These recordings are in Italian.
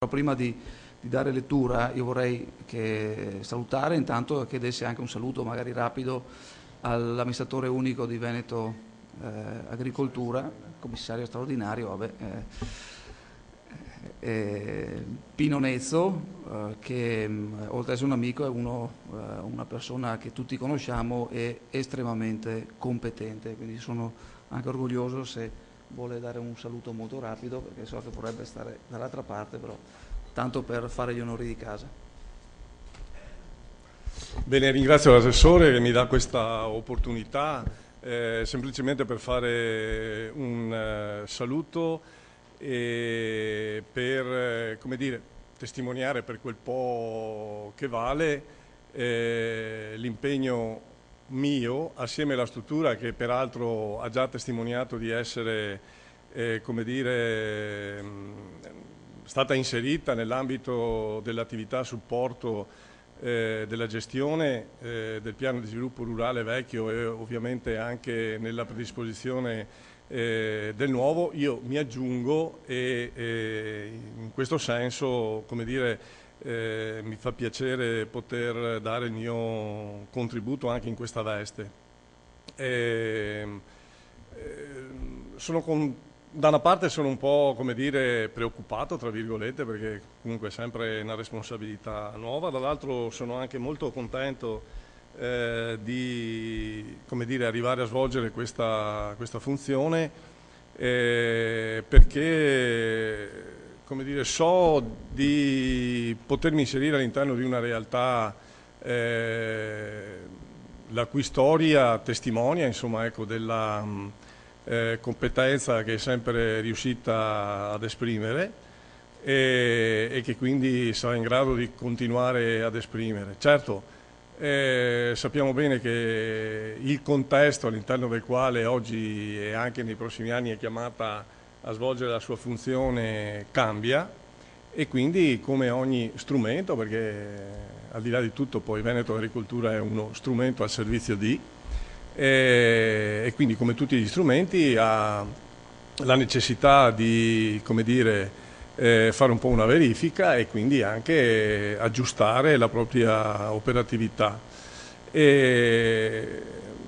Però prima di dare lettura io vorrei salutare intanto e chiedessi anche un saluto magari rapido all'amministratore unico di Veneto Agricoltura, commissario straordinario, Pino Nezzo, che oltre ad essere un amico è una persona che tutti conosciamo e estremamente competente, quindi sono anche orgoglioso se vuole dare un saluto molto rapido, perché so che vorrebbe stare dall'altra parte, però tanto per fare gli onori di casa. Bene, ringrazio l'assessore che mi dà questa opportunità, semplicemente per fare un saluto e per, come dire, testimoniare per quel po' che vale l'impegno mio assieme alla struttura che peraltro ha già testimoniato di essere, come dire, stata inserita nell'ambito dell'attività a supporto della gestione del piano di sviluppo rurale vecchio e ovviamente anche nella predisposizione del nuovo. Io mi aggiungo e in questo senso, come dire, mi fa piacere poter dare il mio contributo anche in questa veste. Da una parte sono un po', come dire, preoccupato, tra virgolette, perché comunque è sempre una responsabilità nuova, dall'altro sono anche molto contento di, come dire, arrivare a svolgere questa funzione perché, come dire, so di potermi inserire all'interno di una realtà la cui storia testimonia, insomma, ecco, della competenza che è sempre riuscita ad esprimere e che quindi sarà in grado di continuare ad esprimere. Certo, sappiamo bene che il contesto all'interno del quale oggi e anche nei prossimi anni è chiamata a svolgere la sua funzione cambia e quindi come ogni strumento, perché al di là di tutto poi Veneto Agricoltura è uno strumento al servizio di e quindi come tutti gli strumenti ha la necessità di, come dire, fare un po' una verifica e quindi anche aggiustare la propria operatività. Tra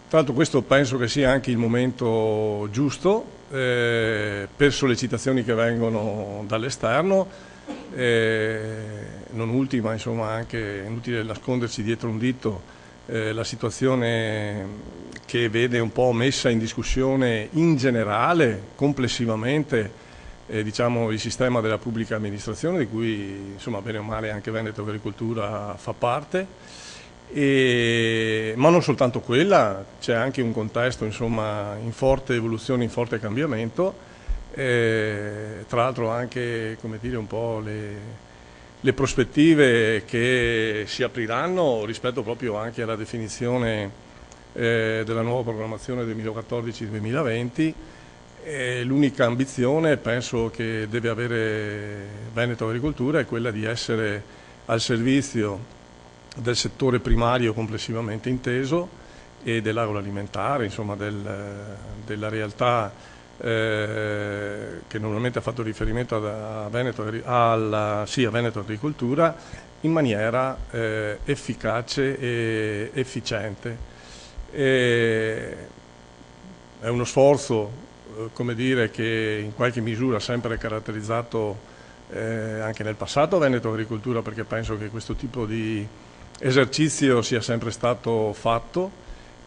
l'altro questo penso che sia anche il momento giusto per sollecitazioni che vengono dall'esterno, non ultima, insomma, anche inutile nascondersi dietro un dito la situazione che vede un po' messa in discussione in generale, complessivamente, diciamo, il sistema della pubblica amministrazione, di cui, insomma, bene o male anche Veneto Agricoltura fa parte, ma non soltanto quella, c'è anche un contesto, insomma, in forte evoluzione, in forte cambiamento, tra l'altro anche, come dire, un po' le prospettive che si apriranno rispetto proprio anche alla definizione della nuova programmazione 2014-2020. L'unica ambizione, penso, che deve avere Veneto Agricoltura è quella di essere al servizio del settore primario complessivamente inteso e dell'agroalimentare, insomma della realtà che normalmente ha fatto riferimento a Veneto Agricoltura in maniera efficace e efficiente. È uno sforzo, come dire, che in qualche misura ha sempre caratterizzato anche nel passato Veneto Agricoltura, perché penso che questo tipo di esercizio sia sempre stato fatto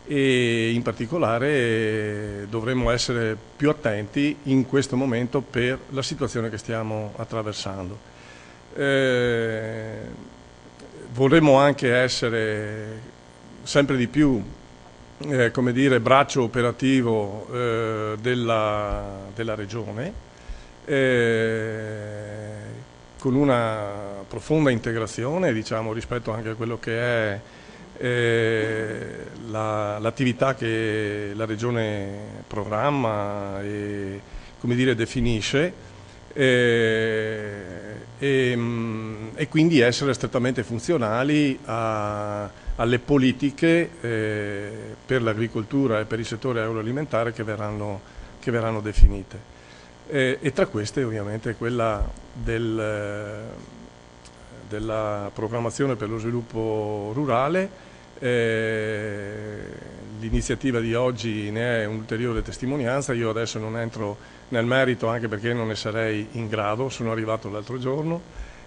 e in particolare dovremmo essere più attenti in questo momento per la situazione che stiamo attraversando. Vorremmo anche essere sempre di più come dire, braccio operativo della Regione, con una profonda integrazione, diciamo, rispetto anche a quello che è l'attività che la Regione programma e, come dire, definisce e quindi essere strettamente funzionali alle politiche per l'agricoltura e per il settore agroalimentare che verranno definite. E tra queste ovviamente quella della programmazione per lo sviluppo rurale. L'iniziativa di oggi ne è un'ulteriore testimonianza. Io adesso non entro nel merito, anche perché non ne sarei in grado, sono arrivato l'altro giorno,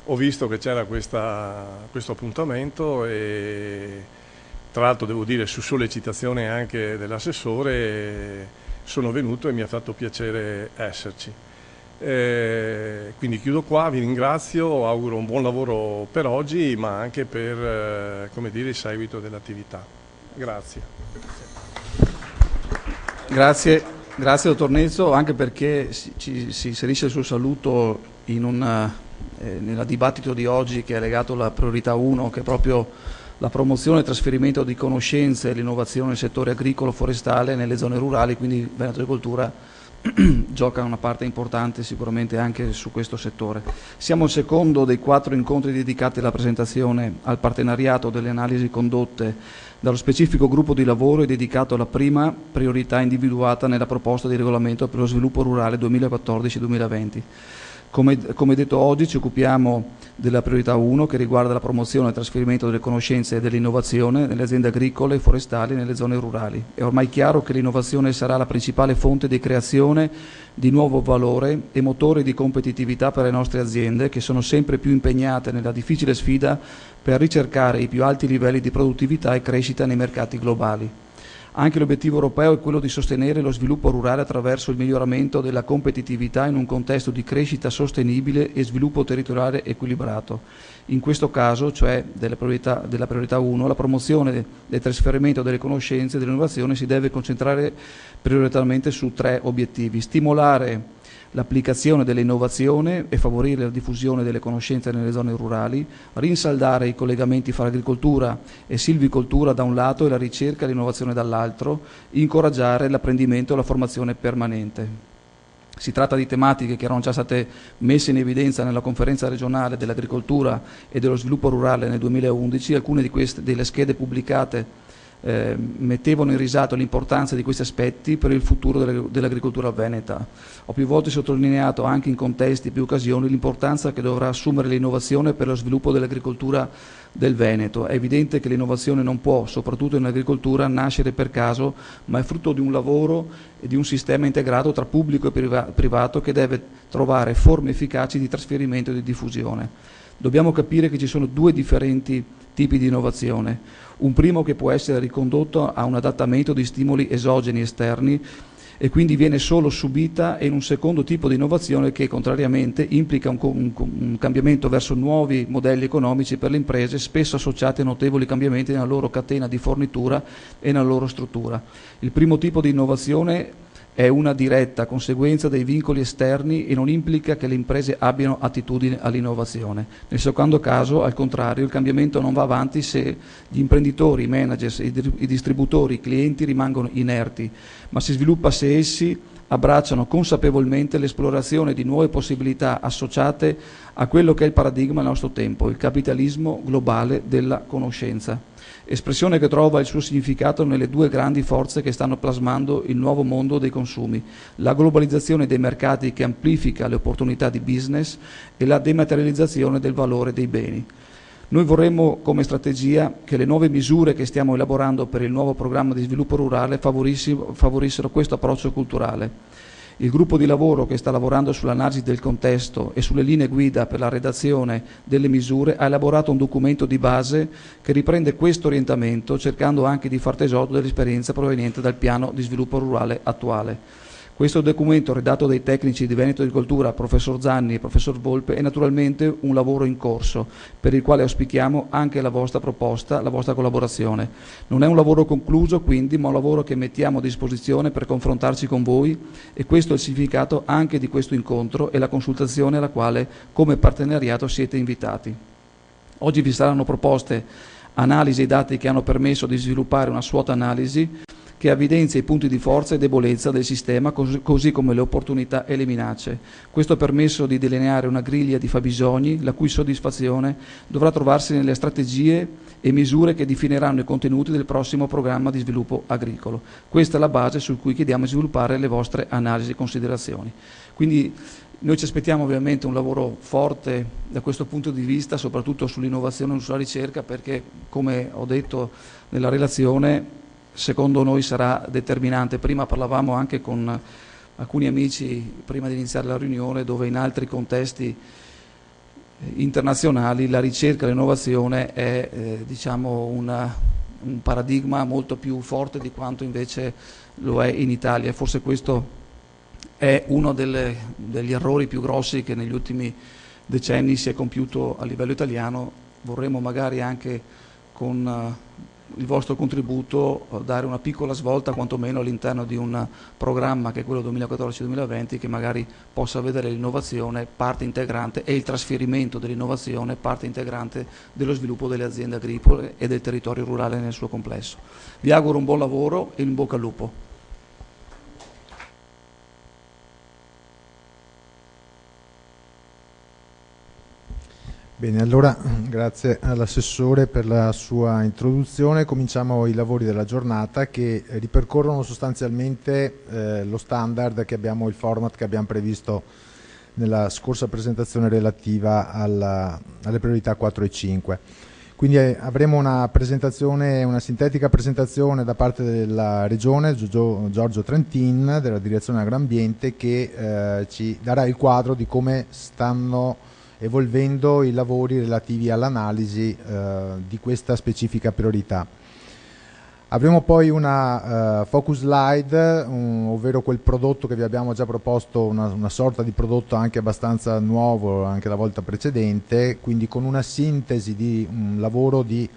ho visto che c'era questo appuntamento e tra l'altro devo dire su sollecitazione anche dell'assessore sono venuto e mi ha fatto piacere esserci. Quindi chiudo qua, vi ringrazio, auguro un buon lavoro per oggi ma anche per come dire, il seguito dell'attività. Grazie. Grazie dottor Nezzo, anche perché si inserisce il suo saluto nel dibattito di oggi che è legato alla priorità 1, che è proprio la promozione e il trasferimento di conoscenze e l'innovazione nel settore agricolo-forestale nelle zone rurali, quindi Veneto Agricoltura gioca una parte importante sicuramente anche su questo settore. Siamo al secondo dei 4 incontri dedicati alla presentazione al partenariato delle analisi condotte dallo specifico gruppo di lavoro e dedicato alla prima priorità individuata nella proposta di regolamento per lo sviluppo rurale 2014-2020. Come detto, oggi ci occupiamo della priorità 1 che riguarda la promozione e il trasferimento delle conoscenze e dell'innovazione nelle aziende agricole e forestali nelle zone rurali. È ormai chiaro che l'innovazione sarà la principale fonte di creazione di nuovo valore e motore di competitività per le nostre aziende, che sono sempre più impegnate nella difficile sfida per ricercare i più alti livelli di produttività e crescita nei mercati globali. Anche l'obiettivo europeo è quello di sostenere lo sviluppo rurale attraverso il miglioramento della competitività in un contesto di crescita sostenibile e sviluppo territoriale equilibrato. In questo caso, cioè della priorità 1, la promozione del trasferimento delle conoscenze e dell'innovazione si deve concentrare prioritariamente su 3 obiettivi: stimolare l'applicazione dell'innovazione e favorire la diffusione delle conoscenze nelle zone rurali, rinsaldare i collegamenti fra agricoltura e silvicoltura da un lato e la ricerca e l'innovazione dall'altro, incoraggiare l'apprendimento e la formazione permanente. Si tratta di tematiche che erano già state messe in evidenza nella conferenza regionale dell'agricoltura e dello sviluppo rurale nel 2011, alcune delle schede pubblicate mettevano in risalto l'importanza di questi aspetti per il futuro dell'agricoltura veneta. Ho più volte sottolineato anche in contesti e più occasioni l'importanza che dovrà assumere l'innovazione per lo sviluppo dell'agricoltura del Veneto. È evidente che l'innovazione non può, soprattutto in agricoltura, nascere per caso, ma è frutto di un lavoro e di un sistema integrato tra pubblico e privato che deve trovare forme efficaci di trasferimento e di diffusione. Dobbiamo capire che ci sono 2 differenti tipi di innovazione. Un primo che può essere ricondotto a un adattamento di stimoli esogeni esterni e quindi viene solo subita, e in un secondo tipo di innovazione che contrariamente implica un cambiamento verso nuovi modelli economici per le imprese, spesso associati a notevoli cambiamenti nella loro catena di fornitura e nella loro struttura. Il primo tipo di innovazione è una diretta conseguenza dei vincoli esterni e non implica che le imprese abbiano attitudine all'innovazione. Nel secondo caso, al contrario, il cambiamento non va avanti se gli imprenditori, i managers, i distributori, i clienti rimangono inerti, ma si sviluppa se essi abbracciano consapevolmente l'esplorazione di nuove possibilità associate a quello che è il paradigma del nostro tempo, il capitalismo globale della conoscenza. Espressione che trova il suo significato nelle 2 grandi forze che stanno plasmando il nuovo mondo dei consumi: la globalizzazione dei mercati che amplifica le opportunità di business e la dematerializzazione del valore dei beni. Noi vorremmo come strategia che le nuove misure che stiamo elaborando per il nuovo programma di sviluppo rurale favorissero questo approccio culturale. Il gruppo di lavoro che sta lavorando sull'analisi del contesto e sulle linee guida per la redazione delle misure ha elaborato un documento di base che riprende questo orientamento, cercando anche di far tesoro dell'esperienza proveniente dal piano di sviluppo rurale attuale. Questo documento, redatto dai tecnici di Veneto Agricoltura, professor Zanni e professor Volpe, è naturalmente un lavoro in corso, per il quale auspichiamo anche la vostra proposta, la vostra collaborazione. Non è un lavoro concluso, quindi, ma un lavoro che mettiamo a disposizione per confrontarci con voi, e questo è il significato anche di questo incontro e la consultazione alla quale, come partenariato, siete invitati. Oggi vi saranno proposte, analisi e dati che hanno permesso di sviluppare una SWOT analisi che evidenzia i punti di forza e debolezza del sistema, così come le opportunità e le minacce. Questo ha permesso di delineare una griglia di fabbisogni, la cui soddisfazione dovrà trovarsi nelle strategie e misure che definiranno i contenuti del prossimo programma di sviluppo agricolo. Questa è la base su cui chiediamo di sviluppare le vostre analisi e considerazioni. Quindi Noi ci aspettiamo ovviamente un lavoro forte da questo punto di vista, soprattutto sull'innovazione e sulla ricerca, perché, come ho detto nella relazione, secondo noi sarà determinante. Prima parlavamo anche con alcuni amici, prima di iniziare la riunione, dove in altri contesti internazionali la ricerca e l'innovazione è diciamo un paradigma molto più forte di quanto invece lo è in Italia, e forse questo è uno degli errori più grossi che negli ultimi decenni si è compiuto a livello italiano. Vorremmo magari anche con il vostro contributo dare una piccola svolta quantomeno all'interno di un programma che è quello 2014-2020, che magari possa vedere l'innovazione parte integrante e il trasferimento dell'innovazione parte integrante dello sviluppo delle aziende agricole e del territorio rurale nel suo complesso. Vi auguro un buon lavoro e in bocca al lupo. Bene, allora grazie all'assessore per la sua introduzione. Cominciamo i lavori della giornata, che ripercorrono sostanzialmente lo standard che abbiamo, il format che abbiamo previsto nella scorsa presentazione relativa alle priorità 4 e 5. Quindi avremo una presentazione, una sintetica presentazione da parte della Regione, Giorgio Trentin, della Direzione Agroambiente, che ci darà il quadro di come stanno evolvendo i lavori relativi all'analisi di questa specifica priorità. Avremo poi una focus slide, ovvero quel prodotto che vi abbiamo già proposto, una sorta di prodotto anche abbastanza nuovo anche la volta precedente, quindi con una sintesi di un lavoro di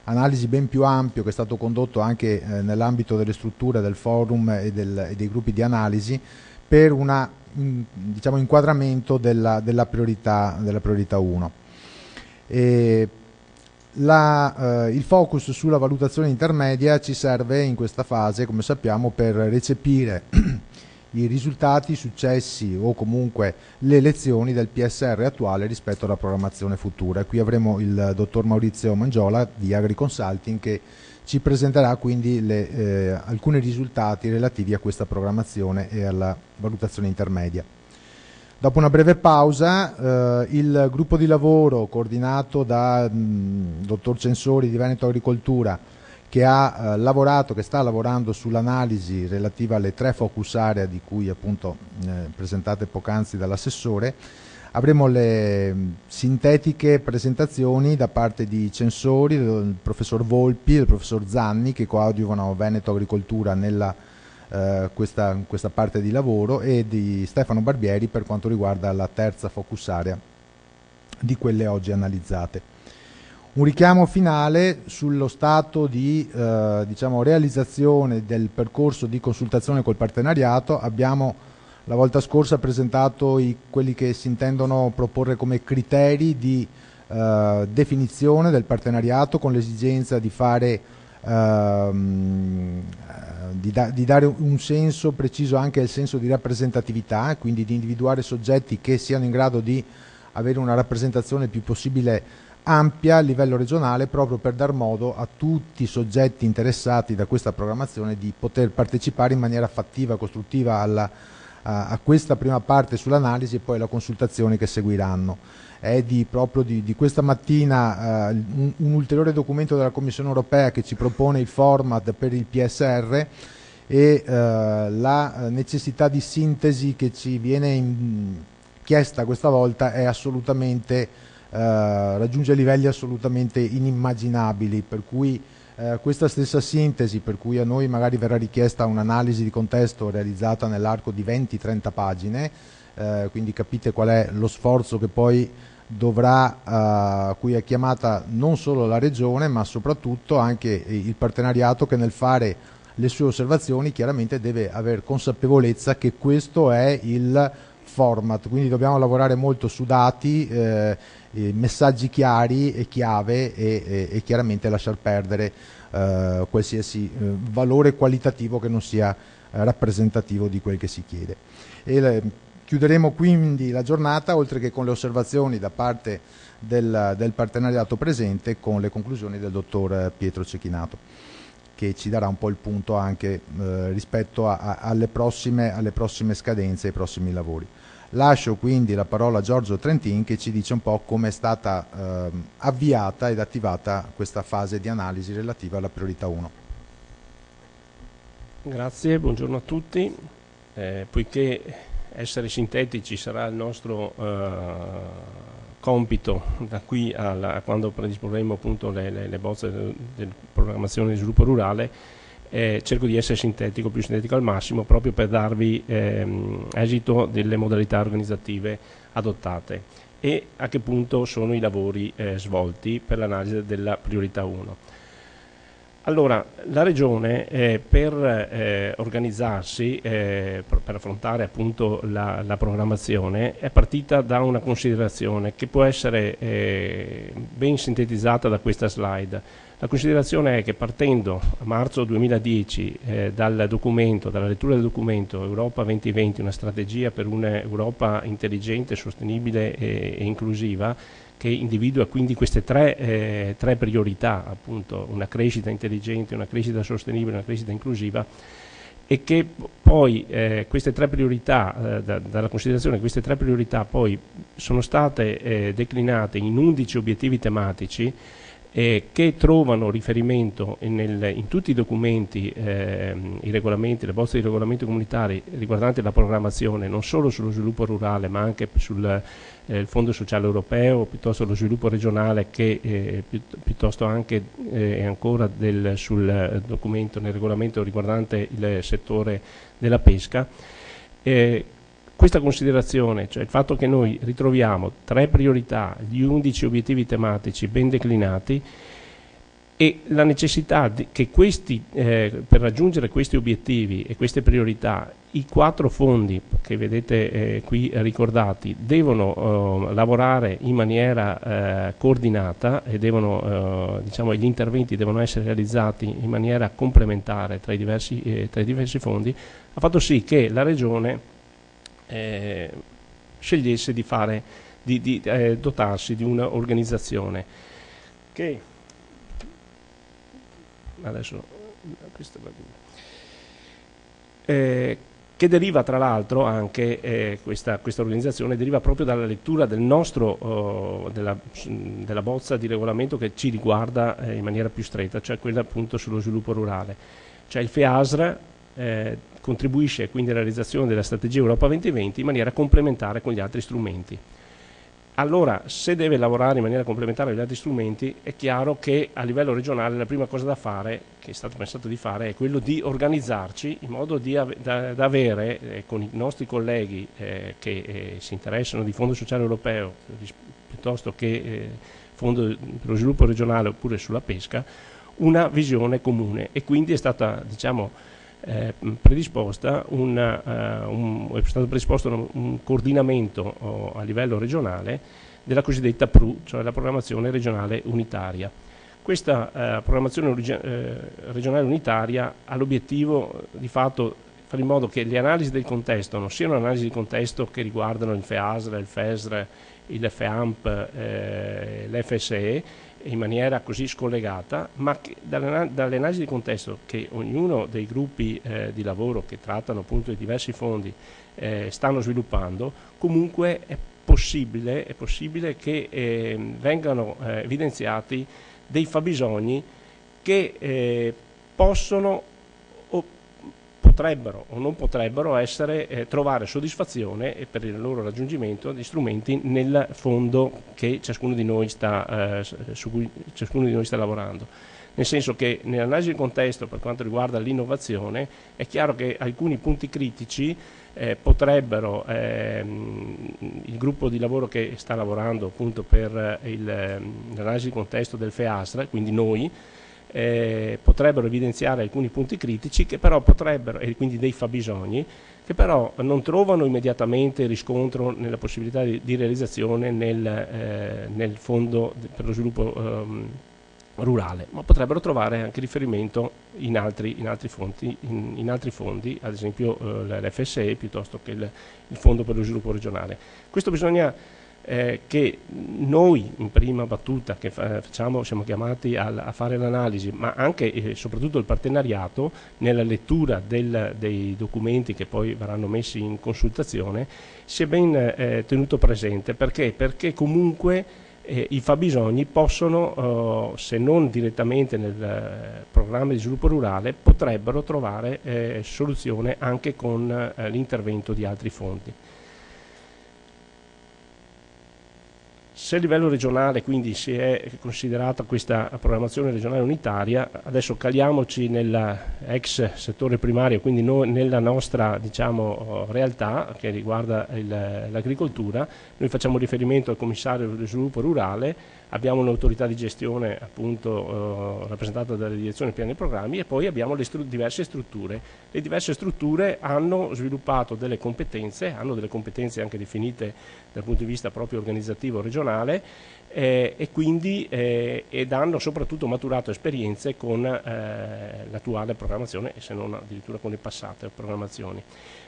analisi ben più ampio che è stato condotto anche nell'ambito delle strutture del forum e dei gruppi di analisi, per una diciamo inquadramento della priorità 1. Il focus sulla valutazione intermedia ci serve in questa fase, come sappiamo, per recepire i risultati, i successi o comunque le lezioni del PSR attuale rispetto alla programmazione futura. E qui avremo il dottor Maurizio Mangiola di AgriConsulting, che ci presenterà quindi alcuni risultati relativi a questa programmazione e alla valutazione intermedia. Dopo una breve pausa, il gruppo di lavoro coordinato da dottor Censori di Veneto Agricoltura, che sta lavorando sull'analisi relativa alle 3 focus area di cui appunto presentate poc'anzi dall'assessore. Avremo le sintetiche presentazioni da parte di Censori, del professor Volpi e del professor Zanni, che coadiuvano Veneto Agricoltura nella questa parte di lavoro, e di Stefano Barbieri per quanto riguarda la terza focus area di quelle oggi analizzate. Un richiamo finale sullo stato di diciamo, realizzazione del percorso di consultazione col partenariato. Abbiamo la volta scorsa presentato quelli che si intendono proporre come criteri di definizione del partenariato, con l'esigenza di fare di dare un senso preciso anche al senso di rappresentatività, quindi di individuare soggetti che siano in grado di avere una rappresentazione il più possibile ampia a livello regionale, proprio per dar modo a tutti i soggetti interessati da questa programmazione di poter partecipare in maniera fattiva, costruttiva a questa prima parte sull'analisi e poi alla consultazione che seguiranno. È proprio di questa mattina un ulteriore documento della Commissione Europea che ci propone il format per il PSR e la necessità di sintesi che ci viene chiesta questa volta è assolutamente raggiunge livelli assolutamente inimmaginabili, per cui questa stessa sintesi, per cui a noi magari verrà richiesta un'analisi di contesto realizzata nell'arco di 20-30 pagine, quindi capite qual è lo sforzo che poi a cui è chiamata non solo la Regione, ma soprattutto anche il partenariato, che nel fare le sue osservazioni chiaramente deve aver consapevolezza che questo è il format, quindi dobbiamo lavorare molto su dati, messaggi chiari e chiave e chiaramente lasciar perdere qualsiasi valore qualitativo che non sia rappresentativo di quel che si chiede. Chiuderemo quindi la giornata, oltre che con le osservazioni da parte del partenariato presente, con le conclusioni del dottor Pietro Cecchinato. che ci darà un po' il punto anche rispetto alle prossime scadenze, ai prossimi lavori. Lascio quindi la parola a Giorgio Trentin, che ci dice un po' come è stata avviata ed attivata questa fase di analisi relativa alla priorità 1. Grazie, buongiorno a tutti. Poiché essere sintetici sarà il nostro compito da qui a quando predisporremo appunto le bozze di programmazione di sviluppo rurale, cerco di essere sintetico, più sintetico al massimo, proprio per darvi esito delle modalità organizzative adottate e a che punto sono i lavori svolti per l'analisi della priorità 1. Allora, la Regione per organizzarsi, per affrontare appunto la programmazione, è partita da una considerazione che può essere ben sintetizzata da questa slide. La considerazione è che partendo a marzo 2010 dalla lettura del documento Europa 2020, una strategia per un'Europa intelligente, sostenibile e inclusiva, che individua quindi queste tre priorità, appunto una crescita intelligente, una crescita sostenibile, una crescita inclusiva, e che poi queste tre priorità, dalla considerazione che queste tre priorità poi sono state declinate in 11 obiettivi tematici che trovano riferimento in tutti i documenti, i regolamenti, le bozze di regolamenti comunitari riguardanti la programmazione, non solo sullo sviluppo rurale ma anche sul Fondo Sociale Europeo, piuttosto lo sviluppo regionale, che piuttosto anche ancora sul documento, nel regolamento riguardante il settore della pesca. Questa considerazione, cioè il fatto che noi ritroviamo tre priorità, gli 11 obiettivi tematici ben declinati, e la necessità che per raggiungere questi obiettivi e queste priorità, i 4 fondi che vedete qui ricordati devono lavorare in maniera coordinata e diciamo, gli interventi devono essere realizzati in maniera complementare tra i diversi fondi, ha fatto sì che la Regione scegliesse di dotarsi di un'organizzazione che adesso che deriva tra l'altro anche questa organizzazione deriva proprio dalla lettura del nostro della bozza di regolamento che ci riguarda in maniera più stretta, cioè quella appunto sullo sviluppo rurale. Cioè il FEASR contribuisce quindi alla realizzazione della strategia Europa 2020 in maniera complementare con gli altri strumenti. Allora, se deve lavorare in maniera complementare con gli altri strumenti, è chiaro che a livello regionale la prima cosa da fare, che è stato pensato di fare, è quello di organizzarci in modo da avere con i nostri colleghi che si interessano di Fondo Sociale Europeo piuttosto che Fondo per lo Sviluppo Regionale oppure sulla pesca, una visione comune, e quindi è stata, diciamo, è stato predisposto un coordinamento a livello regionale della cosiddetta PRU, cioè la programmazione regionale unitaria. Questa programmazione regionale unitaria ha l'obiettivo di fatto fare in modo che le analisi del contesto non siano analisi di contesto che riguardano il FEASR, il FESR, il FEAMP, l'FSE, in maniera così scollegata, ma che dalle analisi di contesto che ognuno dei gruppi di lavoro che trattano appunto i diversi fondi stanno sviluppando, comunque è possibile che vengano evidenziati dei fabbisogni che possono potrebbero o non potrebbero trovare soddisfazione per il loro raggiungimento di strumenti nel fondo che ciascuno di noi su cui ciascuno di noi sta lavorando. Nel senso che nell'analisi di contesto per quanto riguarda l'innovazione è chiaro che alcuni punti critici potrebbero, il gruppo di lavoro che sta lavorando appunto per l'analisi di contesto del FEASR, quindi noi, potrebbero evidenziare alcuni punti critici che però potrebbero, e quindi dei fabbisogni, che però non trovano immediatamente riscontro nella possibilità di realizzazione nel fondo per lo sviluppo rurale, ma potrebbero trovare anche riferimento in altri fondi, ad esempio l'FSE piuttosto che il Fondo per lo Sviluppo Regionale. Questo bisogna che noi in prima battuta che siamo chiamati a fare l'analisi, ma anche e soprattutto il partenariato nella lettura dei documenti che poi verranno messi in consultazione, sia ben tenuto presente. Perché comunque i fabbisogni possono, se non direttamente nel programma di sviluppo rurale, potrebbero trovare soluzione anche con l'intervento di altri fondi. Se a livello regionale quindi si è considerata questa programmazione regionale unitaria, adesso caliamoci nell'ex settore primario, quindi nella nostra realtà che riguarda l'agricoltura. Noi facciamo riferimento al commissario dello sviluppo rurale, abbiamo un'autorità di gestione appunto rappresentata dalle direzioni piani e programmi, e poi abbiamo le diverse strutture. Le diverse strutture hanno sviluppato delle competenze, anche definite dal punto di vista proprio organizzativo regionale, e quindi ed hanno soprattutto maturato esperienze con l'attuale programmazione e se non addirittura con le passate programmazioni.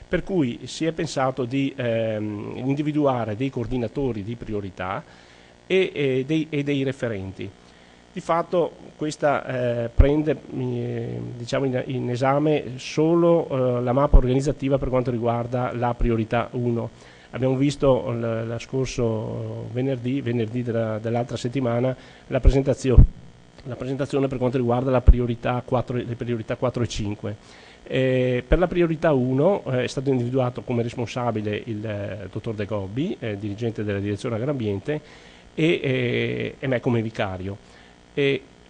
Per cui si è pensato di individuare dei coordinatori di priorità e dei referenti. Di fatto questa prende in esame solo la mappa organizzativa per quanto riguarda la priorità 1. Abbiamo visto lo scorso venerdì dell'altra settimana la presentazione per quanto riguarda le priorità 4 e 5. Per la priorità 1 è stato individuato come responsabile il dottor De Gobbi, dirigente della direzione Agrambiente, e me come vicario.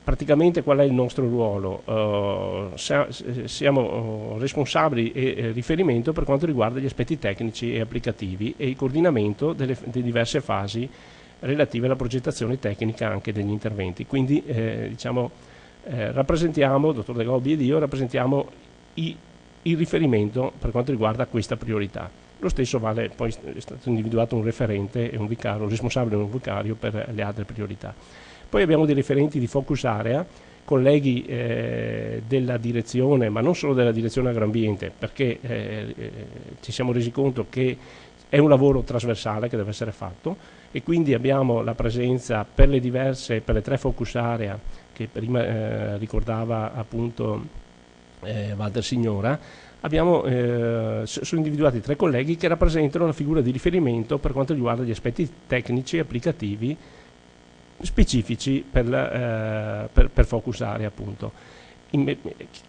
Praticamente qual è il nostro ruolo? Siamo responsabili e riferimento per quanto riguarda gli aspetti tecnici e applicativi e il coordinamento delle diverse fasi relative alla progettazione tecnica anche degli interventi. Quindi rappresentiamo, dottor De Gobbi ed io, rappresentiamo il riferimento per quanto riguarda questa priorità. Lo stesso vale, poi è stato individuato un referente e un vicario, un responsabile e un vicario per le altre priorità. Poi abbiamo dei referenti di focus area, colleghi della direzione, ma non solo della direzione agrambiente, perché ci siamo resi conto che è un lavoro trasversale che deve essere fatto, e quindi abbiamo la presenza per le 3 focus area che prima ricordava appunto Walter Signora. Sono individuati 3 colleghi che rappresentano la figura di riferimento per quanto riguarda gli aspetti tecnici e applicativi specifici per focus area appunto.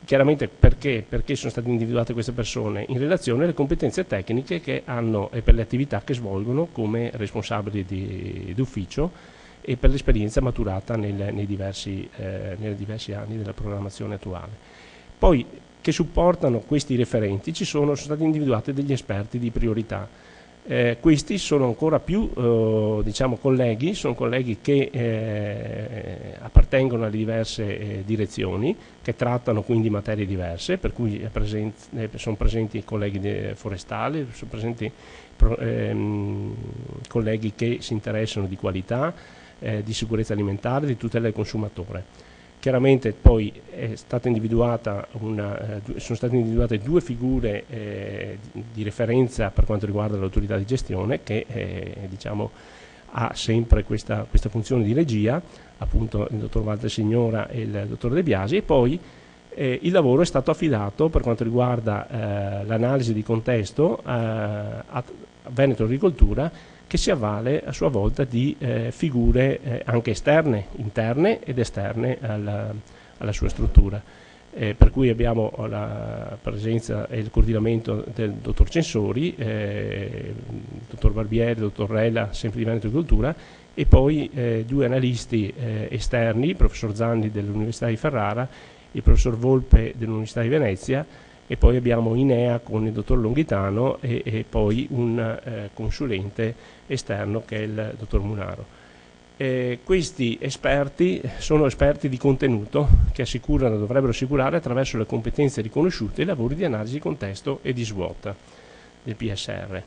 Chiaramente perché sono state individuate queste persone? In relazione alle competenze tecniche che hanno e per le attività che svolgono come responsabili d'ufficio e per l'esperienza maturata nei diversi anni della programmazione attuale. Poi che supportano questi referenti sono stati individuati degli esperti di priorità. Questi sono ancora più colleghi, sono colleghi che appartengono alle diverse direzioni, che trattano quindi materie diverse, per cui sono presenti colleghi forestali, sono presenti colleghi che si interessano di qualità, di sicurezza alimentare, di tutela del consumatore. Chiaramente poi sono state individuate 2 figure di referenza per quanto riguarda l'autorità di gestione che ha sempre questa funzione di regia, appunto il dottor Walter Signora e il dottor De Biasi, e poi il lavoro è stato affidato per quanto riguarda l'analisi di contesto a Veneto Agricoltura, che si avvale a sua volta di figure anche esterne, interne ed esterne alla sua struttura. Per cui abbiamo la presenza e il coordinamento del dottor Censori, il dottor Barbieri, il dottor Rella, sempre di Veneto Agricoltura, e poi 2 analisti esterni, il professor Zanni dell'Università di Ferrara, il professor Volpe dell'Università di Venezia, e poi abbiamo INEA con il dottor Longhitano e poi un consulente esterno che è il dottor Munaro. Questi esperti sono esperti di contenuto che dovrebbero assicurare attraverso le competenze riconosciute i lavori di analisi di contesto e di SWOT del PSR.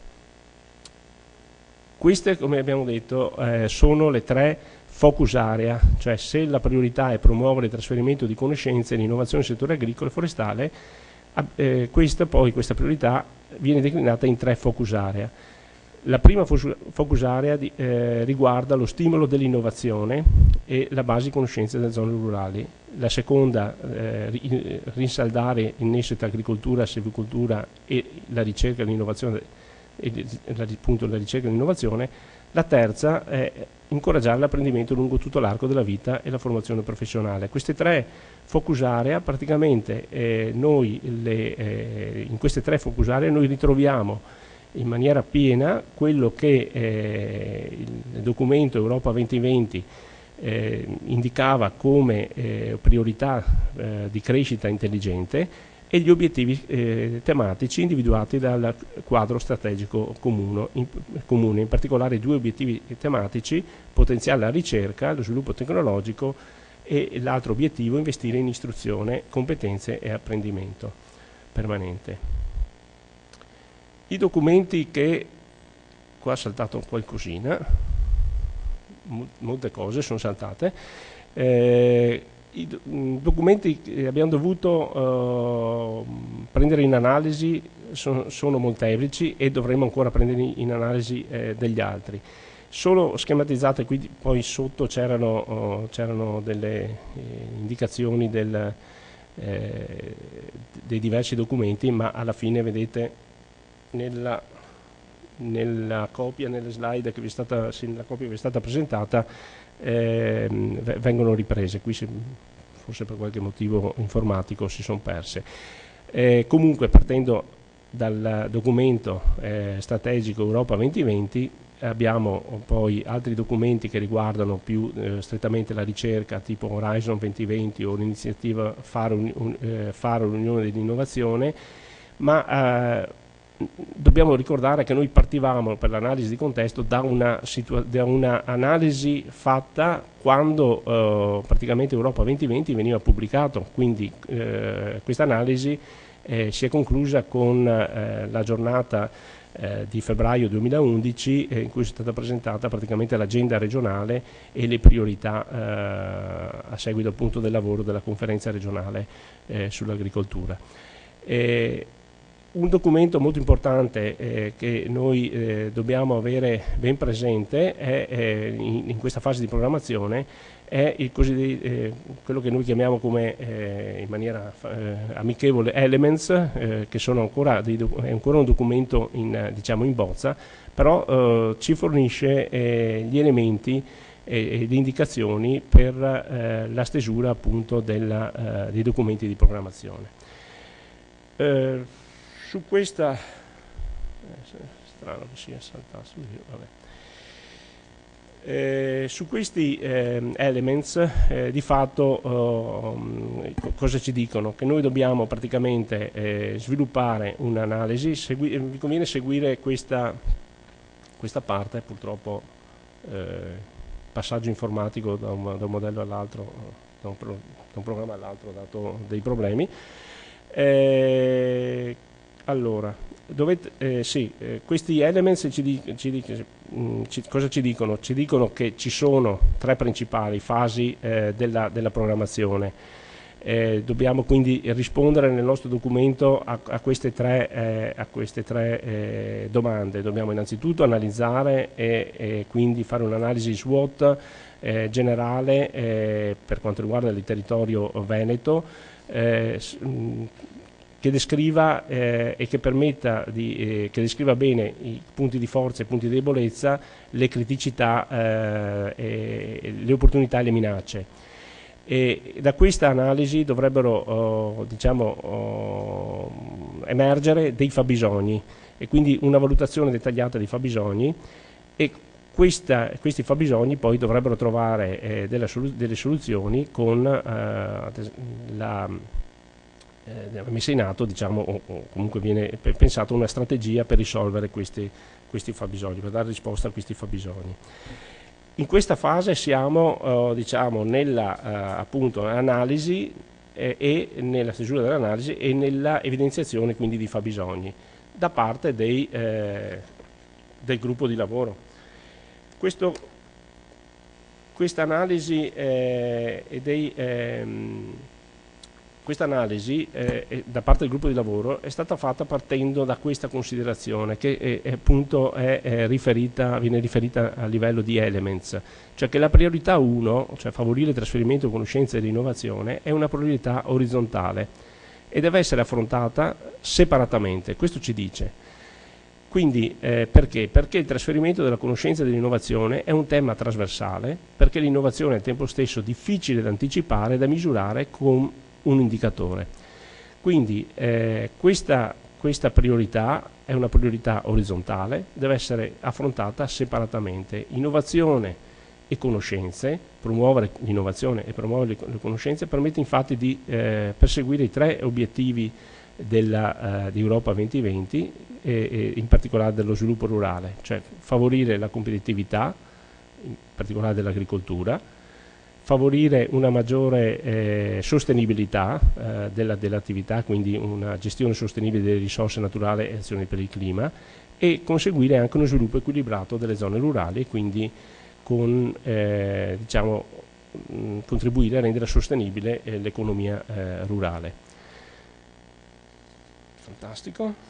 Queste, come abbiamo detto, sono le 3 focus area, cioè se la priorità è promuovere il trasferimento di conoscenze e l'innovazione nel settore agricolo e forestale, questa priorità viene declinata in 3 focus area. La prima focus area riguarda lo stimolo dell'innovazione e la base di conoscenze delle zone rurali. La seconda, rinsaldare in esse tra agricoltura, silvicoltura e la ricerca e l'innovazione, appunto la ricerca e l'innovazione. La terza è incoraggiare l'apprendimento lungo tutto l'arco della vita e la formazione professionale. Queste tre focus area, praticamente in queste tre focus area noi ritroviamo in maniera piena quello che il documento Europa 2020 indicava come priorità di crescita intelligente e gli obiettivi tematici individuati dal quadro strategico comune, in particolare 2 obiettivi tematici: potenziare la ricerca, lo sviluppo tecnologico, e l'altro obiettivo, investire in istruzione, competenze e apprendimento permanente. I documenti che, qua è saltato qualcosina, molte cose sono saltate, i documenti che abbiamo dovuto prendere in analisi sono molteplici e dovremo ancora prendere in analisi degli altri. Solo schematizzate, qui poi sotto c'erano delle indicazioni dei diversi documenti, ma alla fine vedete nella copia, nelle slide che vi è stata, la copia che vi è stata presentata, vengono riprese. Qui forse per qualche motivo informatico si sono perse. Comunque, partendo dal documento strategico Europa 2020, abbiamo poi altri documenti che riguardano più strettamente la ricerca, tipo Horizon 2020 o l'iniziativa Faro, l'Unione dell'Innovazione, ma dobbiamo ricordare che noi partivamo per l'analisi di contesto da una analisi fatta quando praticamente Europa 2020 veniva pubblicato, quindi questa analisi si è conclusa con la giornata di febbraio 2011 in cui è stata presentata praticamente l'agenda regionale e le priorità a seguito appunto del lavoro della conferenza regionale sull'agricoltura. Un documento molto importante che noi dobbiamo avere ben presente in questa fase di programmazione è il quello che noi chiamiamo come in maniera amichevole Elements, che sono è ancora un documento diciamo in bozza, però ci fornisce gli elementi e le indicazioni per la stesura appunto dei documenti di programmazione. Su questa, strano che sia saltato, vabbè. Su questi elements di fatto cosa ci dicono? Che noi dobbiamo praticamente sviluppare un'analisi, vi conviene seguire questa parte, purtroppo passaggio informatico da un modello all'altro, da un programma all'altro ha dato dei problemi. Allora, questi elements cosa ci dicono? Ci dicono che ci sono 3 principali fasi della programmazione. Dobbiamo quindi rispondere nel nostro documento a queste tre domande. Dobbiamo innanzitutto analizzare e quindi fare un'analisi SWOT generale per quanto riguarda il territorio veneto, che descriva e che permetta che descriva bene i punti di forza e i punti di debolezza, le criticità, le opportunità e le minacce. E da questa analisi dovrebbero emergere dei fabbisogni e quindi una valutazione dettagliata dei fabbisogni, e questi fabbisogni poi dovrebbero trovare delle soluzioni con la messa in atto, diciamo, o comunque viene pensata una strategia per risolvere questi fabbisogni, per dare risposta a questi fabbisogni. In questa fase siamo diciamo nella appunto analisi e nella stesura dell'analisi e nella evidenziazione quindi di fabbisogni da parte del gruppo di lavoro. Questa analisi questa analisi da parte del gruppo di lavoro è stata fatta partendo da questa considerazione che appunto viene riferita a livello di elements, cioè che la priorità 1, cioè favorire il trasferimento di conoscenza e di innovazione, è una priorità orizzontale e deve essere affrontata separatamente, questo ci dice. Quindi perché? Perché il trasferimento della conoscenza e dell'innovazione è un tema trasversale, perché l'innovazione è al tempo stesso difficile da anticipare e da misurare con un indicatore. Quindi questa priorità è una priorità orizzontale, deve essere affrontata separatamente. Innovazione e conoscenze, promuovere l'innovazione e promuovere le conoscenze permette infatti di perseguire i 3 obiettivi di Europa 2020 e in particolare dello sviluppo rurale, cioè favorire la competitività, in particolare dell'agricoltura, favorire una maggiore sostenibilità dell'attività, quindi una gestione sostenibile delle risorse naturali e azioni per il clima, e conseguire anche uno sviluppo equilibrato delle zone rurali, quindi con, contribuire a rendere sostenibile l'economia rurale. Fantastico.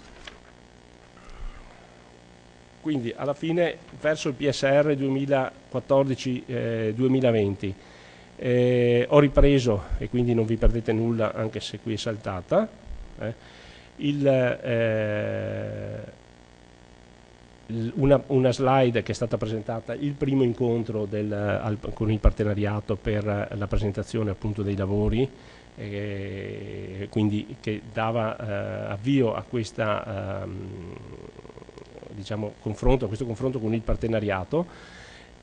Quindi alla fine verso il PSR 2014-2020 ho ripreso, e quindi non vi perdete nulla anche se qui è saltata, una slide che è stata presentata, il primo incontro con il partenariato per la presentazione appunto dei lavori, quindi che dava avvio a questa confronto, a questo confronto con il partenariato,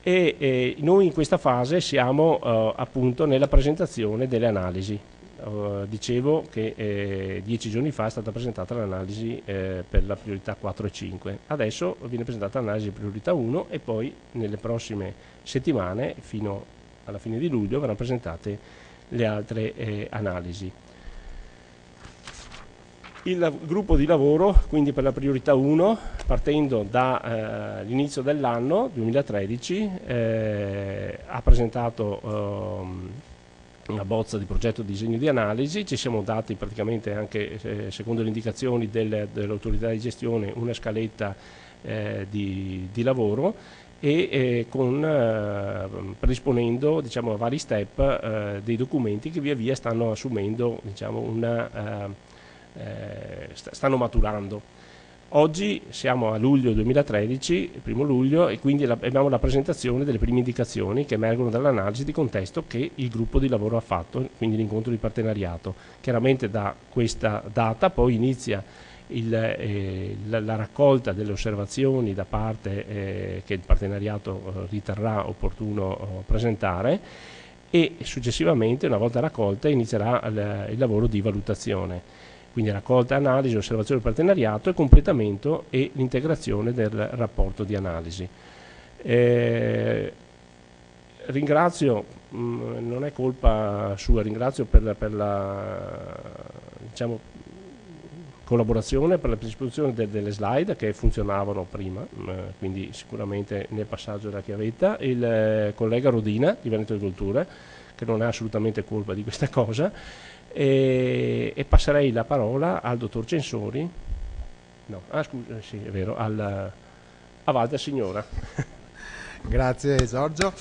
e noi in questa fase siamo appunto nella presentazione delle analisi. Dicevo che 10 giorni fa è stata presentata l'analisi per la priorità 4 e 5, adesso viene presentata l'analisi priorità 1 e poi nelle prossime settimane fino alla fine di luglio verranno presentate le altre analisi. Il gruppo di lavoro, quindi per la priorità 1, partendo dall'inizio dell'anno 2013, ha presentato una bozza di progetto di disegno di analisi. Ci siamo dati praticamente anche, secondo le indicazioni dell'autorità di gestione, una scaletta di lavoro e predisponendo a vari step dei documenti che via via stanno assumendo stanno maturando. Oggi siamo a luglio 2013, il 1° luglio, e quindi abbiamo la presentazione delle prime indicazioni che emergono dall'analisi di contesto che il gruppo di lavoro ha fatto, quindi l'incontro di partenariato. Chiaramente da questa data poi inizia la raccolta delle osservazioni da parte che il partenariato riterrà opportuno presentare, e successivamente, una volta raccolta, inizierà il lavoro di valutazione. Quindi raccolta, analisi, osservazione del partenariato e completamento e l'integrazione del rapporto di analisi. Ringrazio, non è colpa sua, ringrazio per la collaborazione, per la predisposizione delle slide che funzionavano prima, quindi sicuramente nel passaggio della chiavetta, il collega Rodina di Veneto Agricoltura, che non ha assolutamente colpa di questa cosa, e passerei la parola al dottor Censori, scusa, sì, è vero, a Walter Signora. Grazie Giorgio.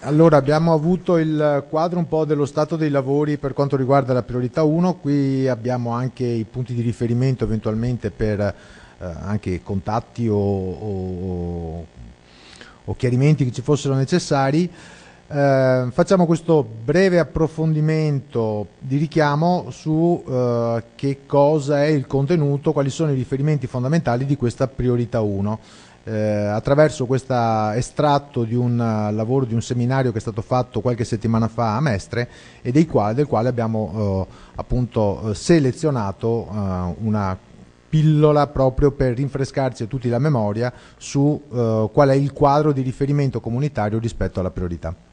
Allora, abbiamo avuto il quadro un po' dello stato dei lavori per quanto riguarda la priorità 1, qui abbiamo anche i punti di riferimento eventualmente per anche contatti o chiarimenti che ci fossero necessari. Facciamo questo breve approfondimento di richiamo su che cosa è il contenuto, quali sono i riferimenti fondamentali di questa priorità 1. Attraverso questo estratto di un lavoro, di un seminario che è stato fatto qualche settimana fa a Mestre e del quale abbiamo appunto selezionato una pillola proprio per rinfrescarci a tutti la memoria su qual è il quadro di riferimento comunitario rispetto alla priorità.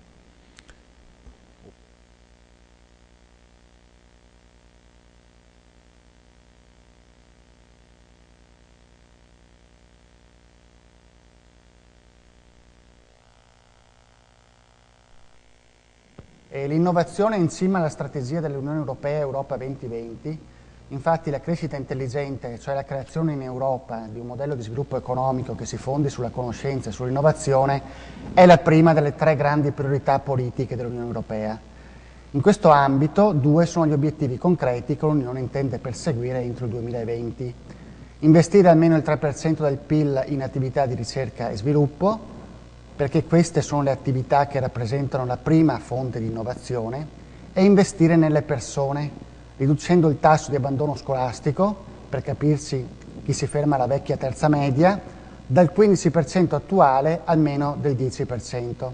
L'innovazione è in cima alla strategia dell'Unione Europea Europa 2020. Infatti la crescita intelligente, cioè la creazione in Europa di un modello di sviluppo economico che si fondi sulla conoscenza e sull'innovazione, è la prima delle 3 grandi priorità politiche dell'Unione Europea. In questo ambito 2 sono gli obiettivi concreti che l'Unione intende perseguire entro il 2020. Investire almeno il 3% del PIL in attività di ricerca e sviluppo, perché queste sono le attività che rappresentano la prima fonte di innovazione, e investire nelle persone, riducendo il tasso di abbandono scolastico, per capirci chi si ferma alla vecchia terza media, dal 15% attuale al meno del 10%,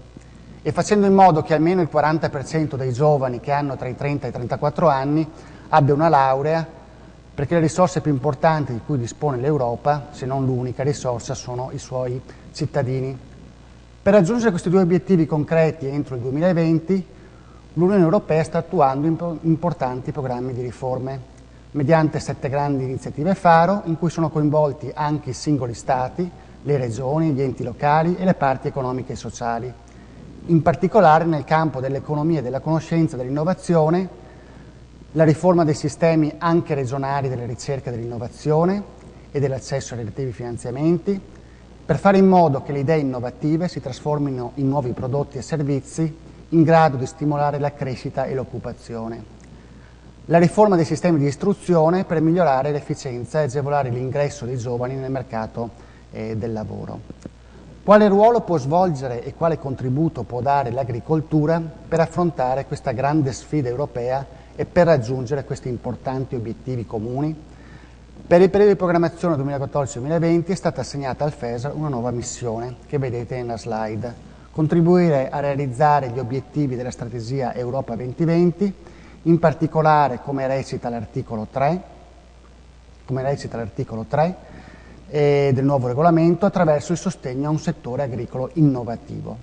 e facendo in modo che almeno il 40% dei giovani che hanno tra i 30 e i 34 anni abbia una laurea, perché le risorse più importanti di cui dispone l'Europa, se non l'unica risorsa, sono i suoi cittadini. Per raggiungere questi 2 obiettivi concreti entro il 2020, l'Unione Europea sta attuando importanti programmi di riforme, mediante 7 grandi iniziative faro, in cui sono coinvolti anche i singoli Stati, le regioni, gli enti locali e le parti economiche e sociali. In particolare nel campo dell'economia, della conoscenza e dell'innovazione, la riforma dei sistemi anche regionali della ricerca e dell'innovazione e dell'accesso ai relativi finanziamenti, per fare in modo che le idee innovative si trasformino in nuovi prodotti e servizi in grado di stimolare la crescita e l'occupazione. La riforma dei sistemi di istruzione per migliorare l'efficienza e agevolare l'ingresso dei giovani nel mercato del lavoro. Quale ruolo può svolgere e quale contributo può dare l'agricoltura per affrontare questa grande sfida europea e per raggiungere questi importanti obiettivi comuni? Per il periodo di programmazione 2014-2020 è stata assegnata al FESR una nuova missione che vedete nella slide: contribuire a realizzare gli obiettivi della strategia Europa 2020, in particolare come recita l'articolo 3 del nuovo regolamento, attraverso il sostegno a un settore agricolo innovativo.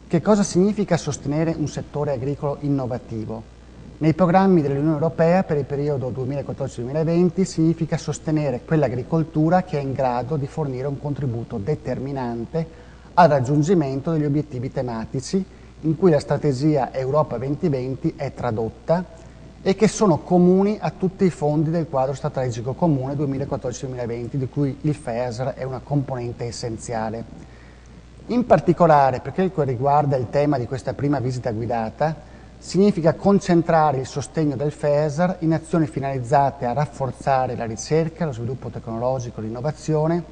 Che cosa significa sostenere un settore agricolo innovativo? Nei programmi dell'Unione Europea per il periodo 2014-2020 significa sostenere quell'agricoltura che è in grado di fornire un contributo determinante al raggiungimento degli obiettivi tematici in cui la strategia Europa 2020 è tradotta e che sono comuni a tutti i fondi del quadro strategico comune 2014-2020, di cui il FESR è una componente essenziale. In particolare, per quel che riguarda il tema di questa prima visita guidata, significa concentrare il sostegno del FESR in azioni finalizzate a rafforzare la ricerca, lo sviluppo tecnologico, l'innovazione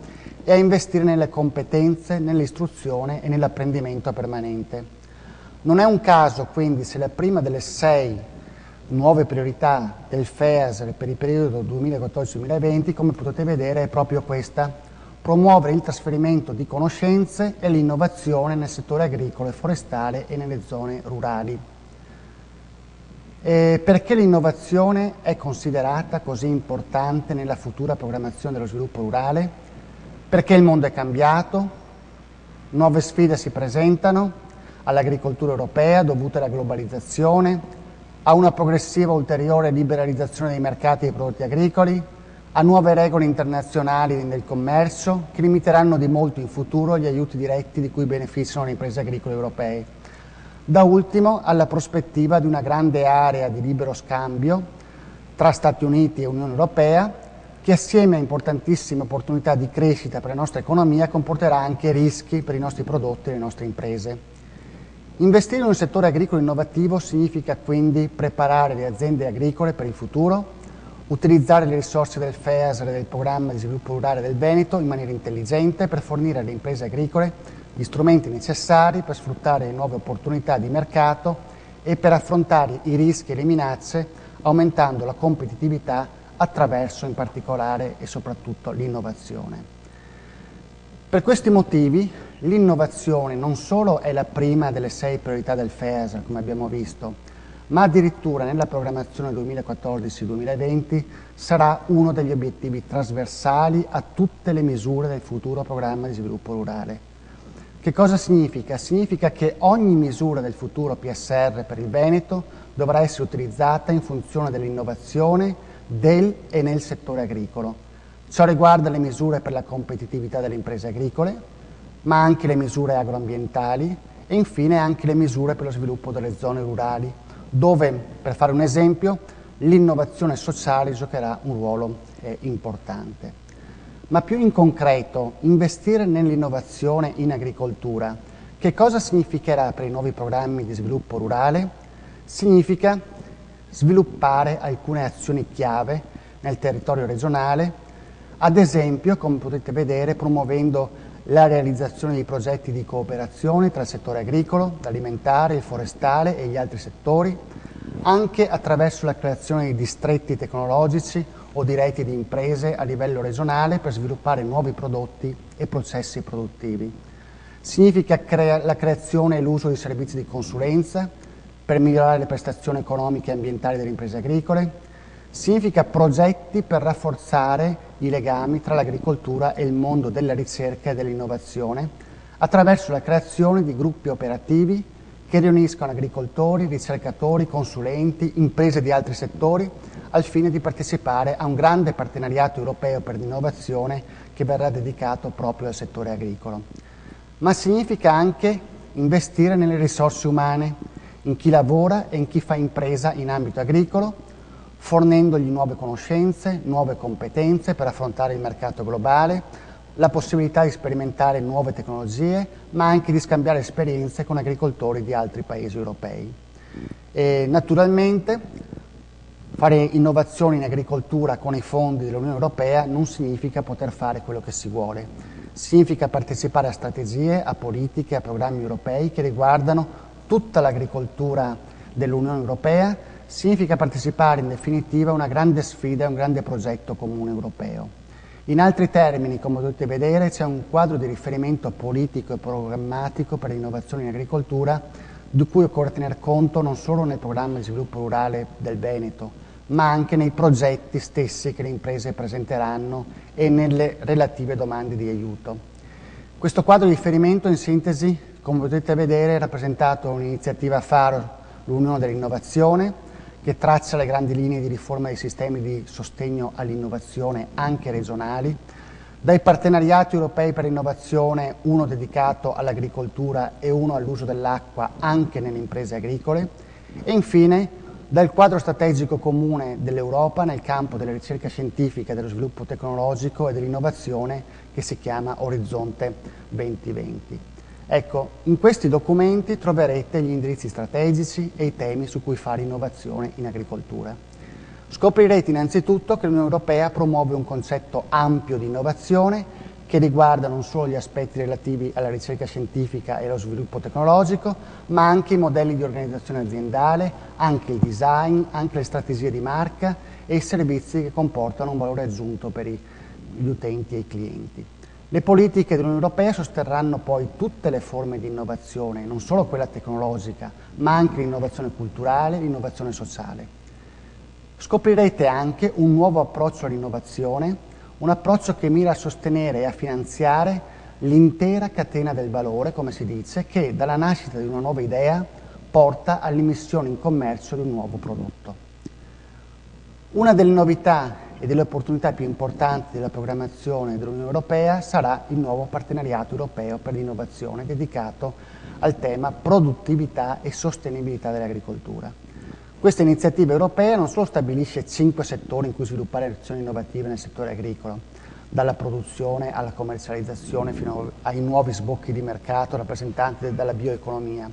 e a investire nelle competenze, nell'istruzione e nell'apprendimento permanente. Non è un caso, quindi, se la prima delle 6 nuove priorità del FESR per il periodo 2014-2020, come potete vedere, è proprio questa: promuovere il trasferimento di conoscenze e l'innovazione nel settore agricolo e forestale e nelle zone rurali. Perché l'innovazione è considerata così importante nella futura programmazione dello sviluppo rurale? Perché il mondo è cambiato, nuove sfide si presentano all'agricoltura europea dovute alla globalizzazione, a una progressiva ulteriore liberalizzazione dei mercati dei prodotti agricoli, a nuove regole internazionali del commercio che limiteranno di molto in futuro gli aiuti diretti di cui beneficiano le imprese agricole europee. Da ultimo, alla prospettiva di una grande area di libero scambio tra Stati Uniti e Unione Europea, che assieme a importantissime opportunità di crescita per la nostra economia comporterà anche rischi per i nostri prodotti e le nostre imprese. Investire in un settore agricolo innovativo significa quindi preparare le aziende agricole per il futuro, utilizzare le risorse del FESR e del programma di sviluppo rurale del Veneto in maniera intelligente per fornire alle imprese agricole gli strumenti necessari per sfruttare le nuove opportunità di mercato e per affrontare i rischi e le minacce, aumentando la competitività attraverso in particolare e soprattutto l'innovazione. Per questi motivi l'innovazione non solo è la prima delle 6 priorità del FESR, come abbiamo visto, ma addirittura nella programmazione 2014-2020 sarà uno degli obiettivi trasversali a tutte le misure del futuro programma di sviluppo rurale. Che cosa significa? Significa che ogni misura del futuro PSR per il Veneto dovrà essere utilizzata in funzione dell'innovazione del e nel settore agricolo. Ciò riguarda le misure per la competitività delle imprese agricole, ma anche le misure agroambientali e infine anche le misure per lo sviluppo delle zone rurali, dove, per fare un esempio, l'innovazione sociale giocherà un ruolo importante. Ma più in concreto, investire nell'innovazione in agricoltura, che cosa significherà per i nuovi programmi di sviluppo rurale? Significa sviluppare alcune azioni chiave nel territorio regionale, ad esempio, come potete vedere, promuovendo la realizzazione di progetti di cooperazione tra il settore agricolo, alimentare, il forestale e gli altri settori, anche attraverso la creazione di distretti tecnologici o di reti di imprese a livello regionale per sviluppare nuovi prodotti e processi produttivi. Significa la creazione e l'uso di servizi di consulenza per migliorare le prestazioni economiche e ambientali delle imprese agricole. Significa progetti per rafforzare i legami tra l'agricoltura e il mondo della ricerca e dell'innovazione attraverso la creazione di gruppi operativi che riuniscono agricoltori, ricercatori, consulenti, imprese di altri settori al fine di partecipare a un grande partenariato europeo per l'innovazione che verrà dedicato proprio al settore agricolo. Ma significa anche investire nelle risorse umane, in chi lavora e in chi fa impresa in ambito agricolo, fornendogli nuove conoscenze, nuove competenze per affrontare il mercato globale, la possibilità di sperimentare nuove tecnologie, ma anche di scambiare esperienze con agricoltori di altri paesi europei. E naturalmente fare innovazioni in agricoltura con i fondi dell'Unione Europea non significa poter fare quello che si vuole. Significa partecipare a strategie, a politiche, a programmi europei che riguardano tutta l'agricoltura dell'Unione Europea. Significa partecipare in definitiva a una grande sfida, a un grande progetto comune europeo. In altri termini, come potete vedere, c'è un quadro di riferimento politico e programmatico per l'innovazione in agricoltura di cui occorre tener conto non solo nel programma di sviluppo rurale del Veneto, ma anche nei progetti stessi che le imprese presenteranno e nelle relative domande di aiuto. Questo quadro di riferimento, in sintesi, come potete vedere, è rappresentato da un'iniziativa faro, l'Unione dell'Innovazione, che traccia le grandi linee di riforma dei sistemi di sostegno all'innovazione anche regionali, dai partenariati europei per l'innovazione, uno dedicato all'agricoltura e uno all'uso dell'acqua anche nelle imprese agricole, e infine dal quadro strategico comune dell'Europa nel campo della ricerca scientifica, dello sviluppo tecnologico e dell'innovazione che si chiama Orizzonte 2020. Ecco, in questi documenti troverete gli indirizzi strategici e i temi su cui fare innovazione in agricoltura. Scoprirete innanzitutto che l'Unione Europea promuove un concetto ampio di innovazione che riguarda non solo gli aspetti relativi alla ricerca scientifica e allo sviluppo tecnologico, ma anche i modelli di organizzazione aziendale, anche il design, anche le strategie di marca e i servizi che comportano un valore aggiunto per gli utenti e i clienti. Le politiche dell'Unione Europea sosterranno poi tutte le forme di innovazione, non solo quella tecnologica, ma anche l'innovazione culturale e l'innovazione sociale. Scoprirete anche un nuovo approccio all'innovazione, un approccio che mira a sostenere e a finanziare l'intera catena del valore, come si dice, che dalla nascita di una nuova idea porta all'immissione in commercio di un nuovo prodotto. Una delle novità e delle opportunità più importanti della programmazione dell'Unione Europea sarà il nuovo partenariato europeo per l'innovazione dedicato al tema produttività e sostenibilità dell'agricoltura. Questa iniziativa europea non solo stabilisce 5 settori in cui sviluppare azioni innovative nel settore agricolo, dalla produzione alla commercializzazione fino ai nuovi sbocchi di mercato rappresentanti dalla bioeconomia.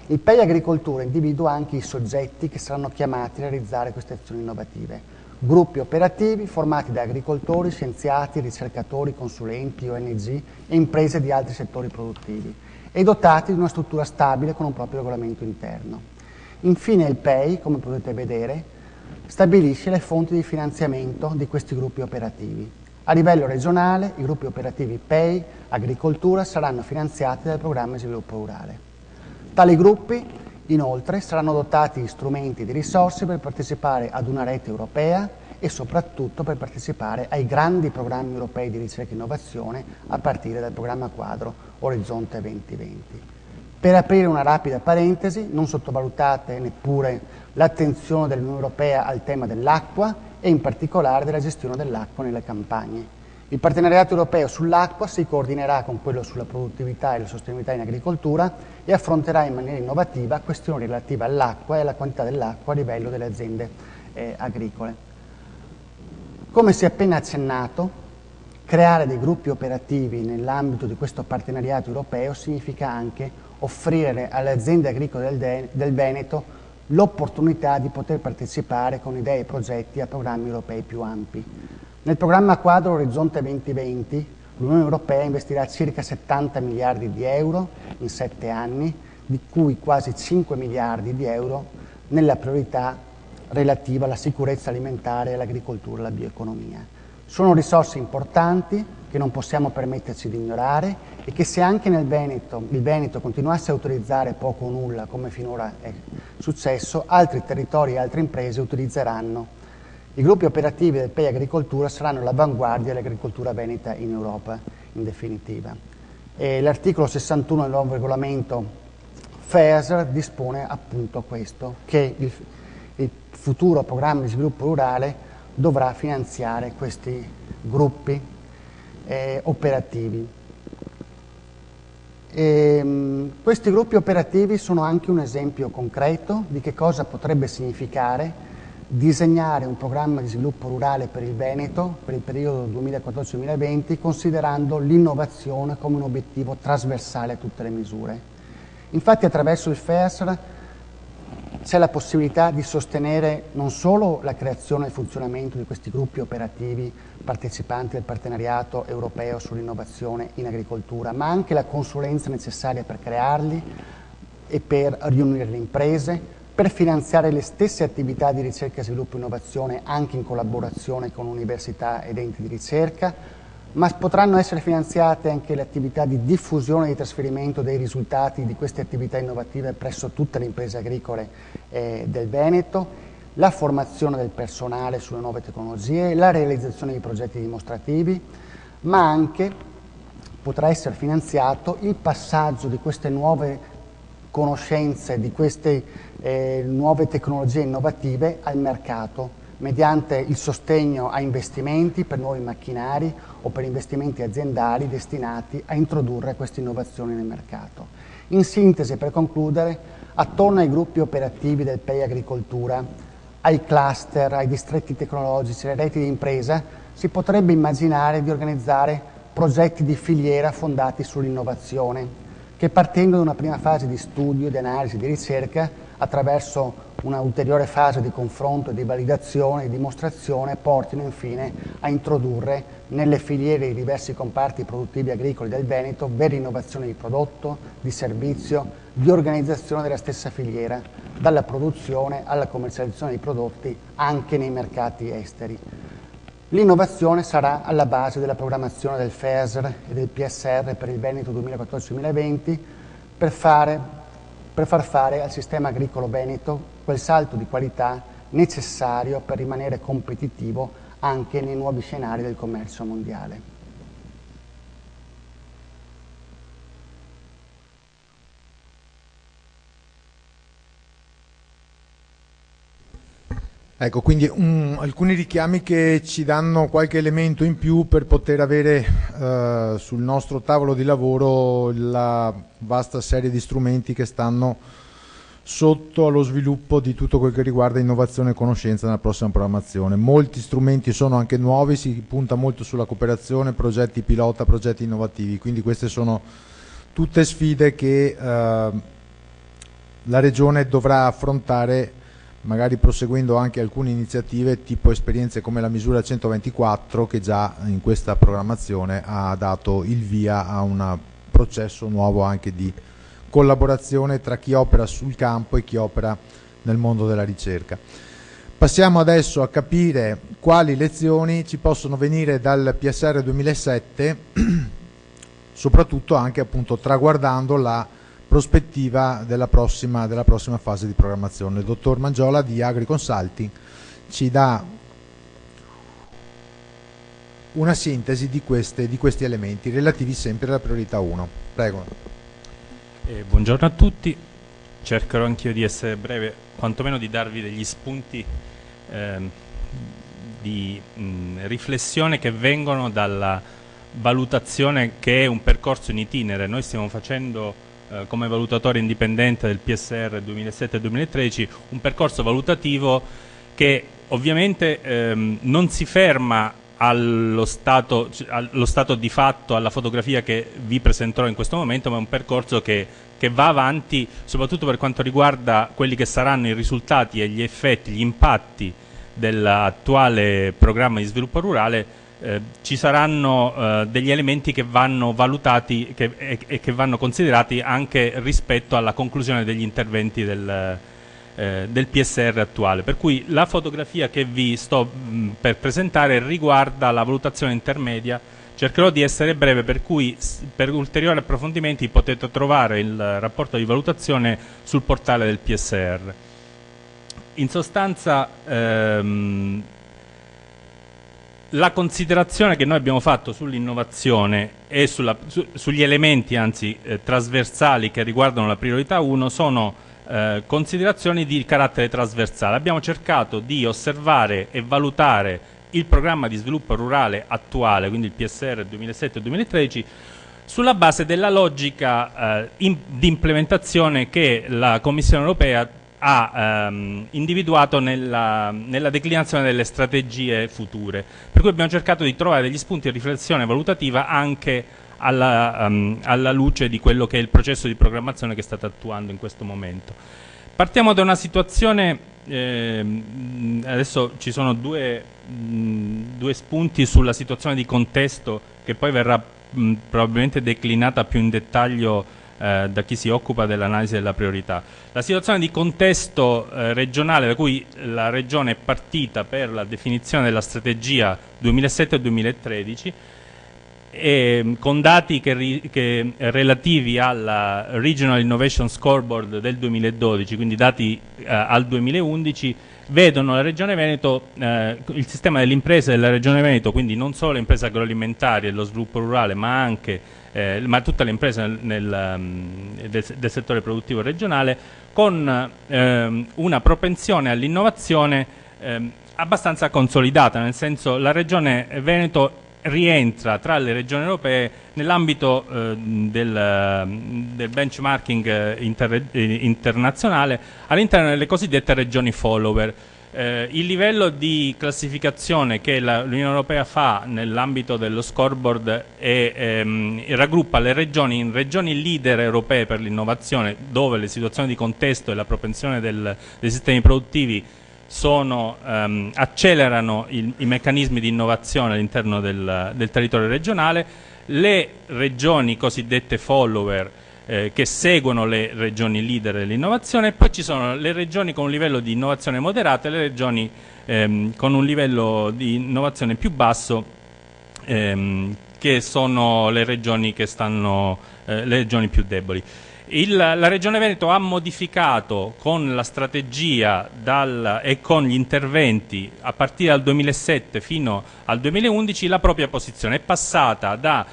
Il PEI Agricoltura individua anche i soggetti che saranno chiamati a realizzare queste azioni innovative. Gruppi operativi formati da agricoltori, scienziati, ricercatori, consulenti, ONG e imprese di altri settori produttivi e dotati di una struttura stabile con un proprio regolamento interno. Infine il PEI, come potete vedere, stabilisce le fonti di finanziamento di questi gruppi operativi. A livello regionale i gruppi operativi PEI, agricoltura saranno finanziati dal programma di sviluppo rurale. Tali gruppi inoltre saranno dotati di strumenti e di risorse per partecipare ad una rete europea e soprattutto per partecipare ai grandi programmi europei di ricerca e innovazione a partire dal programma quadro Orizzonte 2020. Per aprire una rapida parentesi, non sottovalutate neppure l'attenzione dell'Unione Europea al tema dell'acqua e in particolare della gestione dell'acqua nelle campagne. Il partenariato europeo sull'acqua si coordinerà con quello sulla produttività e la sostenibilità in agricoltura e affronterà in maniera innovativa questioni relative all'acqua e alla quantità dell'acqua a livello delle aziende agricole. Come si è appena accennato, creare dei gruppi operativi nell'ambito di questo partenariato europeo significa anche offrire alle aziende agricole del Veneto l'opportunità di poter partecipare con idee e progetti a programmi europei più ampi. Nel programma quadro Orizzonte 2020 l'Unione Europea investirà circa 70 miliardi di euro in 7 anni, di cui quasi 5 miliardi di euro nella priorità relativa alla sicurezza alimentare, all'agricoltura e alla bioeconomia. Sono risorse importanti che non possiamo permetterci di ignorare e che se anche il Veneto continuasse a utilizzare poco o nulla, come finora è successo, altri territori e altre imprese utilizzeranno. I gruppi operativi del PEI Agricoltura saranno l'avanguardia dell'agricoltura veneta in Europa, in definitiva. L'articolo 61 del nuovo regolamento FEASR dispone appunto questo, che il futuro programma di sviluppo rurale dovrà finanziare questi gruppi operativi. Questi gruppi operativi sono anche un esempio concreto di che cosa potrebbe significare disegnare un programma di sviluppo rurale per il Veneto per il periodo 2014-2020 considerando l'innovazione come un obiettivo trasversale a tutte le misure. Infatti attraverso il FEASR c'è la possibilità di sostenere non solo la creazione e il funzionamento di questi gruppi operativi partecipanti al partenariato europeo sull'innovazione in agricoltura, ma anche la consulenza necessaria per crearli e per riunire le imprese, per finanziare le stesse attività di ricerca, sviluppo e innovazione anche in collaborazione con università ed enti di ricerca, ma potranno essere finanziate anche le attività di diffusione e di trasferimento dei risultati di queste attività innovative presso tutte le imprese agricole del Veneto, la formazione del personale sulle nuove tecnologie, la realizzazione di progetti dimostrativi, ma anche potrà essere finanziato il passaggio di queste nuove conoscenze, di queste nuove tecnologie innovative al mercato, mediante il sostegno a investimenti per nuovi macchinari o per investimenti aziendali destinati a introdurre queste innovazioni nel mercato. In sintesi, per concludere, attorno ai gruppi operativi del PEI Agricoltura, ai cluster, ai distretti tecnologici, alle reti di impresa, si potrebbe immaginare di organizzare progetti di filiera fondati sull'innovazione, che partendo da una prima fase di studio, di analisi, di ricerca, attraverso una ulteriore fase di confronto, di validazione e dimostrazione, portino infine a introdurre nelle filiere di diversi comparti produttivi agricoli del Veneto vere innovazioni di prodotto, di servizio, di organizzazione della stessa filiera, dalla produzione alla commercializzazione dei prodotti anche nei mercati esteri. L'innovazione sarà alla base della programmazione del FEASR e del PSR per il Veneto 2014-2020 per far fare al sistema agricolo veneto quel salto di qualità necessario per rimanere competitivo anche nei nuovi scenari del commercio mondiale. Ecco, quindi alcuni richiami che ci danno qualche elemento in più per poter avere sul nostro tavolo di lavoro la vasta serie di strumenti che stanno sotto allo sviluppo di tutto quel che riguarda innovazione e conoscenza nella prossima programmazione. Molti strumenti sono anche nuovi, si punta molto sulla cooperazione, progetti pilota, progetti innovativi, quindi queste sono tutte sfide che la Regione dovrà affrontare, magari proseguendo anche alcune iniziative tipo esperienze come la misura 124 che già in questa programmazione ha dato il via a un processo nuovo anche di collaborazione tra chi opera sul campo e chi opera nel mondo della ricerca. Passiamo adesso a capire quali lezioni ci possono venire dal PSR 2007, soprattutto anche appunto traguardando la prospettiva della prossima fase di programmazione. Il dottor Mangiola di Agri Consulting ci dà una sintesi di questi elementi relativi sempre alla priorità 1. Prego. Buongiorno a tutti, cercherò anch'io di essere breve, quantomeno di darvi degli spunti di riflessione che vengono dalla valutazione che è un percorso in itinere. Noi stiamo facendo come valutatore indipendente del PSR 2007-2013 un percorso valutativo che ovviamente non si ferma allo stato di fatto, alla fotografia che vi presenterò in questo momento, ma è un percorso che va avanti, soprattutto per quanto riguarda quelli che saranno i risultati e gli effetti, gli impatti dell'attuale programma di sviluppo rurale. Ci saranno degli elementi che vanno valutati e che vanno considerati anche rispetto alla conclusione degli interventi del PSR attuale, per cui la fotografia che vi sto per presentare riguarda la valutazione intermedia. Cercherò di essere breve, per cui per ulteriori approfondimenti potete trovare il rapporto di valutazione sul portale del PSR. In sostanza la considerazione che noi abbiamo fatto sull'innovazione e sugli elementi trasversali che riguardano la priorità 1 sono considerazioni di carattere trasversale. Abbiamo cercato di osservare e valutare il programma di sviluppo rurale attuale, quindi il PSR 2007-2013, sulla base della logica di implementazione che la Commissione europea ha individuato nella declinazione delle strategie future, per cui abbiamo cercato di trovare degli spunti di riflessione valutativa anche alla luce di quello che è il processo di programmazione che state attuando in questo momento. Partiamo da una situazione, adesso ci sono due spunti sulla situazione di contesto che poi verrà probabilmente declinata più in dettaglio da chi si occupa dell'analisi della priorità. La situazione di contesto regionale da cui la Regione è partita per la definizione della strategia 2007-2013 con dati che relativi alla Regional Innovation Scoreboard del 2012, quindi dati al 2011, vedono la Regione Veneto, il sistema delle imprese della Regione Veneto, quindi non solo le imprese agroalimentari e lo sviluppo rurale, ma anche tutte le imprese del settore produttivo regionale, con una propensione all'innovazione abbastanza consolidata, nel senso la Regione Veneto rientra tra le regioni europee nell'ambito del benchmarking internazionale all'interno delle cosiddette regioni follower. Il livello di classificazione che l'Unione Europea fa nell'ambito dello scoreboard raggruppa le regioni in regioni leader europee per l'innovazione, dove le situazioni di contesto e la propensione dei sistemi produttivi accelerano i meccanismi di innovazione all'interno del territorio regionale. Le regioni cosiddette follower che seguono le regioni leader dell'innovazione, e poi ci sono le regioni con un livello di innovazione moderato e le regioni con un livello di innovazione più basso, che sono le regioni che le regioni più deboli. La Regione Veneto ha modificato con la strategia e con gli interventi a partire dal 2007 fino al 2011 la propria posizione. È passata da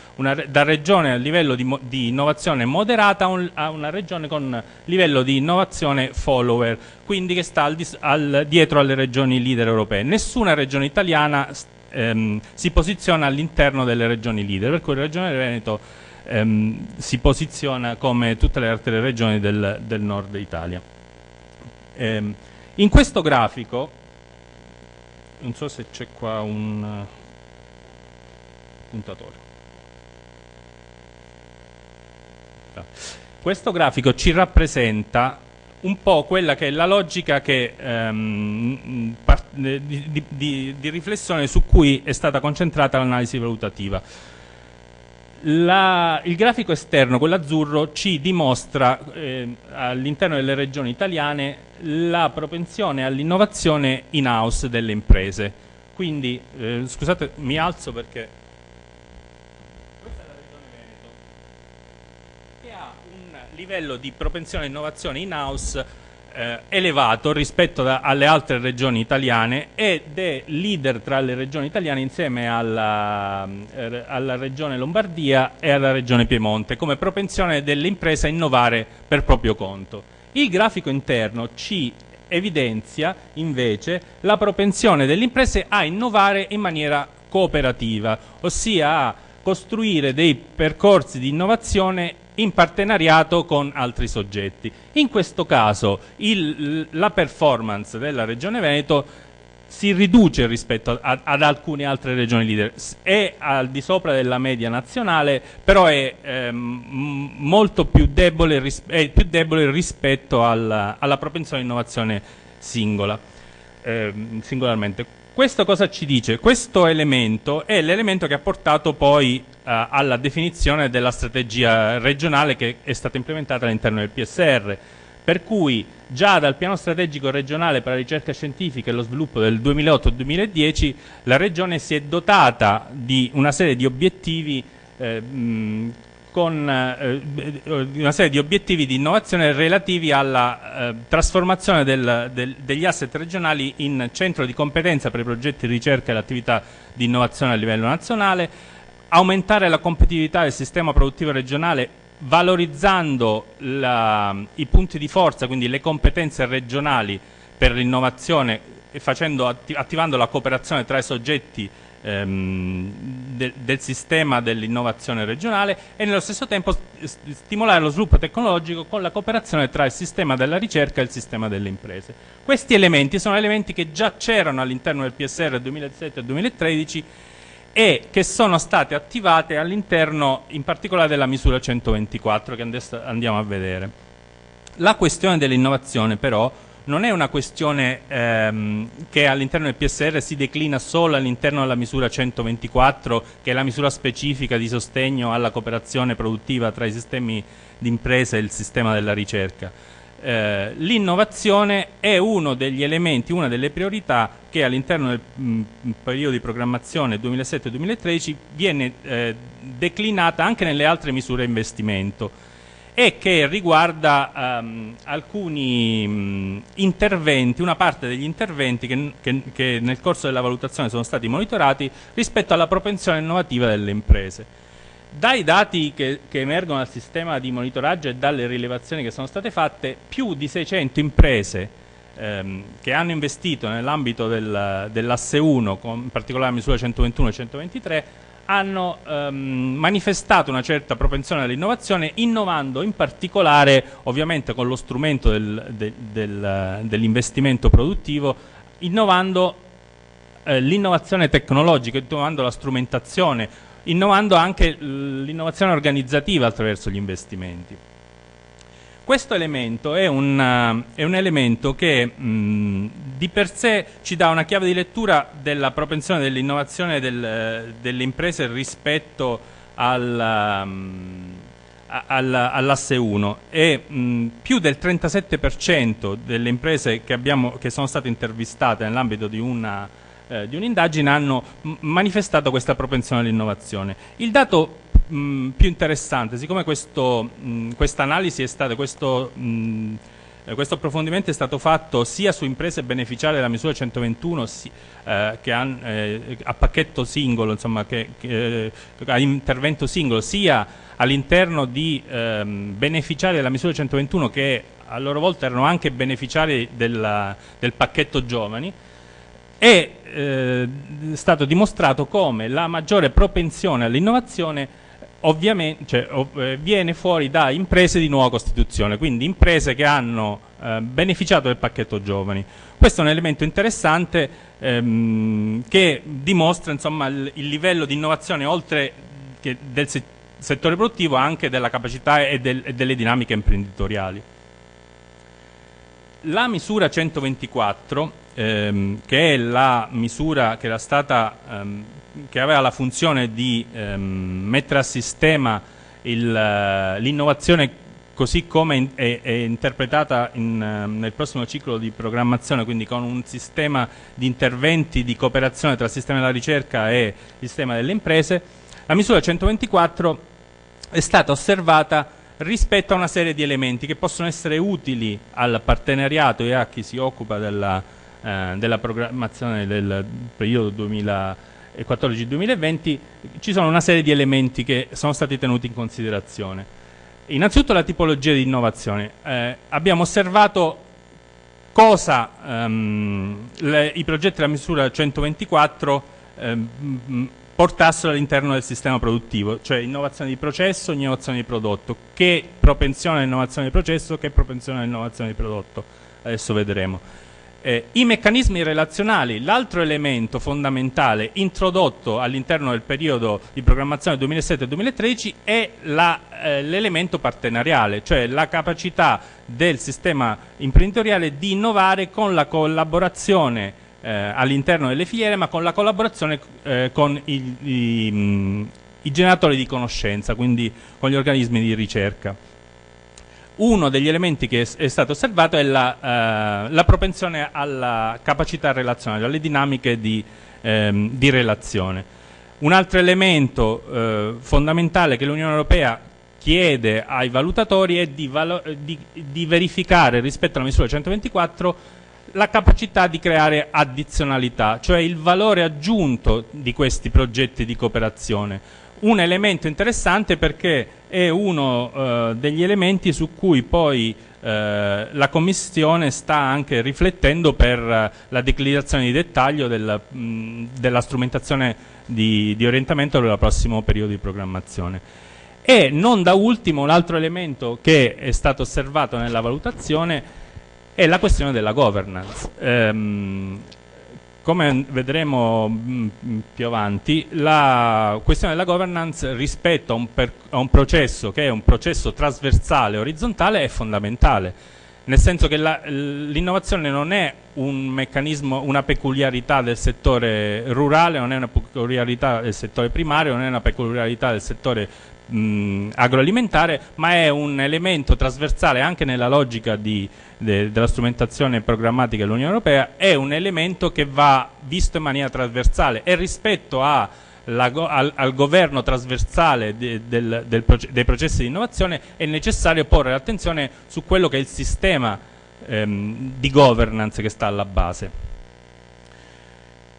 regione a livello di innovazione moderata a una regione con livello di innovazione follower, quindi che sta dietro alle regioni leader europee. Nessuna regione italiana si posiziona all'interno delle regioni leader, per cui la Regione Veneto si posiziona come tutte le altre regioni del nord Italia. In questo grafico, non so se c'è qua un puntatore. Questo grafico ci rappresenta un po' quella che è la logica di riflessione su cui è stata concentrata l'analisi valutativa. Il grafico esterno, quello azzurro, ci dimostra all'interno delle regioni italiane la propensione all'innovazione in-house delle imprese. Quindi, scusate, mi alzo perché questa è la regione Veneto, che ha un livello di propensione all'innovazione in-house elevato rispetto alle altre regioni italiane, ed è leader tra le regioni italiane insieme alla regione Lombardia e alla regione Piemonte come propensione delle imprese a innovare per proprio conto. Il grafico interno ci evidenzia invece la propensione delle imprese a innovare in maniera cooperativa, ossia a costruire dei percorsi di innovazione in partenariato con altri soggetti. In questo caso la performance della Regione Veneto si riduce rispetto ad alcune altre regioni leader, è al di sopra della media nazionale, però è molto più debole rispetto alla propensione all'innovazione singolarmente. Questo cosa ci dice? Questo elemento è l'elemento che ha portato poi alla definizione della strategia regionale che è stata implementata all'interno del PSR, per cui già dal piano strategico regionale per la ricerca scientifica e lo sviluppo del 2008-2010 la Regione si è dotata di una serie di obiettivi di innovazione relativi alla trasformazione degli asset regionali in centro di competenza per i progetti di ricerca e l'attività di innovazione a livello nazionale, aumentare la competitività del sistema produttivo regionale valorizzando i punti di forza, quindi le competenze regionali per l'innovazione e attivando la cooperazione tra i soggetti del sistema dell'innovazione regionale, e nello stesso tempo stimolare lo sviluppo tecnologico con la cooperazione tra il sistema della ricerca e il sistema delle imprese. Questi elementi sono elementi che già c'erano all'interno del PSR 2007-2013 e che sono state attivate all'interno in particolare della misura 124 che adesso andiamo a vedere. La questione dell'innovazione però non è una questione che all'interno del PSR si declina solo all'interno della misura 124, che è la misura specifica di sostegno alla cooperazione produttiva tra i sistemi di impresa e il sistema della ricerca. L'innovazione è uno degli elementi, una delle priorità che all'interno del periodo di programmazione 2007-2013 viene declinata anche nelle altre misure di investimento e che riguarda alcuni interventi, una parte degli interventi che nel corso della valutazione sono stati monitorati rispetto alla propensione innovativa delle imprese. Dai dati che emergono dal sistema di monitoraggio e dalle rilevazioni che sono state fatte, più di 600 imprese che hanno investito nell'ambito dell'asse 1, in particolare la misura 121 e 123, hanno manifestato una certa propensione all'innovazione, innovando in particolare, ovviamente con lo strumento dell'investimento produttivo, innovando l'innovazione tecnologica, innovando la strumentazione, innovando anche l'innovazione organizzativa attraverso gli investimenti. Questo elemento è un elemento che di per sé ci dà una chiave di lettura della propensione dell'innovazione delle imprese rispetto all'asse 1 e più del 37% delle imprese che sono state intervistate nell'ambito di un'indagine hanno manifestato questa propensione all'innovazione. Il dato più interessante, siccome questa analisi è stata, questo approfondimento è stato fatto sia su imprese beneficiarie della misura 121 che a pacchetto singolo, insomma, che a intervento singolo, sia all'interno di beneficiari della misura 121 che a loro volta erano anche beneficiari del pacchetto giovani. È stato dimostrato come la maggiore propensione all'innovazione ovviamente viene fuori da imprese di nuova costituzione, quindi imprese che hanno beneficiato del pacchetto giovani. Questo è un elemento interessante che dimostra, insomma, il livello di innovazione oltre che del settore produttivo, anche della capacità e delle dinamiche imprenditoriali. La misura 124, che è la misura che era stata che aveva la funzione di mettere a sistema l'innovazione così come è interpretata nel prossimo ciclo di programmazione, quindi con un sistema di interventi di cooperazione tra il sistema della ricerca e il sistema delle imprese. La misura 124 è stata osservata rispetto a una serie di elementi che possono essere utili al partenariato e a chi si occupa della programmazione del periodo 2014-2020. Ci sono una serie di elementi che sono stati tenuti in considerazione. Innanzitutto la tipologia di innovazione. Abbiamo osservato cosa i progetti della misura 124 portassero all'interno del sistema produttivo, cioè innovazione di processo, innovazione di prodotto. Che propensione all'innovazione di processo, che propensione all'innovazione di prodotto, adesso vedremo. I meccanismi relazionali, l'altro elemento fondamentale introdotto all'interno del periodo di programmazione 2007-2013 è l'elemento partenariale, cioè la capacità del sistema imprenditoriale di innovare con la collaborazione all'interno delle filiere, ma con la collaborazione con i generatori di conoscenza, quindi con gli organismi di ricerca. Uno degli elementi che è stato osservato è la propensione alla capacità relazionale, alle dinamiche di relazione. Un altro elemento fondamentale che l'Unione Europea chiede ai valutatori è di verificare rispetto alla misura 124 la capacità di creare addizionalità, cioè il valore aggiunto di questi progetti di cooperazione. Un elemento interessante perché è uno degli elementi su cui poi la Commissione sta anche riflettendo per la declinazione di dettaglio della strumentazione di orientamento per il prossimo periodo di programmazione. E non da ultimo l'altro elemento che è stato osservato nella valutazione è la questione della governance. Come vedremo più avanti, la questione della governance rispetto a un processo che è un processo trasversale, orizzontale, è fondamentale, nel senso che l'innovazione non è un meccanismo, una peculiarità del settore rurale, non è una peculiarità del settore primario, non è una peculiarità del settore agroalimentare, ma è un elemento trasversale anche nella logica della strumentazione programmatica dell'Unione Europea, è un elemento che va visto in maniera trasversale e rispetto al governo trasversale dei processi di innovazione è necessario porre l'attenzione su quello che è il sistema di governance che sta alla base.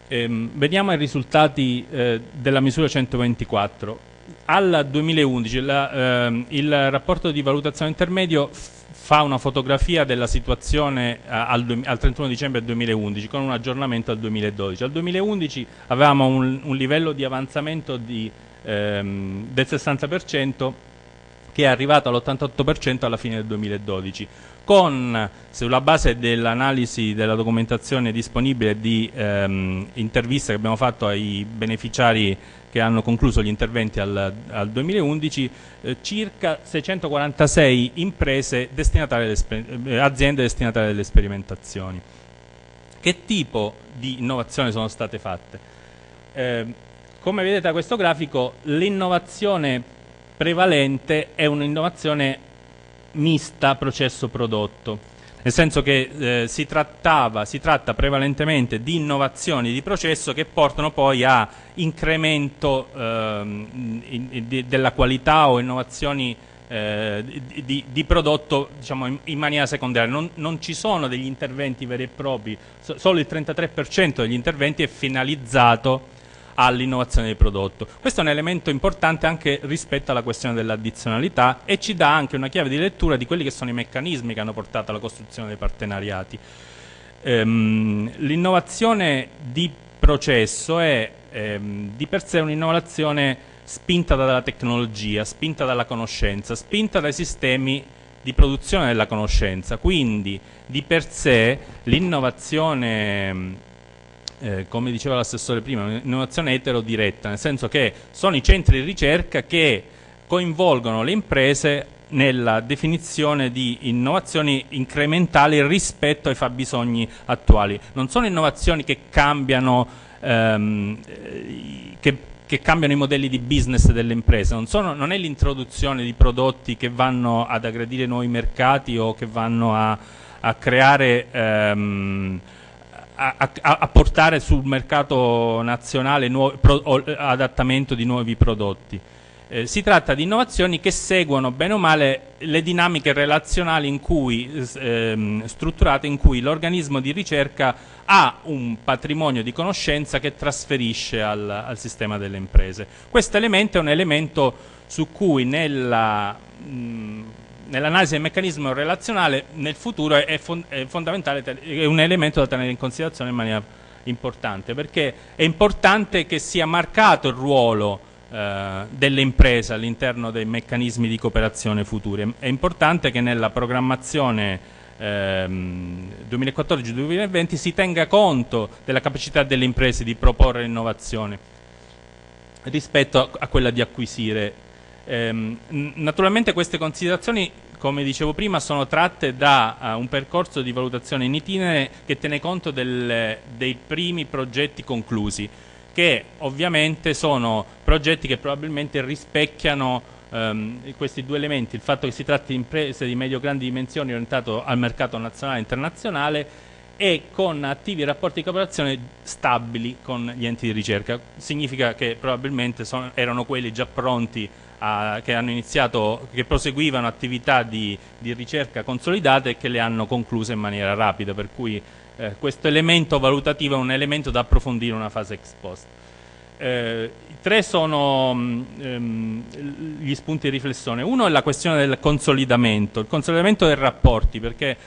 Vediamo i risultati della misura 124. Al 2011 il rapporto di valutazione intermedio fa una fotografia della situazione al 31 dicembre 2011 con un aggiornamento al 2012. Al 2011 avevamo un livello di avanzamento del 60% che è arrivato all'88% alla fine del 2012, sulla base dell'analisi della documentazione disponibile di interviste che abbiamo fatto ai beneficiari che hanno concluso gli interventi al 2011, circa 646 imprese aziende destinatarie delle sperimentazioni. Che tipo di innovazioni sono state fatte? Come vedete da questo grafico, l'innovazione prevalente è un'innovazione mista processo-prodotto, nel senso che si tratta prevalentemente di innovazioni di processo che portano poi a incremento della qualità o innovazioni di prodotto, diciamo, in maniera secondaria. Non ci sono degli interventi veri e propri, solo il 33% degli interventi è finalizzato all'innovazione del prodotto. Questo è un elemento importante anche rispetto alla questione dell'addizionalità e ci dà anche una chiave di lettura di quelli che sono i meccanismi che hanno portato alla costruzione dei partenariati. L'innovazione di processo è di per sé un'innovazione spinta dalla tecnologia, spinta dalla conoscenza, spinta dai sistemi di produzione della conoscenza, quindi di per sé l'innovazione come diceva l'assessore prima, un'innovazione eterodiretta, nel senso che sono i centri di ricerca che coinvolgono le imprese nella definizione di innovazioni incrementali rispetto ai fabbisogni attuali. Non sono innovazioni che cambiano che cambiano i modelli di business delle imprese, non è l'introduzione di prodotti che vanno ad aggredire nuovi mercati o che vanno a creare a portare sul mercato nazionale adattamento di nuovi prodotti. Si tratta di innovazioni che seguono bene o male le dinamiche relazionali strutturate in cui l'organismo di ricerca ha un patrimonio di conoscenza che trasferisce al sistema delle imprese. Questo elemento è un elemento su cui nell'analisi del meccanismo relazionale nel futuro è fondamentale, è un elemento da tenere in considerazione in maniera importante, perché è importante che sia marcato il ruolo delle imprese all'interno dei meccanismi di cooperazione futuri. È importante che nella programmazione 2014-2020 si tenga conto della capacità delle imprese di proporre innovazione rispetto a quella di acquisire. Naturalmente queste considerazioni, come dicevo prima, sono tratte da un percorso di valutazione in itinere che tiene conto dei primi progetti conclusi, che ovviamente sono progetti che probabilmente rispecchiano questi due elementi: il fatto che si tratti di imprese di medio-grandi dimensioni orientate al mercato nazionale e internazionale e con attivi rapporti di cooperazione stabili con gli enti di ricerca. Significa che probabilmente erano quelli già pronti che hanno iniziato, che proseguivano attività di ricerca consolidate e che le hanno concluse in maniera rapida, per cui questo elemento valutativo è un elemento da approfondire in una fase ex post. Tre sono gli spunti di riflessione. Uno è la questione del consolidamento, il consolidamento dei rapporti, perché è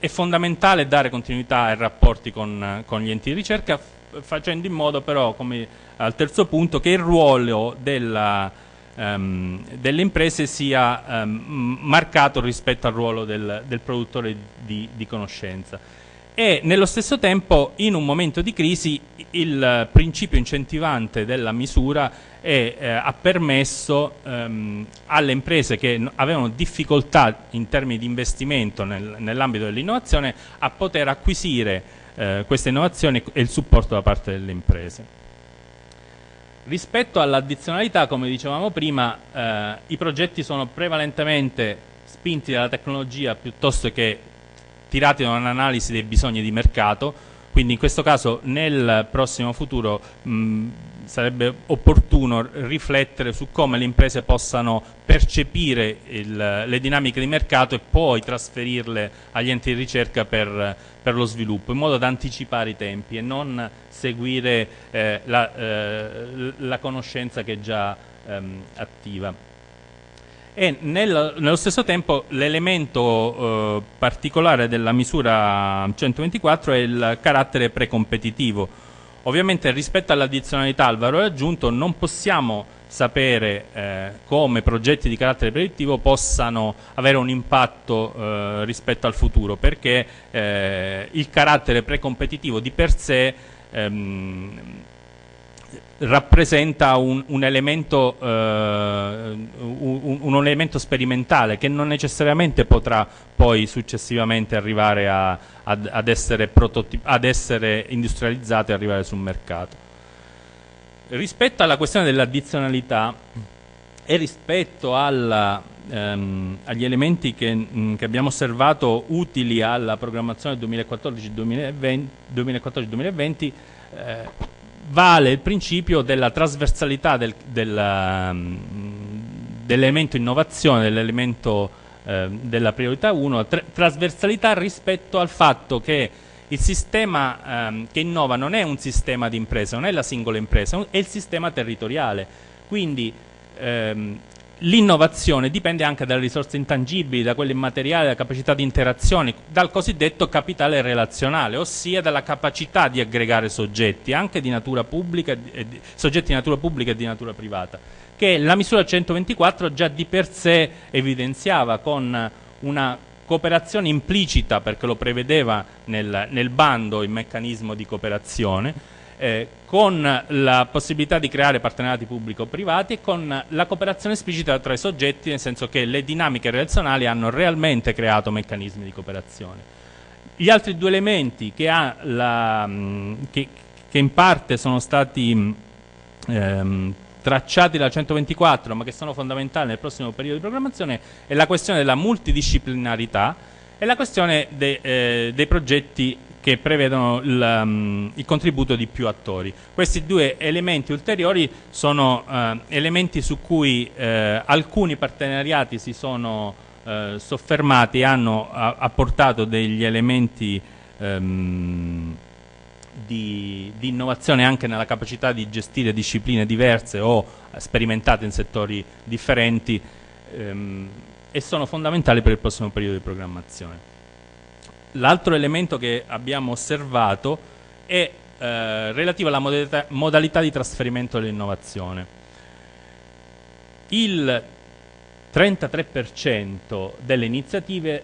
fondamentale dare continuità ai rapporti con gli enti di ricerca, facendo in modo però, come al terzo punto, che il ruolo delle imprese sia marcato rispetto al ruolo del produttore di conoscenza. E nello stesso tempo, in un momento di crisi, il principio incentivante della misura ha permesso alle imprese che avevano difficoltà in termini di investimento nell'ambito dell'innovazione a poter acquisire queste innovazioni e il supporto da parte delle imprese. Rispetto all'addizionalità, come dicevamo prima, i progetti sono prevalentemente spinti dalla tecnologia piuttosto che tirati da un'analisi dei bisogni di mercato, quindi in questo caso nel prossimo futuro sarebbe opportuno riflettere su come le imprese possano percepire le dinamiche di mercato e poi trasferirle agli enti di ricerca per lo sviluppo, in modo da anticipare i tempi e non seguire la conoscenza che è già attiva. E nello stesso tempo l'elemento particolare della misura 124 è il carattere precompetitivo. Ovviamente rispetto all'addizionalità, al valore aggiunto, non possiamo sapere come progetti di carattere predittivo possano avere un impatto rispetto al futuro, perché il carattere precompetitivo di per sé rappresenta un elemento sperimentale che non necessariamente potrà poi successivamente arrivare ad essere industrializzato e arrivare sul mercato. Rispetto alla questione dell'addizionalità e rispetto agli elementi che abbiamo osservato utili alla programmazione 2014-2020, vale il principio della trasversalità dell'elemento innovazione, dell'elemento della priorità 1, trasversalità rispetto al fatto che il sistema che innova non è un sistema di impresa, non è la singola impresa, è il sistema territoriale. Quindi l'innovazione dipende anche dalle risorse intangibili, da quelle immateriali, dalla capacità di interazione, dal cosiddetto capitale relazionale, ossia dalla capacità di aggregare soggetti, anche di natura pubblica, soggetti di natura pubblica e di natura privata, che la misura 124 già di per sé evidenziava con una cooperazione implicita, perché lo prevedeva nel bando il meccanismo di cooperazione, con la possibilità di creare partenariati pubblico-privati e con la cooperazione esplicita tra i soggetti, nel senso che le dinamiche relazionali hanno realmente creato meccanismi di cooperazione. Gli altri due elementi che in parte sono stati tracciati dalla 124 ma che sono fondamentali nel prossimo periodo di programmazione è la questione della multidisciplinarità e la questione dei progetti che prevedono il contributo di più attori. Questi due elementi ulteriori sono elementi su cui alcuni partenariati si sono soffermati e hanno apportato degli elementi di innovazione anche nella capacità di gestire discipline diverse o sperimentate in settori differenti. e sono fondamentali per il prossimo periodo di programmazione. L'altro elemento che abbiamo osservato è relativo alla modalità di trasferimento dell'innovazione. Il 33% delle iniziative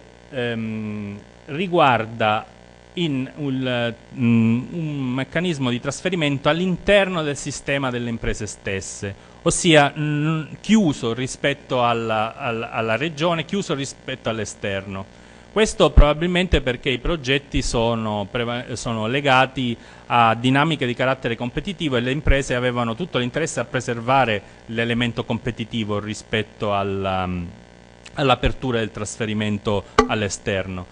riguarda un meccanismo di trasferimento all'interno del sistema delle imprese stesse, ossia chiuso rispetto alla regione, chiuso rispetto all'esterno. Questo probabilmente perché i progetti sono legati a dinamiche di carattere competitivo e le imprese avevano tutto l'interesse a preservare l'elemento competitivo rispetto all'apertura del trasferimento all'esterno.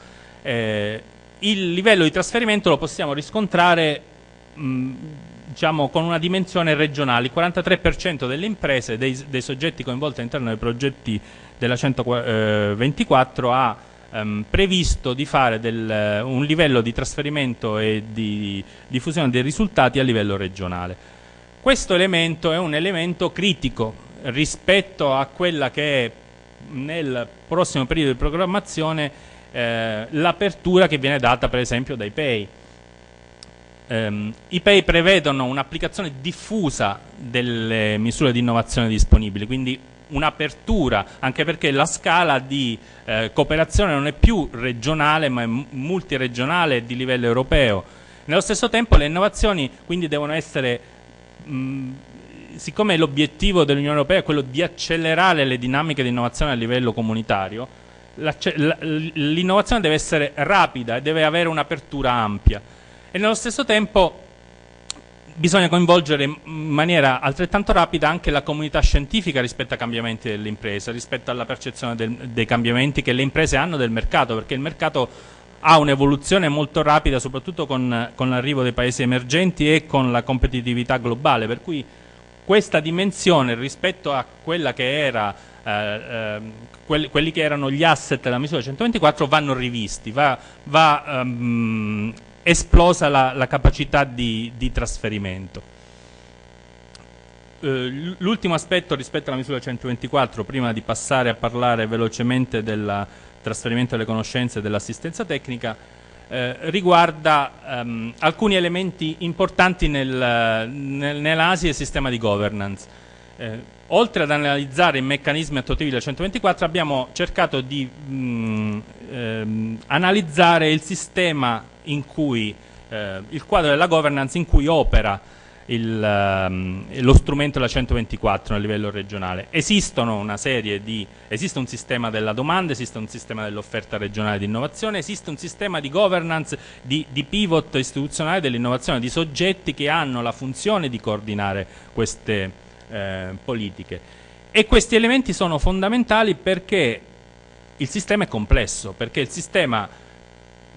Il livello di trasferimento lo possiamo riscontrare diciamo, con una dimensione regionale. Il 43% delle imprese, dei soggetti coinvolti all'interno dei progetti della 124 ha previsto di fare un livello di trasferimento e di diffusione dei risultati a livello regionale. Questo elemento è un elemento critico rispetto a quella che è nel prossimo periodo di programmazione l'apertura che viene data per esempio dai PEI. I PEI prevedono un'applicazione diffusa delle misure di innovazione disponibili, quindi un'apertura, anche perché la scala di cooperazione non è più regionale ma è multiregionale e di livello europeo. Nello stesso tempo le innovazioni quindi devono essere, siccome l'obiettivo dell'Unione Europea è quello di accelerare le dinamiche di innovazione a livello comunitario, l'innovazione deve essere rapida e deve avere un'apertura ampia e nello stesso tempo bisogna coinvolgere in maniera altrettanto rapida anche la comunità scientifica rispetto ai cambiamenti delle imprese, rispetto alla percezione dei cambiamenti che le imprese hanno del mercato, perché il mercato ha un'evoluzione molto rapida, soprattutto con l'arrivo dei paesi emergenti e con la competitività globale, per cui questa dimensione rispetto a quella che era quelli che erano gli asset della misura 124 vanno rivisti, va esplosa la capacità di trasferimento. L'ultimo aspetto rispetto alla misura 124, prima di passare a parlare velocemente del trasferimento delle conoscenze e dell'assistenza tecnica, riguarda alcuni elementi importanti nell'analisi del sistema di governance. Oltre ad analizzare i meccanismi attuativi del 124 abbiamo cercato di analizzare il sistema in cui il quadro della governance in cui opera lo strumento della 124 a livello regionale. Esiste un sistema della domanda, esiste un sistema dell'offerta regionale di innovazione, esiste un sistema di governance, di pivot istituzionale dell'innovazione, di soggetti che hanno la funzione di coordinare queste politiche, e questi elementi sono fondamentali perché il sistema è complesso, perché il sistema,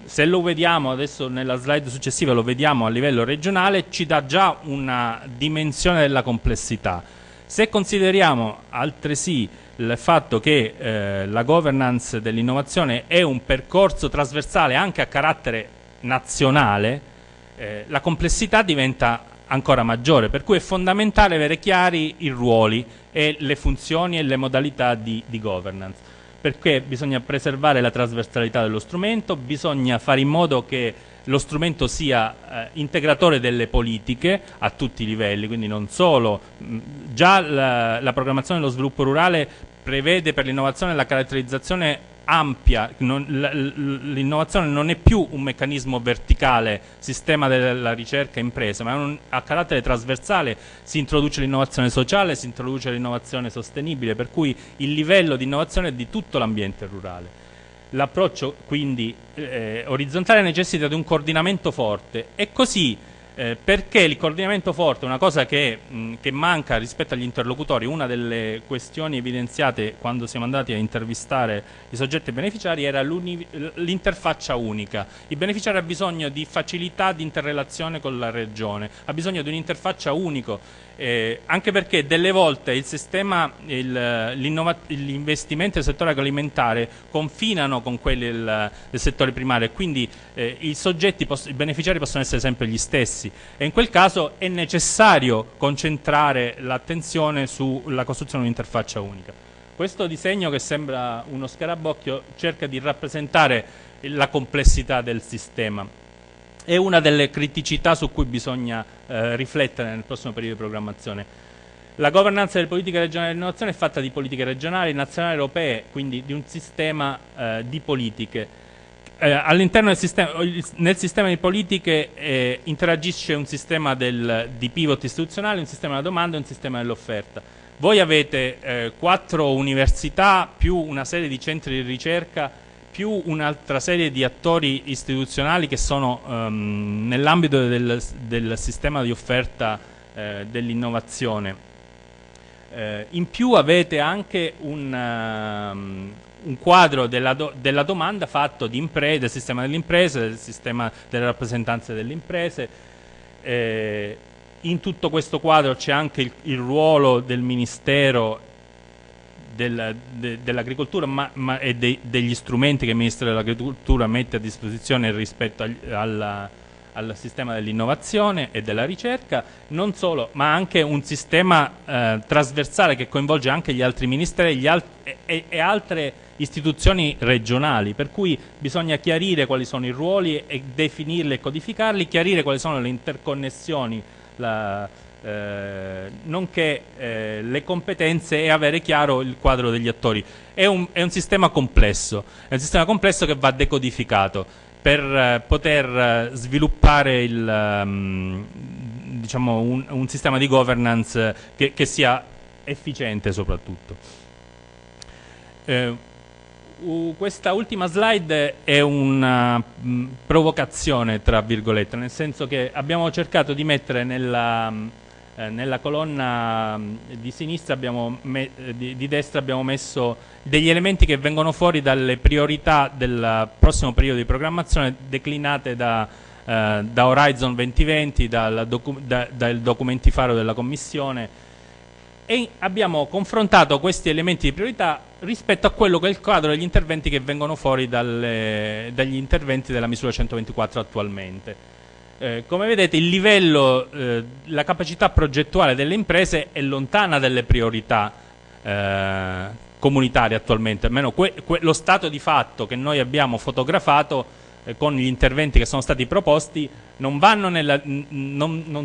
se lo vediamo adesso nella slide successiva, lo vediamo a livello regionale, ci dà già una dimensione della complessità. Se consideriamo altresì il fatto che la governance dell'innovazione è un percorso trasversale anche a carattere nazionale, la complessità diventa ancora maggiore, per cui è fondamentale avere chiari i ruoli e le funzioni e le modalità di governance, perché bisogna preservare la trasversalità dello strumento, bisogna fare in modo che lo strumento sia integratore delle politiche a tutti i livelli, quindi non solo, già la programmazione dello sviluppo rurale prevede per l'innovazione la caratterizzazione ampia, l'innovazione non è più un meccanismo verticale, sistema della ricerca impresa, ma a carattere trasversale. Si introduce l'innovazione sociale, si introduce l'innovazione sostenibile, per cui il livello di innovazione è di tutto l'ambiente rurale. L'approccio quindi orizzontale necessita di un coordinamento forte, e così perché il coordinamento forte è una cosa che manca rispetto agli interlocutori. Una delle questioni evidenziate quando siamo andati a intervistare i soggetti beneficiari era l'interfaccia unica. Il beneficiario ha bisogno di facilità di interrelazione con la regione, ha bisogno di un'interfaccia unico, anche perché delle volte il sistema, gli investimenti del settore agroalimentare confinano con quelli del settore primario, e quindi i beneficiari possono essere sempre gli stessi, e in quel caso è necessario concentrare l'attenzione sulla costruzione di un'interfaccia unica. Questo disegno, che sembra uno scarabocchio, cerca di rappresentare la complessità del sistema. È una delle criticità su cui bisogna riflettere nel prossimo periodo di programmazione. La governanza delle politiche regionali dell'innovazione è fatta di politiche regionali, nazionali, europee, quindi di un sistema di politiche. All'interno del sistema, nel sistema di politiche interagisce un sistema di pivot istituzionale, un sistema della domanda e un sistema dell'offerta. Voi avete 4 università più una serie di centri di ricerca più un'altra serie di attori istituzionali che sono nell'ambito del sistema di offerta dell'innovazione. In più avete anche un quadro della domanda fatto del sistema delle imprese, del sistema delle rappresentanze delle imprese. In tutto questo quadro c'è anche il ruolo del Ministero dell'Agricoltura e degli strumenti che il Ministero dell'Agricoltura mette a disposizione rispetto al sistema dell'innovazione e della ricerca, non solo, ma anche un sistema trasversale che coinvolge anche gli altri ministeri e altre istituzioni regionali, per cui bisogna chiarire quali sono i ruoli e definirli e codificarli, chiarire quali sono le interconnessioni, nonché le competenze, e avere chiaro il quadro degli attori. È un sistema complesso, che va decodificato per poter sviluppare diciamo un sistema di governance che sia efficiente soprattutto. Questa ultima slide è una provocazione, tra virgolette, nel senso che abbiamo cercato di mettere nella colonna di sinistra, di destra abbiamo messo degli elementi che vengono fuori dalle priorità del prossimo periodo di programmazione, declinate da Horizon 2020, dal documenti faro della Commissione, e abbiamo confrontato questi elementi di priorità rispetto a quello che è il quadro degli interventi che vengono fuori dagli interventi della misura 124 attualmente. Come vedete, il livello, la capacità progettuale delle imprese è lontana dalle priorità comunitarie attualmente, almeno lo stato di fatto che noi abbiamo fotografato con gli interventi che sono stati proposti non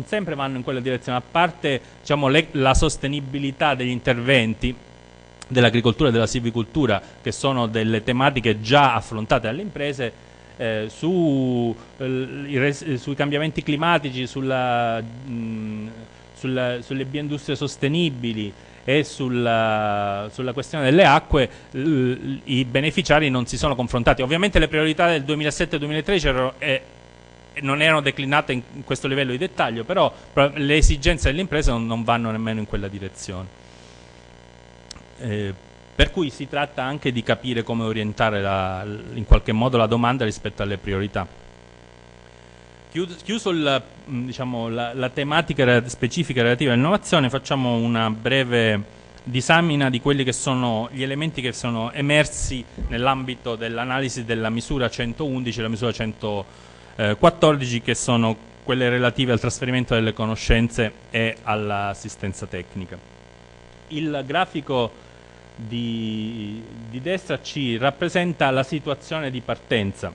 sempre vanno in quella direzione, a parte, diciamo, la sostenibilità degli interventi dell'agricoltura e della silvicoltura, che sono delle tematiche già affrontate dalle imprese, sui cambiamenti climatici, sulle bioindustrie sostenibili e sulla questione delle acque. I beneficiari non si sono confrontati. Ovviamente le priorità del 2007-2013 non erano declinate in questo livello di dettaglio, però le esigenze delle imprese non vanno nemmeno in quella direzione. Per cui si tratta anche di capire come orientare in qualche modo la domanda rispetto alle priorità. Chiuso diciamo, la tematica specifica relativa all'innovazione, facciamo una breve disamina di quelli che sono gli elementi che sono emersi nell'ambito dell'analisi della misura 111 e la misura 114, che sono quelle relative al trasferimento delle conoscenze e all'assistenza tecnica. Il grafico di destra ci rappresenta la situazione di partenza,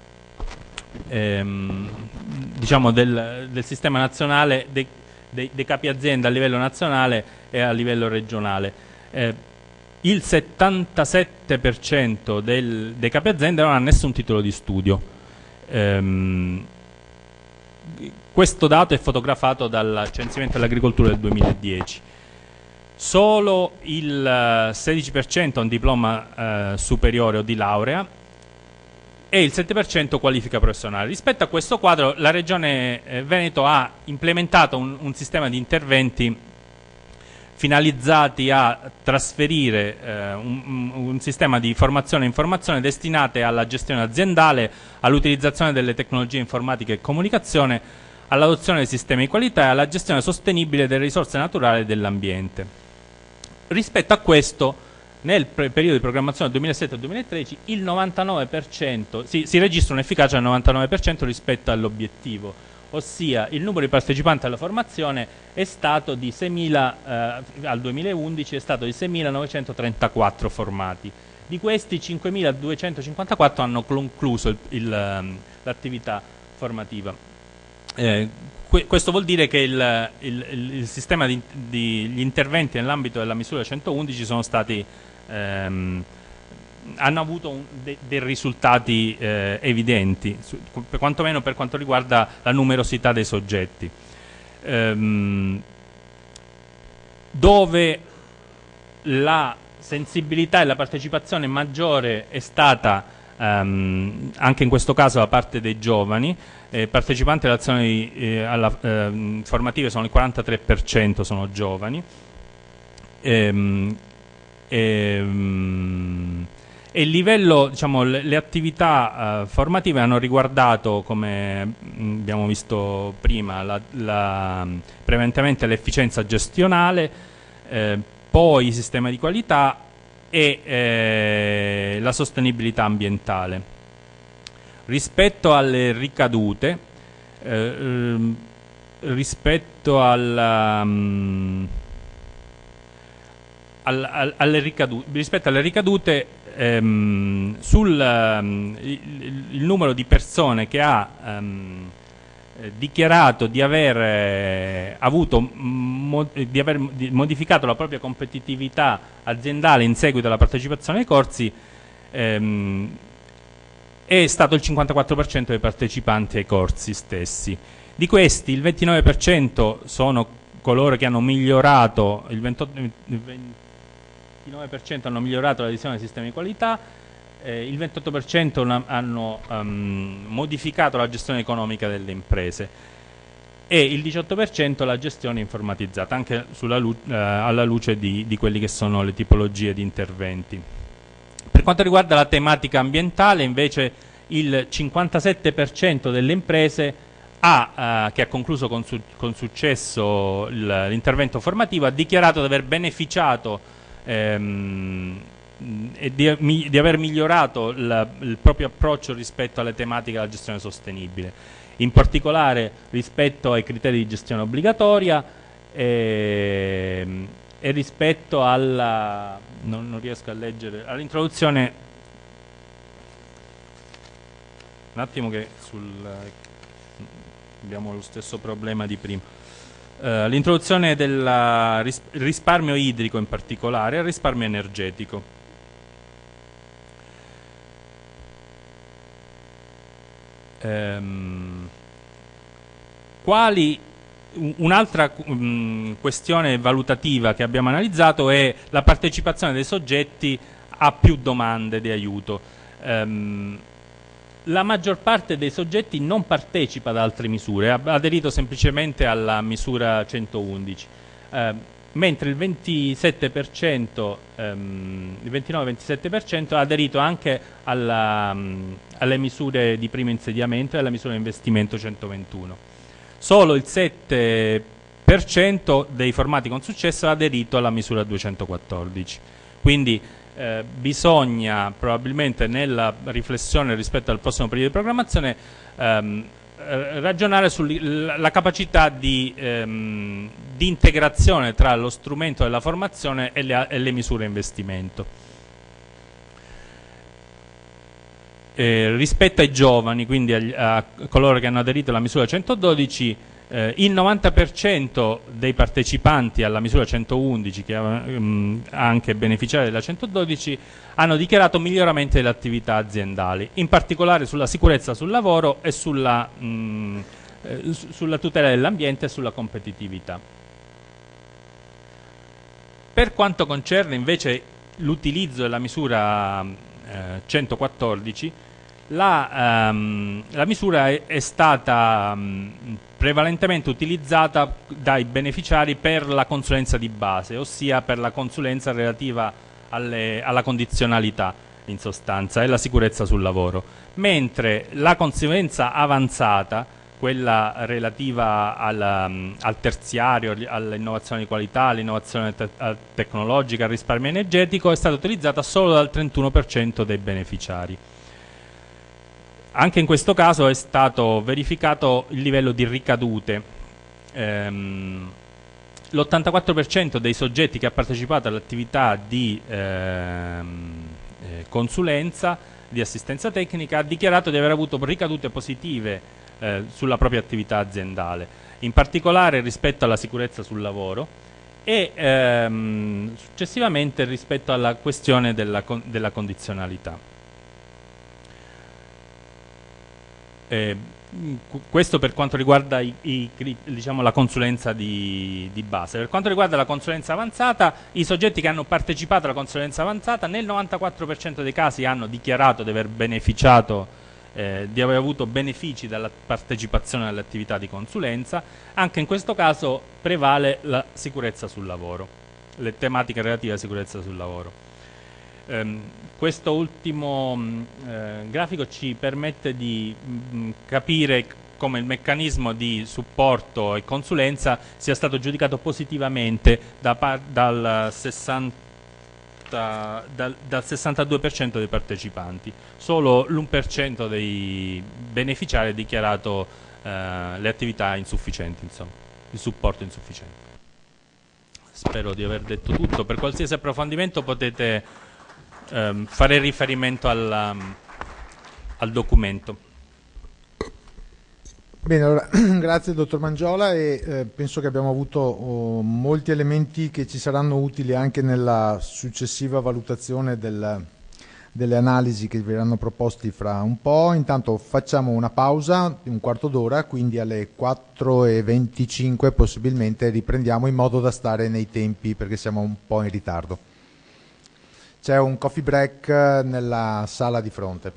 diciamo del sistema nazionale, dei capi azienda a livello nazionale e a livello regionale. Il 77% dei capi azienda non ha nessun titolo di studio. Questo dato è fotografato dal censimento dell'agricoltura del 2010. Solo il 16% ha un diploma superiore o di laurea e il 7% qualifica professionale. Rispetto a questo quadro, la Regione Veneto ha implementato un sistema di interventi finalizzati a trasferire un sistema di formazione e informazione destinate alla gestione aziendale, all'utilizzazione delle tecnologie informatiche e comunicazione, all'adozione dei sistemi di qualità e alla gestione sostenibile delle risorse naturali e dell'ambiente. Rispetto a questo, nel periodo di programmazione 2007-2013 il 99% si registra un'efficacia del 99% rispetto all'obiettivo. ossia il numero di partecipanti alla formazione è stato di 6.000, al 2011 è stato di 6.934 formati. Di questi 5.254 hanno concluso l'attività formativa. Questo vuol dire che il sistema gli interventi nell'ambito della misura 111 sono stati hanno avuto dei risultati evidenti, quantomeno per quanto riguarda la numerosità dei soggetti. Dove la sensibilità e la partecipazione maggiore è stata anche in questo caso da parte dei giovani, partecipanti alle azioni formative sono il 43%, sono giovani, e il livello, diciamo, le attività formative hanno riguardato, come abbiamo visto prima, prevalentemente l'efficienza gestionale, poi i sistemi di qualità e la sostenibilità ambientale. Rispetto alle ricadute, rispetto alle ricadute, il numero di persone che ha dichiarato di aver modificato la propria competitività aziendale in seguito alla partecipazione ai corsi è stato il 54% dei partecipanti ai corsi stessi. Di questi il 29% sono coloro che hanno migliorato, il 29% hanno migliorato la visione del sistema di qualità, il 28% hanno modificato la gestione economica delle imprese e il 18% la gestione informatizzata, anche alla luce di quelli che sono le tipologie di interventi. Per quanto riguarda la tematica ambientale, invece, il 57% delle imprese che ha concluso con successo l'intervento formativo ha dichiarato di aver beneficiato e di aver migliorato il proprio approccio rispetto alle tematiche della gestione sostenibile, in particolare rispetto ai criteri di gestione obbligatoria e rispetto alla non riesco a leggere, all'introduzione, un attimo che abbiamo lo stesso problema di prima, l'introduzione del risparmio idrico, in particolare il risparmio energetico. Un'altra questione valutativa che abbiamo analizzato è la partecipazione dei soggetti a più domande di aiuto. La maggior parte dei soggetti non partecipa ad altre misure, ha aderito semplicemente alla misura 111, mentre il 29-27% ha aderito anche alle misure di primo insediamento e alla misura di investimento 121. Solo il 7% dei formati con successo ha aderito alla misura 214. Quindi bisogna probabilmente nella riflessione rispetto al prossimo periodo di programmazione ragionare sulla capacità di integrazione tra lo strumento della formazione e le misure investimento. Rispetto ai giovani, quindi a coloro che hanno aderito alla misura 112, il 90% dei partecipanti alla misura 111, che ha anche beneficiari della 112, hanno dichiarato miglioramenti delle attività aziendali, in particolare sulla sicurezza sul lavoro e sulla tutela dell'ambiente e sulla competitività. Per quanto concerne invece l'utilizzo della misura 114, la misura è stata prevalentemente utilizzata dai beneficiari per la consulenza di base, ossia per la consulenza relativa alla condizionalità, in sostanza, e la sicurezza sul lavoro, mentre la consulenza avanzata, quella relativa al terziario, all'innovazione di qualità, all'innovazione tecnologica, al risparmio energetico, è stata utilizzata solo dal 31% dei beneficiari. Anche in questo caso è stato verificato il livello di ricadute. L'84% dei soggetti che ha partecipato all'attività di consulenza, di assistenza tecnica, ha dichiarato di aver avuto ricadute positive sulla propria attività aziendale, in particolare rispetto alla sicurezza sul lavoro e successivamente rispetto alla questione della condizionalità. Questo per quanto riguarda diciamo, la consulenza di base. Per quanto riguarda la consulenza avanzata, i soggetti che hanno partecipato alla consulenza avanzata nel 94% dei casi hanno dichiarato di aver beneficiato, di aver avuto benefici dalla partecipazione all'attività di consulenza. Anche in questo caso prevale la sicurezza sul lavoro, le tematiche relative alla sicurezza sul lavoro. Questo ultimo grafico ci permette di capire come il meccanismo di supporto e consulenza sia stato giudicato positivamente dal 62% dei partecipanti. Solo l'1% dei beneficiari ha dichiarato le attività insufficienti, insomma, il supporto insufficiente. Spero di aver detto tutto. Per qualsiasi approfondimento potete fare riferimento al documento. Bene, allora grazie dottor Mangiola e penso che abbiamo avuto molti elementi che ci saranno utili anche nella successiva valutazione delle analisi che verranno proposti fra un po'. Intanto facciamo una pausa di un quarto d'ora, quindi alle 4:25 possibilmente riprendiamo in modo da stare nei tempi perché siamo un po' in ritardo. C'è un coffee break nella sala di fronte.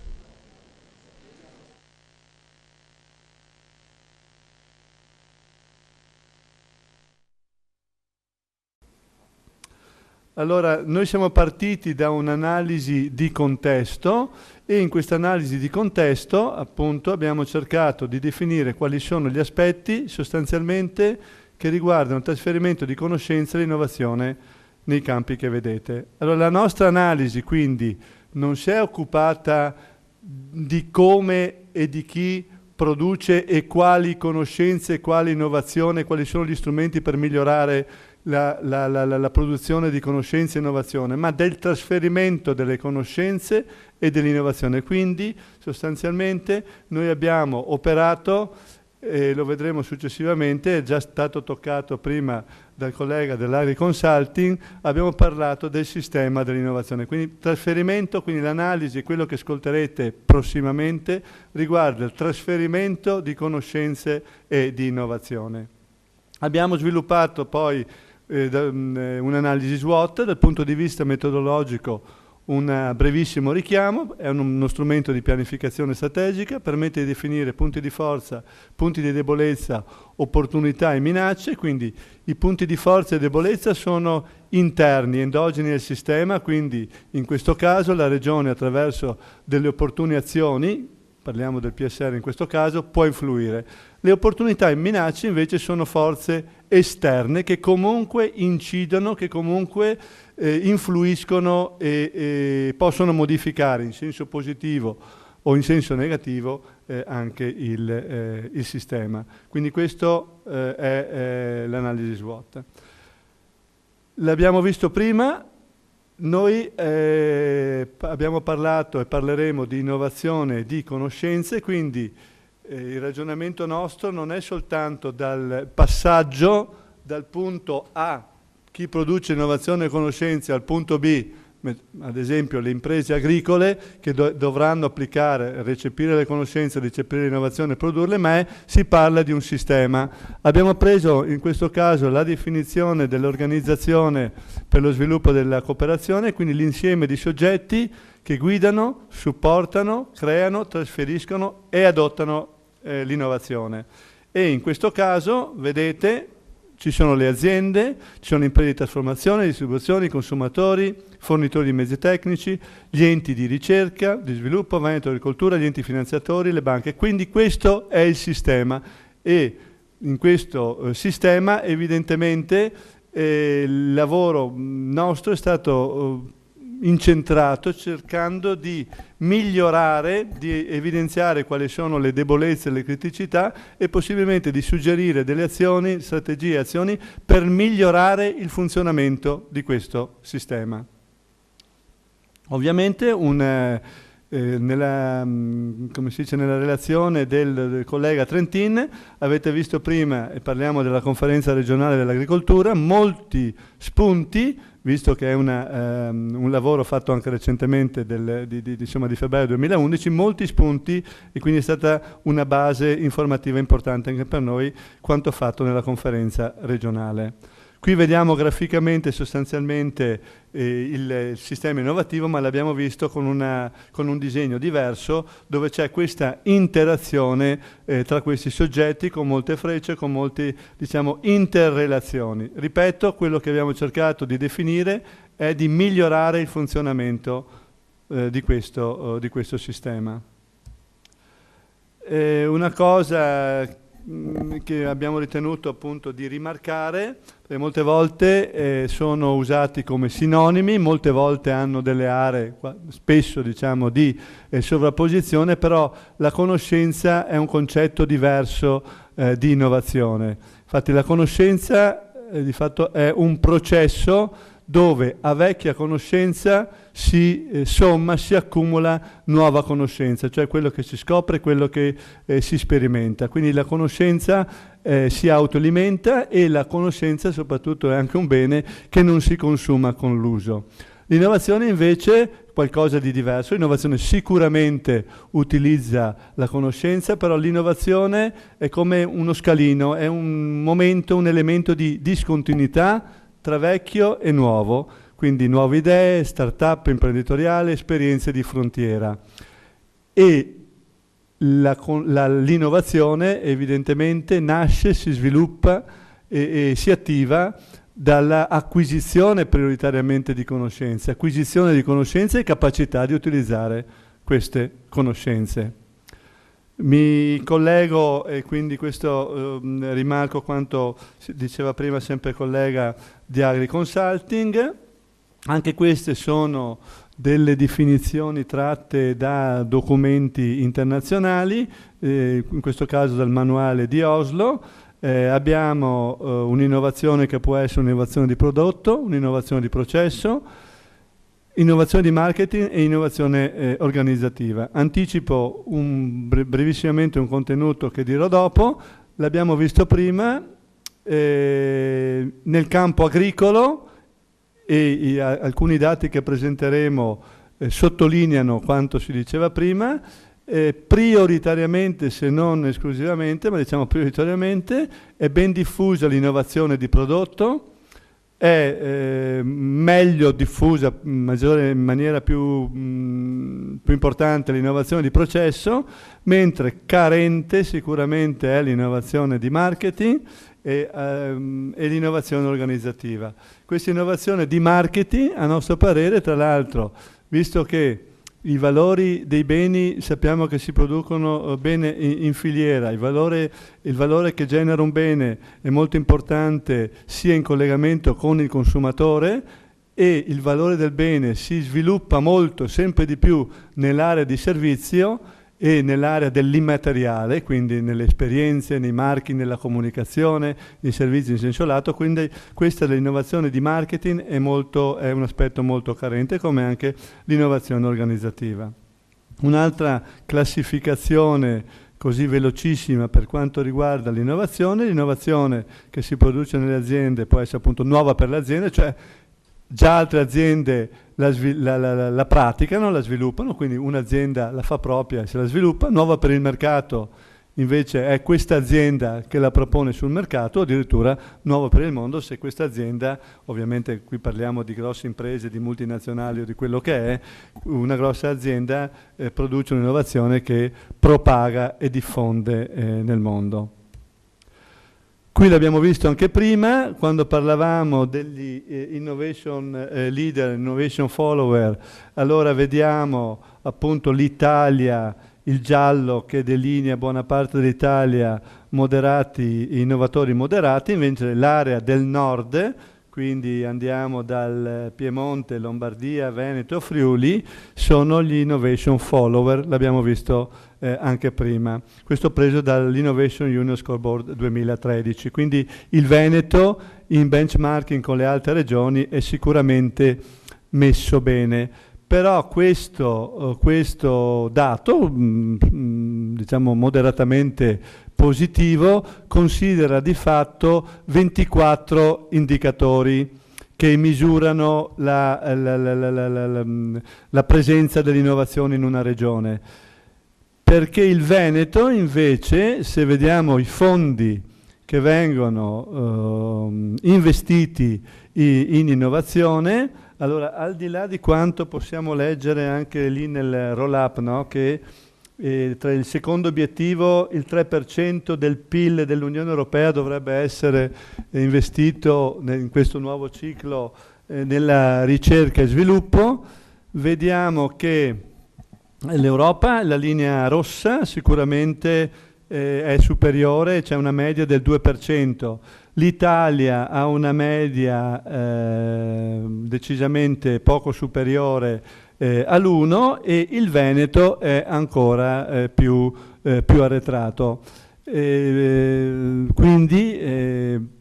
Allora, noi siamo partiti da un'analisi di contesto e in questa analisi di contesto, appunto, abbiamo cercato di definire quali sono gli aspetti sostanzialmente che riguardano il trasferimento di conoscenza e l'innovazione nei campi che vedete. Allora, la nostra analisi quindi non si è occupata di come e di chi produce e quali conoscenze, quali innovazione, quali sono gli strumenti per migliorare la produzione di conoscenze e innovazione, ma del trasferimento delle conoscenze e dell'innovazione. Quindi sostanzialmente noi abbiamo operato, e lo vedremo successivamente, è già stato toccato prima dal collega dell'Agri Consulting, abbiamo parlato del sistema dell'innovazione. Quindi trasferimento, quindi l'analisi, quello che ascolterete prossimamente, riguarda il trasferimento di conoscenze e di innovazione. Abbiamo sviluppato poi un'analisi SWOT dal punto di vista metodologico. Un brevissimo richiamo, è uno strumento di pianificazione strategica, permette di definire punti di forza, punti di debolezza, opportunità e minacce, quindi i punti di forza e debolezza sono interni, endogeni al sistema, quindi in questo caso la Regione attraverso delle opportune azioni, parliamo del PSR in questo caso, può influire. Le opportunità e minacce invece sono forze esterne che comunque incidono, che comunque influiscono e possono modificare in senso positivo o in senso negativo anche il sistema. Quindi questo è l'analisi SWOT. L'abbiamo visto prima, noi abbiamo parlato e parleremo di innovazione e di conoscenze, quindi il ragionamento nostro non è soltanto dal passaggio dal punto A, chi produce innovazione e conoscenze, al punto B, ad esempio le imprese agricole che dovranno applicare, recepire le conoscenze, recepire l'innovazione e produrle, ma si parla di un sistema. Abbiamo preso in questo caso la definizione dell'organizzazione per lo sviluppo della cooperazione, quindi l'insieme di soggetti che guidano, supportano, creano, trasferiscono e adottano l'innovazione. E in questo caso, vedete, ci sono le aziende, ci sono imprese di trasformazione, distribuzione, consumatori, fornitori di mezzi tecnici, gli enti di ricerca, di sviluppo, Veneto Agricoltura, gli enti finanziatori, le banche. Quindi questo è il sistema e in questo sistema evidentemente il lavoro nostro è stato incentrato, cercando di migliorare, di evidenziare quali sono le debolezze e le criticità e possibilmente di suggerire delle azioni, strategie e azioni per migliorare il funzionamento di questo sistema. Ovviamente nella relazione del collega Trentin avete visto prima, e parliamo della conferenza regionale dell'agricoltura, molti spunti, visto che è un lavoro fatto anche recentemente di febbraio 2011, molti spunti, e quindi è stata una base informativa importante anche per noi quanto fatto nella conferenza regionale. Qui vediamo graficamente sostanzialmente il sistema innovativo, ma l'abbiamo visto con un disegno diverso, dove c'è questa interazione tra questi soggetti, con molte frecce, con molte, diciamo, interrelazioni. Ripeto, quello che abbiamo cercato di definire è di migliorare il funzionamento di questo sistema. Una cosa che abbiamo ritenuto appunto di rimarcare, perché molte volte sono usati come sinonimi, molte volte hanno delle aree, spesso diciamo, di sovrapposizione, però la conoscenza è un concetto diverso di innovazione. Infatti la conoscenza di fatto è un processo dove a vecchia conoscenza si somma, si accumula nuova conoscenza, cioè quello che si scopre, quello che si sperimenta. Quindi la conoscenza si autoalimenta, e la conoscenza soprattutto è anche un bene che non si consuma con l'uso. L'innovazione invece è qualcosa di diverso. L'innovazione sicuramente utilizza la conoscenza, però l'innovazione è come uno scalino, è un momento, un elemento di discontinuità tra vecchio e nuovo, quindi nuove idee, start-up imprenditoriali, esperienze di frontiera. E l'innovazione evidentemente nasce, si sviluppa e si attiva dall'acquisizione prioritariamente di conoscenze, acquisizione di conoscenze e capacità di utilizzare queste conoscenze. Mi collego, e quindi questo rimarco quanto diceva prima sempre il collega di Agri Consulting. Anche queste sono delle definizioni tratte da documenti internazionali, in questo caso dal manuale di Oslo. Abbiamo un'innovazione che può essere un'innovazione di prodotto, un'innovazione di processo, innovazione di marketing e innovazione organizzativa. Anticipo brevissimamente un contenuto che dirò dopo. L'abbiamo visto prima nel campo agricolo, e alcuni dati che presenteremo sottolineano quanto si diceva prima. Prioritariamente, se non esclusivamente, ma diciamo prioritariamente, è ben diffusa l'innovazione di prodotto, è meglio diffusa in maniera più importante l'innovazione di processo, mentre carente sicuramente è l'innovazione di marketing e l'innovazione organizzativa. Questa innovazione di marketing, a nostro parere, tra l'altro, visto che i valori dei beni sappiamo che si producono bene in filiera, il valore che genera un bene è molto importante sia in collegamento con il consumatore, e il valore del bene si sviluppa molto, sempre di più, nell'area di servizio e nell'area dell'immateriale, quindi nelle esperienze, nei marchi, nella comunicazione, nei servizi in senso lato. Quindi questa dell'innovazione di marketing è un aspetto molto carente, come anche l'innovazione organizzativa. Un'altra classificazione così velocissima per quanto riguarda l'innovazione che si produce nelle aziende può essere appunto nuova per le aziende, cioè già altre aziende la praticano, la sviluppano, quindi un'azienda la fa propria e se la sviluppa. Nuova per il mercato invece è questa azienda che la propone sul mercato, o addirittura nuova per il mondo se questa azienda, ovviamente qui parliamo di grosse imprese, di multinazionali o di quello che è, una grossa azienda produce un'innovazione che propaga e diffonde nel mondo. Qui l'abbiamo visto anche prima, quando parlavamo degli innovation leader, innovation follower. Allora vediamo appunto l'Italia, il giallo che delinea buona parte dell'Italia, innovatori moderati, invece l'area del nord quindi andiamo dal Piemonte, Lombardia, Veneto, Friuli, sono gli Innovation Follower, l'abbiamo visto anche prima. Questo preso dall'Innovation Union Scoreboard 2013, quindi il Veneto in benchmarking con le altre regioni è sicuramente messo bene. Però questo dato, diciamo moderatamente positivo, considera di fatto 24 indicatori che misurano la presenza dell'innovazione in una regione. Perché il Veneto invece, se vediamo i fondi che vengono investiti in innovazione, allora, al di là di quanto possiamo leggere anche lì nel roll-up, no? Che tra il secondo obiettivo il 3% del PIL dell'Unione Europea dovrebbe essere investito in questo nuovo ciclo nella ricerca e sviluppo, vediamo che l'Europa, la linea rossa, sicuramente è superiore, c'è una media del 2%. L'Italia ha una media decisamente poco superiore all'1 e il Veneto è ancora più arretrato. Quindi,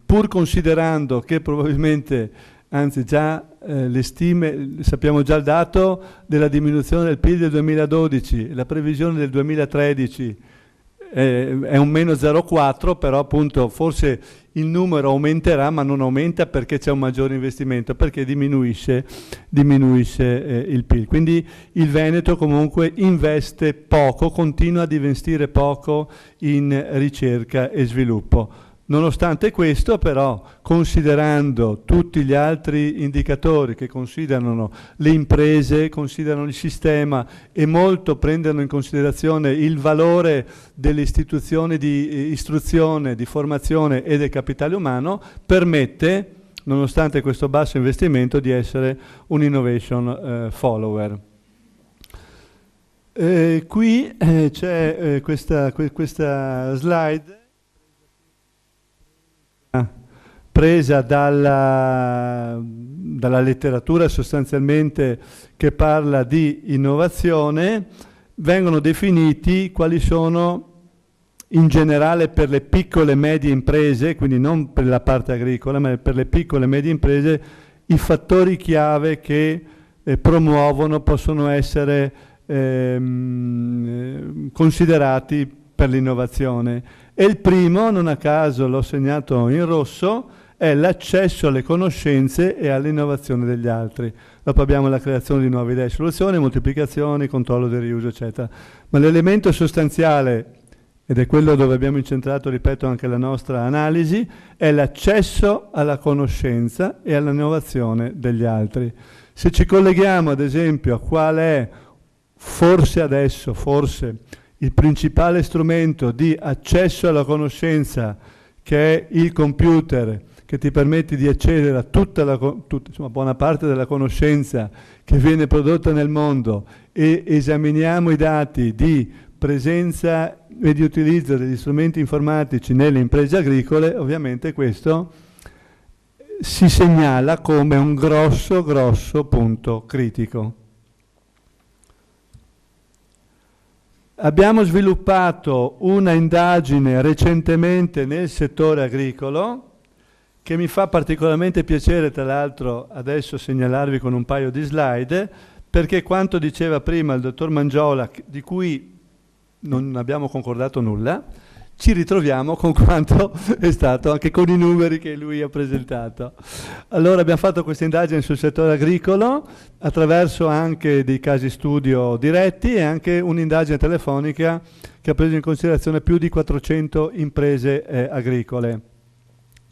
pur considerando che probabilmente, anzi già le stime, sappiamo già il dato della diminuzione del PIL del 2012, la previsione del 2013 è un meno 0,4, però appunto forse il numero aumenterà, ma non aumenta perché c'è un maggiore investimento, perché diminuisce il PIL. Quindi il Veneto comunque investe poco, continua ad investire poco in ricerca e sviluppo. Nonostante questo, però, considerando tutti gli altri indicatori che considerano le imprese, considerano il sistema e molto prendono in considerazione il valore delle istituzioni di istruzione, di formazione e del capitale umano, permette, nonostante questo basso investimento, di essere un innovation follower. Qui c'è questa slide presa dalla letteratura sostanzialmente che parla di innovazione. Vengono definiti quali sono in generale per le piccole e medie imprese, quindi non per la parte agricola, ma per le piccole e medie imprese, i fattori chiave che promuovono, possono essere considerati per l'innovazione. E il primo, non a caso l'ho segnato in rosso, è l'accesso alle conoscenze e all'innovazione degli altri. Dopo abbiamo la creazione di nuove idee e soluzioni, moltiplicazioni, controllo del riuso, eccetera. Ma l'elemento sostanziale, ed è quello dove abbiamo incentrato, ripeto, anche la nostra analisi, è l'accesso alla conoscenza e all'innovazione degli altri. Se ci colleghiamo ad esempio a qual è forse il principale strumento di accesso alla conoscenza, che è il computer, che ti permette di accedere a insomma, buona parte della conoscenza che viene prodotta nel mondo, e esaminiamo i dati di presenza e di utilizzo degli strumenti informatici nelle imprese agricole, ovviamente questo si segnala come un grosso punto critico. Abbiamo sviluppato una indagine recentemente nel settore agricolo che mi fa particolarmente piacere, tra l'altro, adesso segnalarvi con un paio di slide, perché quanto diceva prima il dottor Mangiola, di cui non abbiamo concordato nulla, ci ritroviamo con quanto è stato, anche con i numeri che lui ha presentato. Allora abbiamo fatto questa indagine sul settore agricolo attraverso anche dei casi studio diretti e anche un'indagine telefonica che ha preso in considerazione più di 400 imprese agricole.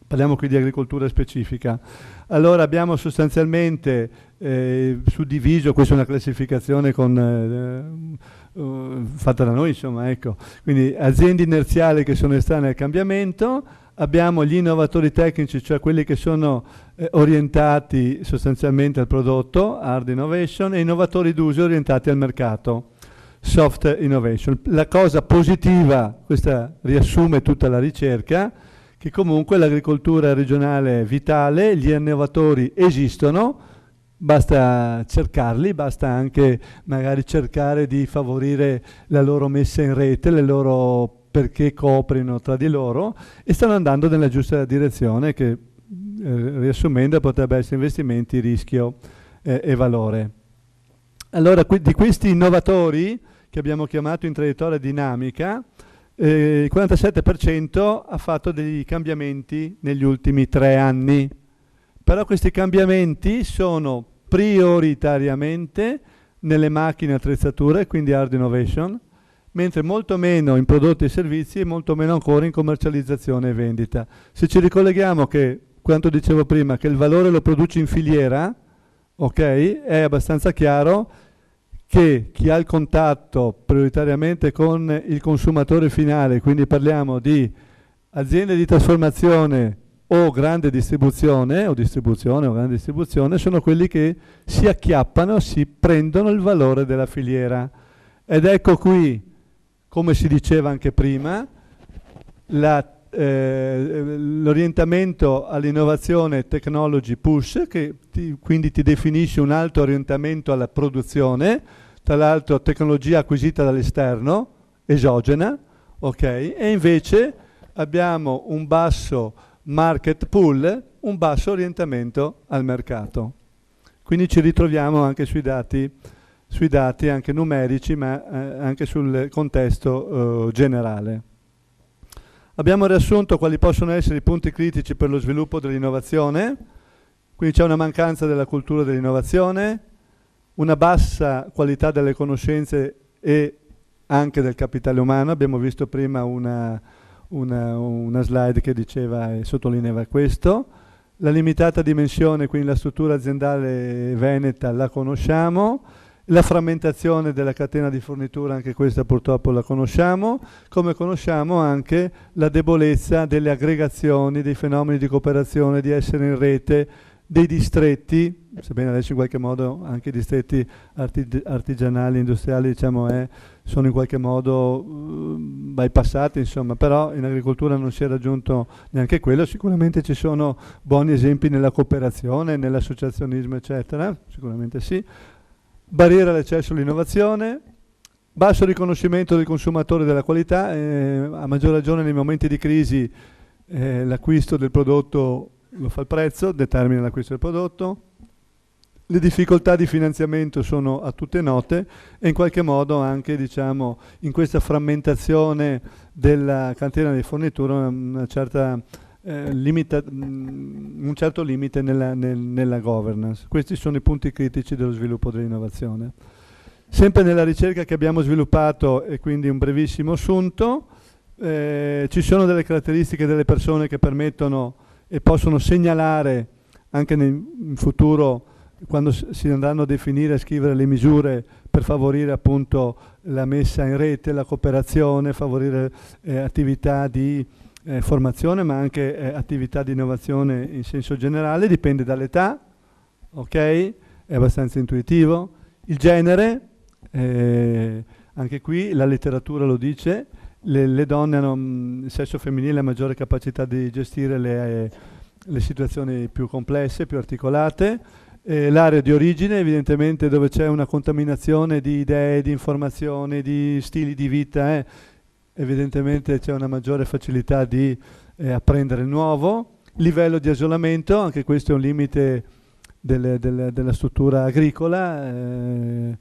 Parliamo qui di agricoltura specifica. Allora abbiamo sostanzialmente suddiviso, questa è una classificazione fatta da noi, insomma, ecco. Quindi aziende inerziali che sono estranee al cambiamento, abbiamo gli innovatori tecnici, cioè quelli che sono orientati sostanzialmente al prodotto, hard innovation, e innovatori d'uso orientati al mercato, soft innovation. La cosa positiva, questa riassume tutta la ricerca, che comunque l'agricoltura regionale è vitale, gli innovatori esistono, basta cercarli, basta anche magari cercare di favorire la loro messa in rete, le loro perché coprino tra di loro, e stanno andando nella giusta direzione che, riassumendo, potrebbe essere investimenti, rischio e valore. Allora, di questi innovatori che abbiamo chiamato in traiettoria dinamica, il 47% ha fatto dei cambiamenti negli ultimi 3 anni, però questi cambiamenti sono prioritariamente nelle macchine e attrezzature, quindi hard innovation, mentre molto meno in prodotti e servizi e molto meno ancora in commercializzazione e vendita. Se ci ricolleghiamo che, quanto dicevo prima, che il valore lo produce in filiera, ok, è abbastanza chiaro che chi ha il contatto prioritariamente con il consumatore finale, quindi parliamo di aziende di trasformazione o grande distribuzione, o grande distribuzione, sono quelli che si acchiappano, si prendono il valore della filiera. Ed ecco qui, come si diceva anche prima, l'orientamento all'innovazione technology push, che quindi ti definisce un alto orientamento alla produzione, tra l'altro tecnologia acquisita dall'esterno, esogena, ok? E invece abbiamo un basso market pull, un basso orientamento al mercato. Quindi ci ritroviamo anche sui dati anche numerici, ma anche sul contesto generale. Abbiamo riassunto quali possono essere i punti critici per lo sviluppo dell'innovazione. Quindi c'è una mancanza della cultura dell'innovazione, una bassa qualità delle conoscenze e anche del capitale umano. Abbiamo visto prima una slide che diceva e sottolineava questo. La limitata dimensione, quindi la struttura aziendale veneta, la conosciamo. La frammentazione della catena di fornitura, anche questa purtroppo la conosciamo, come conosciamo anche la debolezza delle aggregazioni, dei fenomeni di cooperazione, di essere in rete, dei distretti, sebbene adesso in qualche modo anche i distretti artigianali, industriali, diciamo, sono in qualche modo bypassati, insomma, però in agricoltura non si è raggiunto neanche quello. Sicuramente ci sono buoni esempi nella cooperazione, nell'associazionismo, eccetera, sicuramente sì. Barriera all'accesso all'innovazione, basso riconoscimento del consumatore della qualità, a maggior ragione nei momenti di crisi l'acquisto del prodotto lo fa il prezzo, determina l'acquisto del prodotto. Le difficoltà di finanziamento sono a tutte note e in qualche modo anche, diciamo, in questa frammentazione della catena di fornitura un certo limite nella governance. Questi sono i punti critici dello sviluppo dell'innovazione. Sempre nella ricerca che abbiamo sviluppato, e quindi un brevissimo assunto, ci sono delle caratteristiche delle persone che permettono e possono segnalare anche in futuro, quando si andranno a definire e scrivere le misure per favorire appunto la messa in rete, la cooperazione, favorire attività di formazione, ma anche attività di innovazione in senso generale. Dipende dall'età, ok? È abbastanza intuitivo. Il genere, anche qui la letteratura lo dice, le donne hanno, il sesso femminile ha maggiore capacità di gestire le situazioni più complesse, più articolate. L'area di origine, evidentemente, dove c'è una contaminazione di idee, di informazioni, di stili di vita, evidentemente c'è una maggiore facilità di apprendere il nuovo. Livello di isolamento, anche questo è un limite della struttura agricola.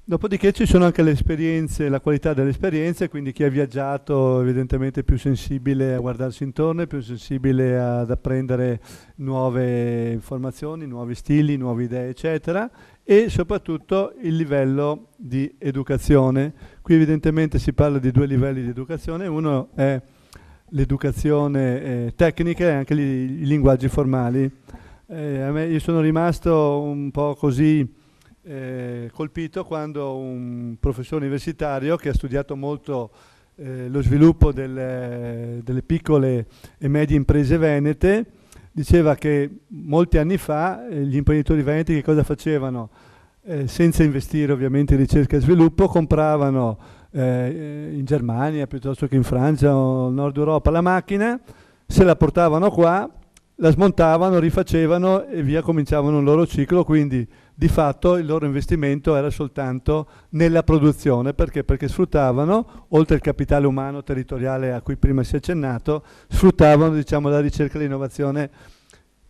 Dopodiché ci sono anche le esperienze, la qualità delle esperienze, quindi chi ha viaggiato evidentemente è più sensibile a guardarsi intorno, è più sensibile ad apprendere nuove informazioni, nuovi stili, nuove idee, eccetera, e soprattutto il livello di educazione. Qui evidentemente si parla di 2 livelli di educazione, uno è l'educazione tecnica e anche i linguaggi formali. Io sono rimasto un po' così colpito quando un professore universitario che ha studiato molto lo sviluppo delle piccole e medie imprese venete diceva che molti anni fa gli imprenditori veneti che cosa facevano? Senza investire ovviamente in ricerca e sviluppo, compravano in Germania piuttosto che in Francia o Nord Europa la macchina, se la portavano qua, la smontavano, rifacevano e via cominciavano il loro ciclo, quindi di fatto il loro investimento era soltanto nella produzione. Perché? Perché sfruttavano, oltre il capitale umano territoriale a cui prima si è accennato, sfruttavano, diciamo, la ricerca e l'innovazione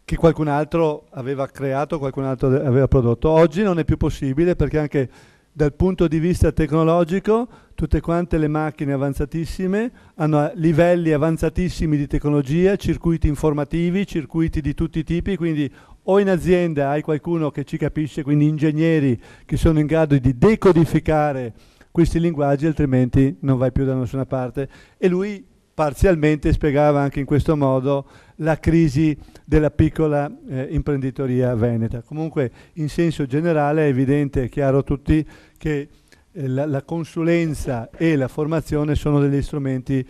che qualcun altro aveva creato, qualcun altro aveva prodotto. Oggi non è più possibile, perché anche dal punto di vista tecnologico tutte quante le macchine avanzatissime hanno livelli avanzatissimi di tecnologia, circuiti informativi, circuiti di tutti i tipi, quindi o in azienda hai qualcuno che ci capisce, quindi ingegneri che sono in grado di decodificare questi linguaggi, altrimenti non vai più da nessuna parte. E lui parzialmente spiegava anche in questo modo la crisi della piccola imprenditoria veneta. Comunque in senso generale è evidente, è chiaro a tutti che la consulenza e la formazione sono degli strumenti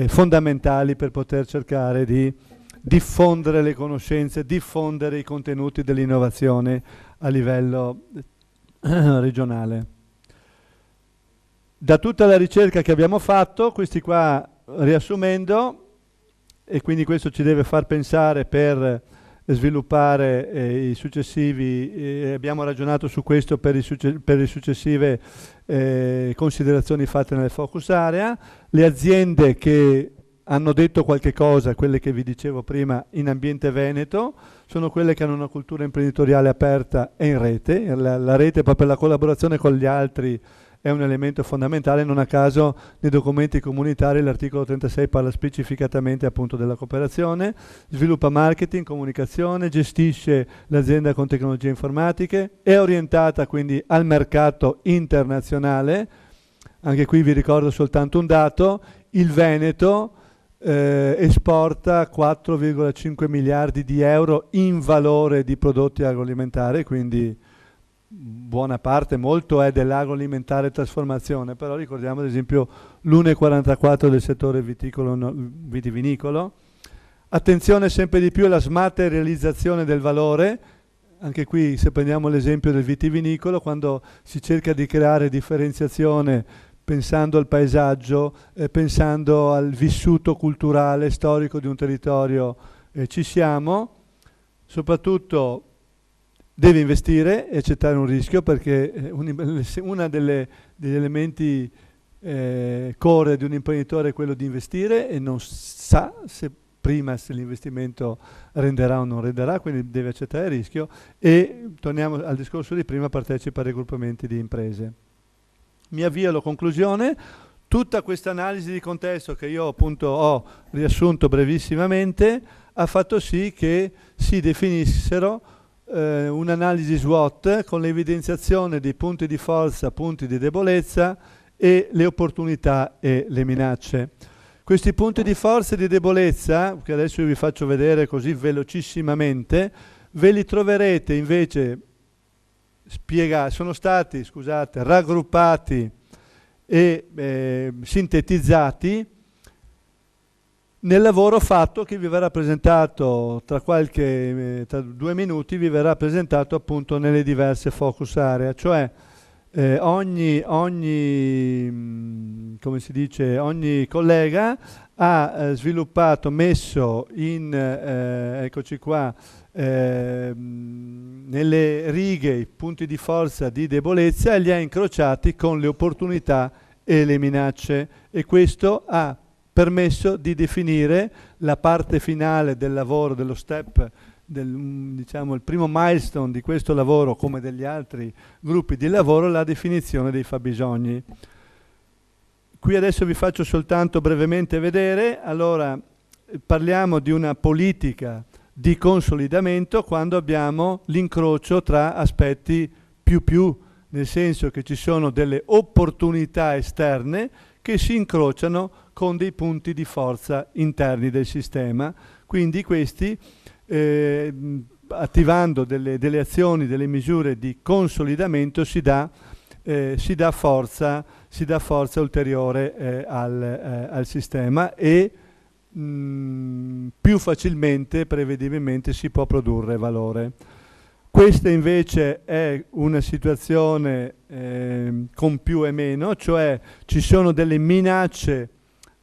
fondamentali per poter cercare di diffondere le conoscenze, diffondere i contenuti dell'innovazione a livello regionale. Da tutta la ricerca che abbiamo fatto, questi qua riassumendo, e quindi questo ci deve far pensare per sviluppare i successivi, abbiamo ragionato su questo per le successive considerazioni fatte nelle focus area. Le aziende che hanno detto qualche cosa, quelle che vi dicevo prima in ambiente veneto, sono quelle che hanno una cultura imprenditoriale aperta e in rete. La rete, proprio la collaborazione con gli altri, è un elemento fondamentale. Non a caso nei documenti comunitari l'articolo 36 parla specificatamente appunto della cooperazione. Sviluppa marketing, comunicazione, gestisce l'azienda con tecnologie informatiche, è orientata quindi al mercato internazionale. Anche qui vi ricordo soltanto un dato: il Veneto esporta 4,5 miliardi di euro in valore di prodotti agroalimentari, quindi buona parte, molto è dell'agroalimentare trasformazione, però ricordiamo ad esempio l'1,44 del settore vitivinicolo. Attenzione sempre di più alla smaterializzazione del valore. Anche qui, se prendiamo l'esempio del vitivinicolo, quando si cerca di creare differenziazione pensando al paesaggio, pensando al vissuto culturale, storico di un territorio, ci siamo. Soprattutto deve investire e accettare un rischio, perché uno degli elementi core di un imprenditore è quello di investire e non sa se l'investimento renderà o non renderà, quindi deve accettare il rischio. E torniamo al discorso di prima: partecipa a raggruppamenti di imprese. Mi avvio alla conclusione. Tutta questa analisi di contesto che io appunto ho riassunto brevissimamente ha fatto sì che si definissero un'analisi SWOT con l'evidenziazione dei punti di forza, punti di debolezza e le opportunità e le minacce. Questi punti di forza e di debolezza, che adesso io vi faccio vedere così velocissimamente, ve li troverete invece sono stati, scusate, raggruppati e sintetizzati nel lavoro fatto, che vi verrà presentato tra 2 minuti, vi verrà presentato appunto nelle diverse focus area. Cioè ogni collega ha sviluppato, messo in eccoci qua, nelle righe i punti di forza, di debolezza, e li ha incrociati con le opportunità e le minacce, e questo ha permesso di definire la parte finale del lavoro, dello step, diciamo il primo milestone di questo lavoro, come degli altri gruppi di lavoro, la definizione dei fabbisogni. Qui adesso vi faccio soltanto brevemente vedere. Allora, parliamo di una politica di consolidamento quando abbiamo l'incrocio tra aspetti più, nel senso che ci sono delle opportunità esterne che si incrociano con dei punti di forza interni del sistema. Quindi questi, attivando delle azioni, delle misure di consolidamento, si dà forza ulteriore al sistema, e più facilmente, prevedibilmente, si può produrre valore. Questa invece è una situazione con più e meno, cioè ci sono delle minacce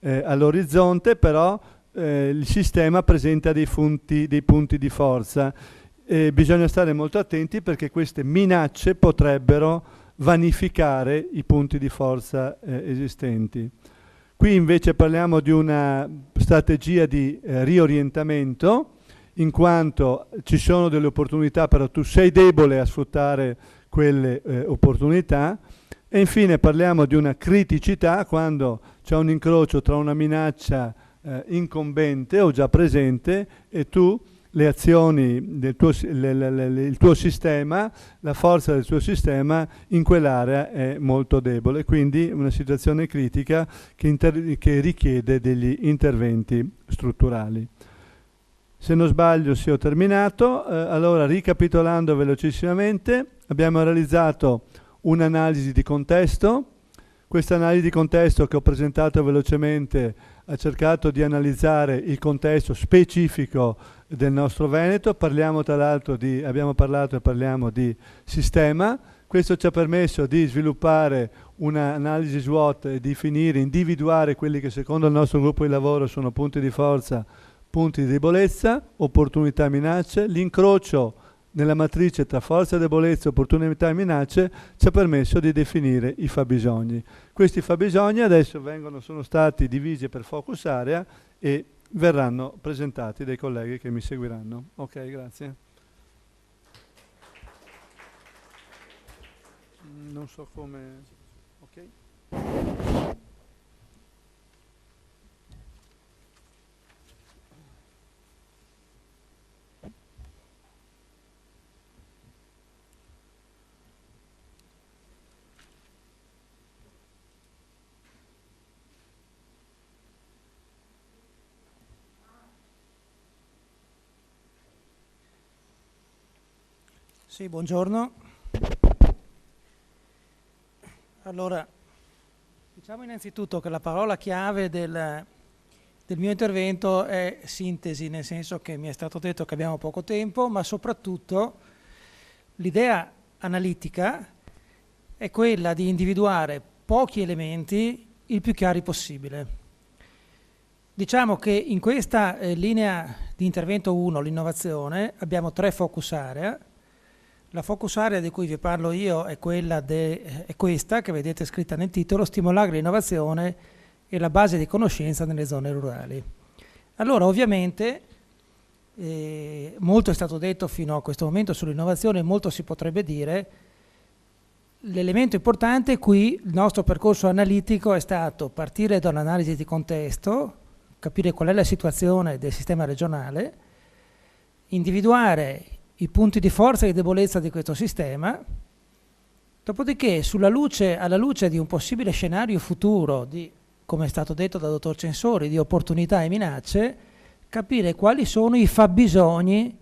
all'orizzonte, però il sistema presenta dei punti di forza. Bisogna stare molto attenti perché queste minacce potrebbero vanificare i punti di forza esistenti. Qui invece parliamo di una strategia di riorientamento, in quanto ci sono delle opportunità, però tu sei debole a sfruttare quelle opportunità. E infine parliamo di una criticità, quando c'è un incrocio tra una minaccia incombente o già presente e tu, le azioni del il tuo sistema, la forza del tuo sistema in quell'area è molto debole, quindi una situazione critica che richiede degli interventi strutturali. Se non sbaglio, sì, ho terminato. Allora, ricapitolando velocissimamente, abbiamo realizzato un'analisi di contesto. Questa analisi di contesto che ho presentato velocemente ha cercato di analizzare il contesto specifico del nostro Veneto. Parliamo tra l'altro abbiamo parlato e parliamo di sistema. Questo ci ha permesso di sviluppare un'analisi SWOT e di individuare quelli che secondo il nostro gruppo di lavoro sono punti di forza, punti di debolezza, opportunità e minacce. L'incrocio nella matrice tra forza e debolezza, opportunità e minacce ci ha permesso di definire i fabbisogni. Questi fabbisogni adesso sono stati divisi per focus area e verranno presentati dai colleghi che mi seguiranno. Ok, grazie. Non so come... Ok. Sì, buongiorno. Allora, diciamo innanzitutto che la parola chiave del mio intervento è sintesi, nel senso che mi è stato detto che abbiamo poco tempo, ma soprattutto l'idea analitica è quella di individuare pochi elementi il più chiari possibile. Diciamo che in questa linea di intervento 1, l'innovazione, abbiamo 3 focus area. La focus area di cui vi parlo io è questa, che vedete scritta nel titolo: stimolare l'innovazione e la base di conoscenza nelle zone rurali. Allora, ovviamente, molto è stato detto fino a questo momento sull'innovazione, molto si potrebbe dire. L'elemento importante qui, il nostro percorso analitico, è stato partire da un'analisi di contesto, capire qual è la situazione del sistema regionale, individuare i punti di forza e di debolezza di questo sistema, dopodiché alla luce di un possibile scenario futuro di, come è stato detto dal dottor Censori, di opportunità e minacce, capire quali sono i fabbisogni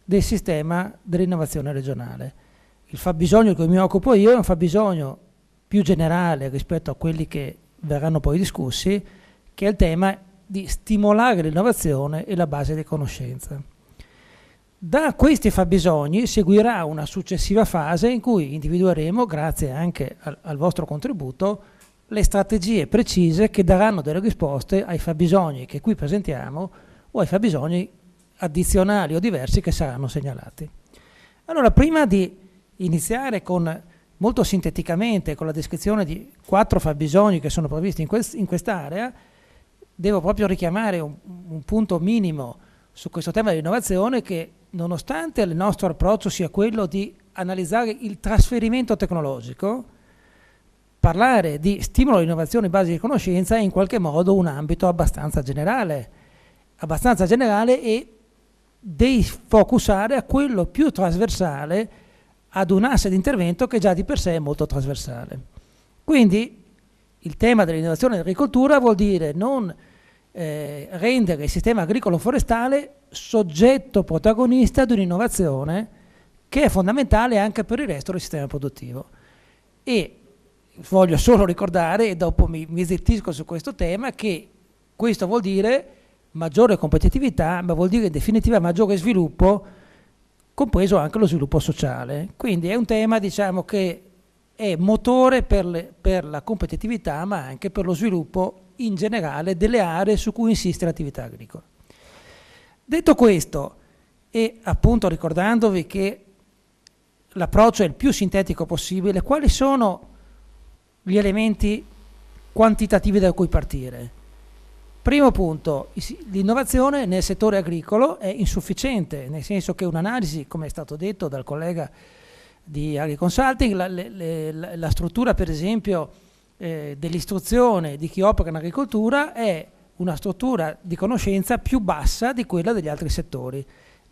del sistema dell'innovazione regionale. Il fabbisogno di cui mi occupo io è un fabbisogno più generale rispetto a quelli che verranno poi discussi, che è il tema di stimolare l'innovazione e la base di conoscenza. Da questi fabbisogni seguirà una successiva fase in cui individueremo, grazie anche al vostro contributo, le strategie precise che daranno delle risposte ai fabbisogni che qui presentiamo o ai fabbisogni addizionali o diversi che saranno segnalati. Allora, prima di iniziare molto sinteticamente con la descrizione di 4 fabbisogni che sono previsti in quest'area, devo proprio richiamare un punto minimo su questo tema dell'innovazione, che nonostante il nostro approccio sia quello di analizzare il trasferimento tecnologico, parlare di stimolo all'innovazione in base di conoscenza è in qualche modo un ambito abbastanza generale e dei focus area quello più trasversale ad un asse di intervento che già di per sé è molto trasversale. Quindi il tema dell'innovazione dell'agricoltura vuol dire non rendere il sistema agricolo-forestale soggetto protagonista di un'innovazione che è fondamentale anche per il resto del sistema produttivo. E voglio solo ricordare, e dopo mi zittisco su questo tema, che questo vuol dire maggiore competitività, ma vuol dire in definitiva maggiore sviluppo compreso anche lo sviluppo sociale. Quindi è un tema, diciamo, che è motore per la competitività, ma anche per lo sviluppo in generale delle aree su cui insiste l'attività agricola. Detto questo, e appunto ricordandovi che l'approccio è il più sintetico possibile, quali sono gli elementi quantitativi da cui partire? Primo punto, l'innovazione nel settore agricolo è insufficiente, nel senso che un'analisi, come è stato detto dal collega di AgriConsulting, la struttura per esempio dell'istruzione di chi opera in agricoltura è una struttura di conoscenza più bassa di quella degli altri settori,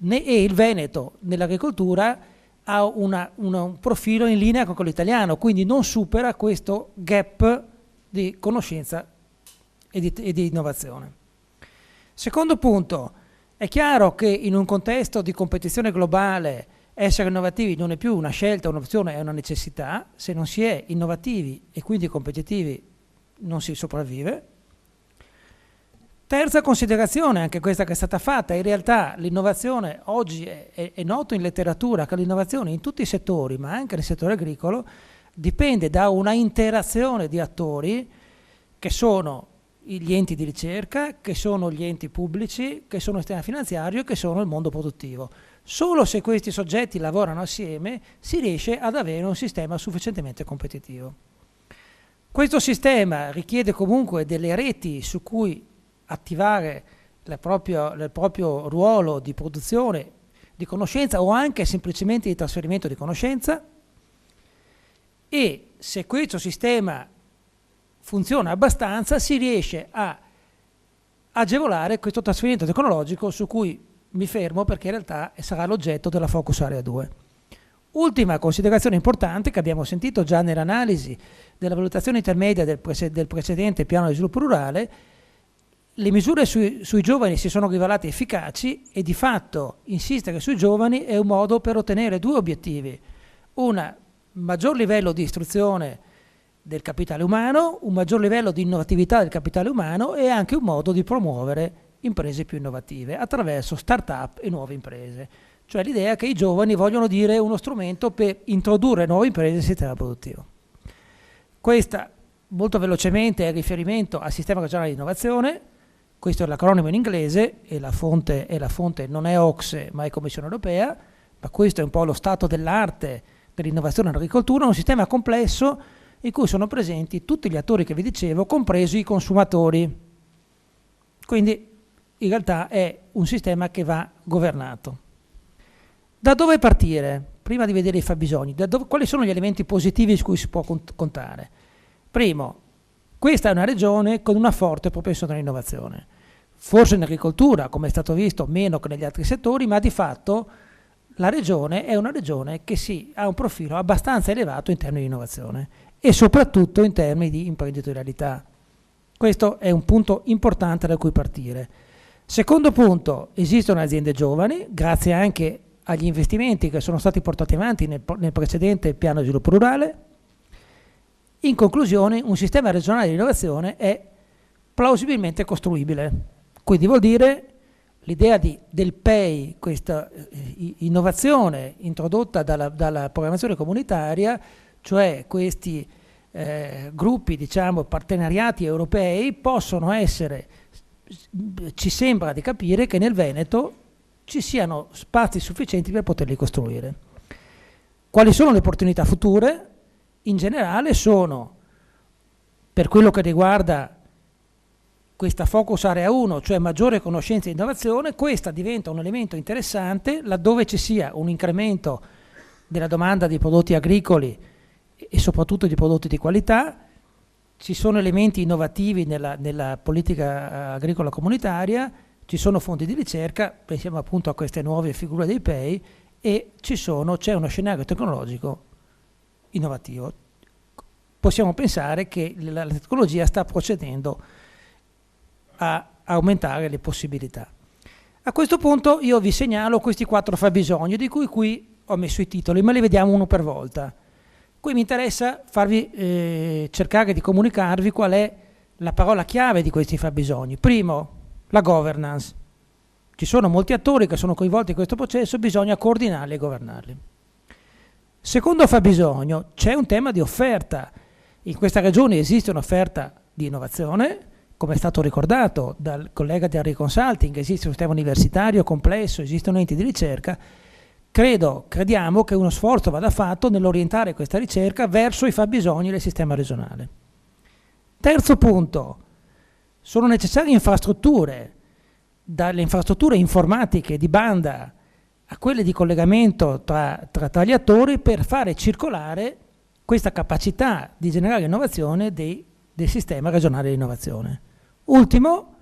e il Veneto nell'agricoltura ha un profilo in linea con quello italiano, quindi non supera questo gap di conoscenza e di innovazione. Secondo punto, è chiaro che in un contesto di competizione globale essere innovativi non è più una scelta, un'opzione, è una necessità. Se non si è innovativi e quindi competitivi non si sopravvive. Terza considerazione, anche questa che è stata fatta, in realtà l'innovazione oggi è noto in letteratura che l'innovazione in tutti i settori, ma anche nel settore agricolo, dipende da una interazione di attori che sono gli enti di ricerca, che sono gli enti pubblici, che sono il sistema finanziario, che sono il mondo produttivo. Solo se questi soggetti lavorano assieme si riesce ad avere un sistema sufficientemente competitivo. Questo sistema richiede comunque delle reti su cui attivare il proprio ruolo di produzione di conoscenza o anche semplicemente di trasferimento di conoscenza, e se questo sistema funziona abbastanza si riesce a agevolare questo trasferimento tecnologico, su cui mi fermo perché in realtà sarà l'oggetto della Focus Area 2. Ultima considerazione importante che abbiamo sentito già nell'analisi della valutazione intermedia del precedente piano di sviluppo rurale: le misure sui giovani si sono rivelate efficaci, e di fatto insistere sui giovani è un modo per ottenere due obiettivi: un maggior livello di istruzione del capitale umano, un maggior livello di innovatività del capitale umano, e anche un modo di promuovere imprese più innovative attraverso start-up e nuove imprese. Cioè l'idea che i giovani vogliono dire uno strumento per introdurre nuove imprese nel sistema produttivo. Questa, molto velocemente, è il riferimento al Sistema Regionale di Innovazione. Questo è l'acronimo in inglese, e la fonte non è OCSE ma è Commissione Europea, ma questo è un po' lo stato dell'arte dell'innovazione in agricoltura, un sistema complesso in cui sono presenti tutti gli attori che vi dicevo, compresi i consumatori. Quindi in realtà è un sistema che va governato. Da dove partire? Prima di vedere i fabbisogni, quali sono gli elementi positivi su cui si può contare? Primo, questa è una regione con una forte propensione all'innovazione. Forse in agricoltura, come è stato visto, meno che negli altri settori, ma di fatto la regione è una regione che ha un profilo abbastanza elevato in termini di innovazione e soprattutto in termini di imprenditorialità. Questo è un punto importante da cui partire. Secondo punto, esistono aziende giovani, grazie anche agli investimenti che sono stati portati avanti nel precedente piano di sviluppo rurale. In conclusione, un sistema regionale di innovazione è plausibilmente costruibile. Quindi vuol dire l'idea del PEI, questa innovazione introdotta dalla programmazione comunitaria, cioè questi gruppi, diciamo, partenariati europei, possono essere, ci sembra di capire che nel Veneto ci siano spazi sufficienti per poterli costruire. Quali sono le opportunità future? In generale sono, per quello che riguarda questa Focus Area 1, cioè maggiore conoscenza e innovazione, questa diventa un elemento interessante laddove ci sia un incremento della domanda di prodotti agricoli e soprattutto di prodotti di qualità. Ci sono elementi innovativi nella politica agricola comunitaria, ci sono fondi di ricerca, pensiamo appunto a queste nuove figure dei PEI, e c'è uno scenario tecnologico innovativo. Possiamo pensare che la tecnologia sta procedendo a aumentare le possibilità. A questo punto io vi segnalo questi 4 fabbisogni, di cui qui ho messo i titoli, ma li vediamo uno per volta. Qui mi interessa cercare di comunicarvi qual è la parola chiave di questi fabbisogni. Primo, la governance. ci sono molti attori che sono coinvolti in questo processo, bisogna coordinarli e governarli. Secondo fabbisogno, c'è un tema di offerta. In questa regione esiste un'offerta di innovazione, come è stato ricordato dal collega di Henry Consulting, esiste un sistema universitario complesso, esistono enti di ricerca. Crediamo che uno sforzo vada fatto nell'orientare questa ricerca verso i fabbisogni del sistema regionale. Terzo punto, sono necessarie infrastrutture, dalle infrastrutture informatiche di banda a quelle di collegamento tra gli attori per fare circolare questa capacità di generare innovazione del sistema regionale di innovazione. L'ultimo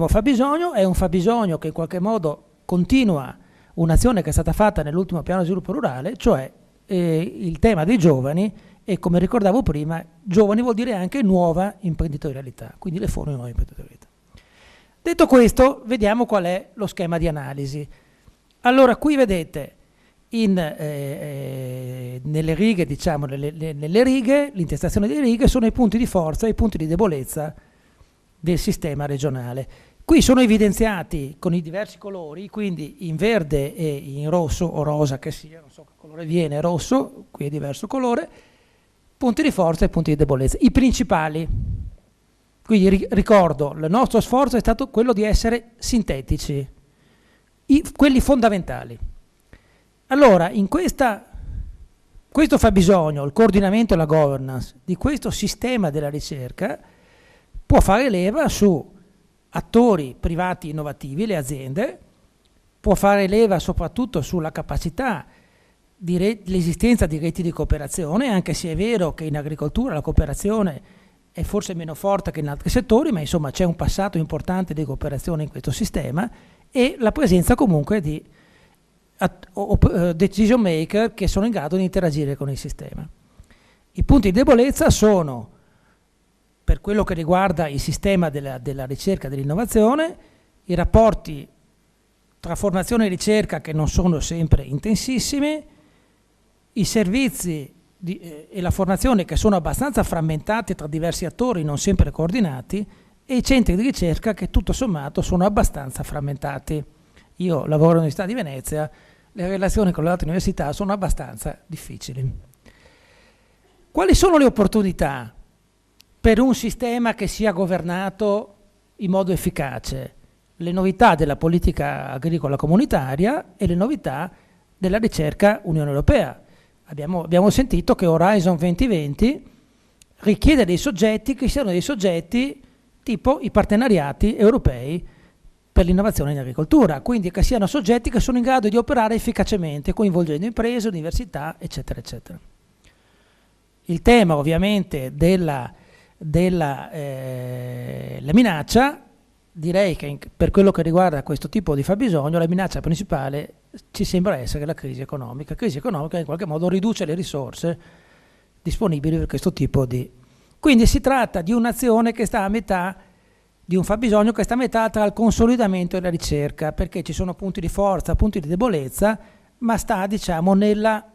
fabbisogno è un fabbisogno che in qualche modo continua un'azione che è stata fatta nell'ultimo piano di sviluppo rurale, cioè il tema dei giovani, e come ricordavo prima, giovani vuol dire anche nuova imprenditorialità, quindi le forme di nuova imprenditorialità. Detto questo, vediamo qual è lo schema di analisi. Allora, qui vedete nelle righe, diciamo, nelle righe, l'intestazione delle righe sono i punti di forza e i punti di debolezza del sistema regionale. Qui sono evidenziati con i diversi colori, quindi in verde e in rosso o rosa che sia, non so che colore viene, rosso, qui è diverso colore, punti di forza e punti di debolezza. I principali. Quindi ricordo, il nostro sforzo è stato quello di essere sintetici, quelli fondamentali. Allora, in questo fabbisogno, il coordinamento e la governance di questo sistema della ricerca può fare leva su attori privati innovativi, le aziende, può fare leva soprattutto sulla capacità l'esistenza di reti di cooperazione, anche se è vero che in agricoltura la cooperazione è forse meno forte che in altri settori, ma insomma c'è un passato importante di cooperazione in questo sistema, e la presenza comunque di decision maker che sono in grado di interagire con il sistema. I punti di debolezza sono, per quello che riguarda il sistema della ricerca e dell'innovazione, i rapporti tra formazione e ricerca che non sono sempre intensissimi, i servizi e la formazione che sono abbastanza frammentati tra diversi attori non sempre coordinati, e i centri di ricerca che tutto sommato sono abbastanza frammentati. Io lavoro all'Università di Venezia, le relazioni con le altre università sono abbastanza difficili. Quali sono le opportunità per un sistema che sia governato in modo efficace? Le novità della politica agricola comunitaria e le novità della ricerca Unione Europea. Abbiamo sentito che Horizon 2020 richiede dei soggetti che siano dei soggetti tipo i partenariati europei per l'innovazione in agricoltura, quindi che siano soggetti che sono in grado di operare efficacemente, coinvolgendo imprese, università, eccetera, eccetera. Il tema ovviamente della minaccia, direi che per quello che riguarda questo tipo di fabbisogno, la minaccia principale ci sembra essere la crisi economica. La crisi economica in qualche modo riduce le risorse disponibili per questo tipo di... Quindi si tratta di un'azione che sta a metà, di un fabbisogno che sta a metà tra il consolidamento e la ricerca, perché ci sono punti di forza, punti di debolezza, ma sta, diciamo, nella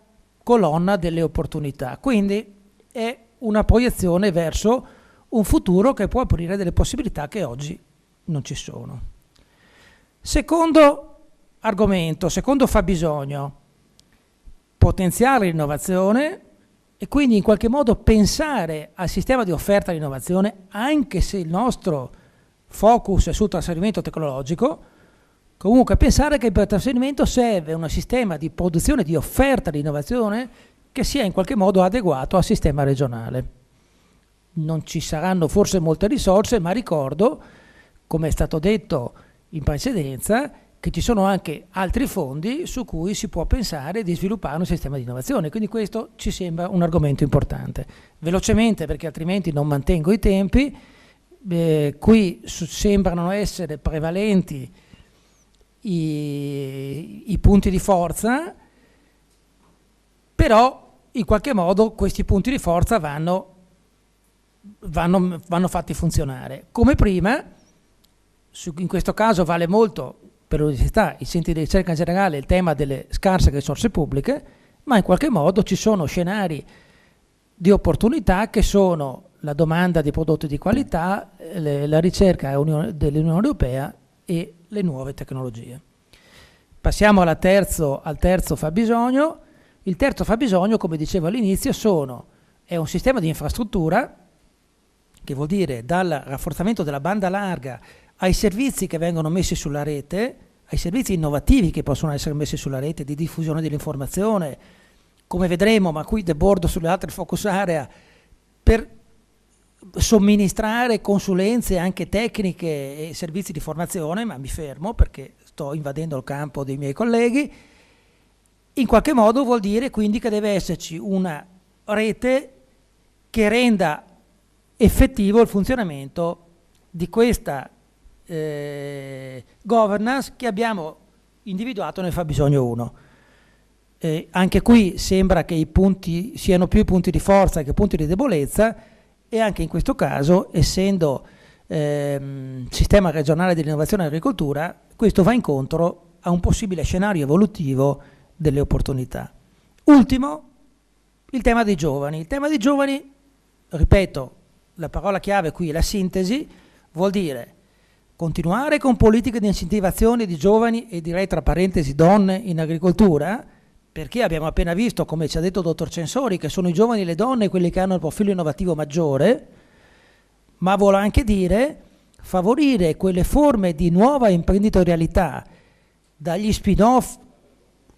colonna delle opportunità. Quindi è una proiezione verso un futuro che può aprire delle possibilità che oggi non ci sono. Secondo argomento, secondo fabbisogno, potenziare l'innovazione e quindi in qualche modo pensare al sistema di offerta di innovazione, anche se il nostro focus è sul trasferimento tecnologico, comunque pensare che per il trasferimento serve un sistema di produzione di offerta di innovazione che sia in qualche modo adeguato al sistema regionale. Non ci saranno forse molte risorse, ma ricordo, come è stato detto in precedenza, che ci sono anche altri fondi su cui si può pensare di sviluppare un sistema di innovazione, quindi questo ci sembra un argomento importante. Velocemente, perché altrimenti non mantengo i tempi, qui sembrano essere prevalenti i punti di forza, però in qualche modo questi punti di forza vanno fatti funzionare. Come prima, in questo caso vale molto per l'università, i centri di ricerca in generale, il tema delle scarse risorse pubbliche, ma in qualche modo ci sono scenari di opportunità che sono la domanda di prodotti di qualità, la ricerca dell'Unione Europea e le nuove tecnologie. Passiamo al terzo fabbisogno. Il terzo fabbisogno, come dicevo all'inizio, è un sistema di infrastruttura, che vuol dire dal rafforzamento della banda larga ai servizi che vengono messi sulla rete, ai servizi innovativi che possono essere messi sulla rete, di diffusione dell'informazione, come vedremo, ma qui debordo sulle altre focus area, per somministrare consulenze anche tecniche e servizi di formazione, ma mi fermo perché sto invadendo il campo dei miei colleghi. In qualche modo vuol dire quindi che deve esserci una rete che renda effettivo il funzionamento di questa governance che abbiamo individuato nel fabbisogno 1. Anche qui sembra che i punti siano più punti di forza che punti di debolezza, e anche in questo caso, essendo sistema regionale dell'innovazione e agricoltura, questo va incontro a un possibile scenario evolutivo delle opportunità. Ultimo, il tema dei giovani. Il tema dei giovani, ripeto, la parola chiave qui è la sintesi, vuol dire continuare con politiche di incentivazione di giovani e direi tra parentesi donne in agricoltura, perché abbiamo appena visto, come ci ha detto il dottor Censori, che sono i giovani e le donne quelli che hanno il profilo innovativo maggiore, ma vuole anche dire favorire quelle forme di nuova imprenditorialità, dagli spin-off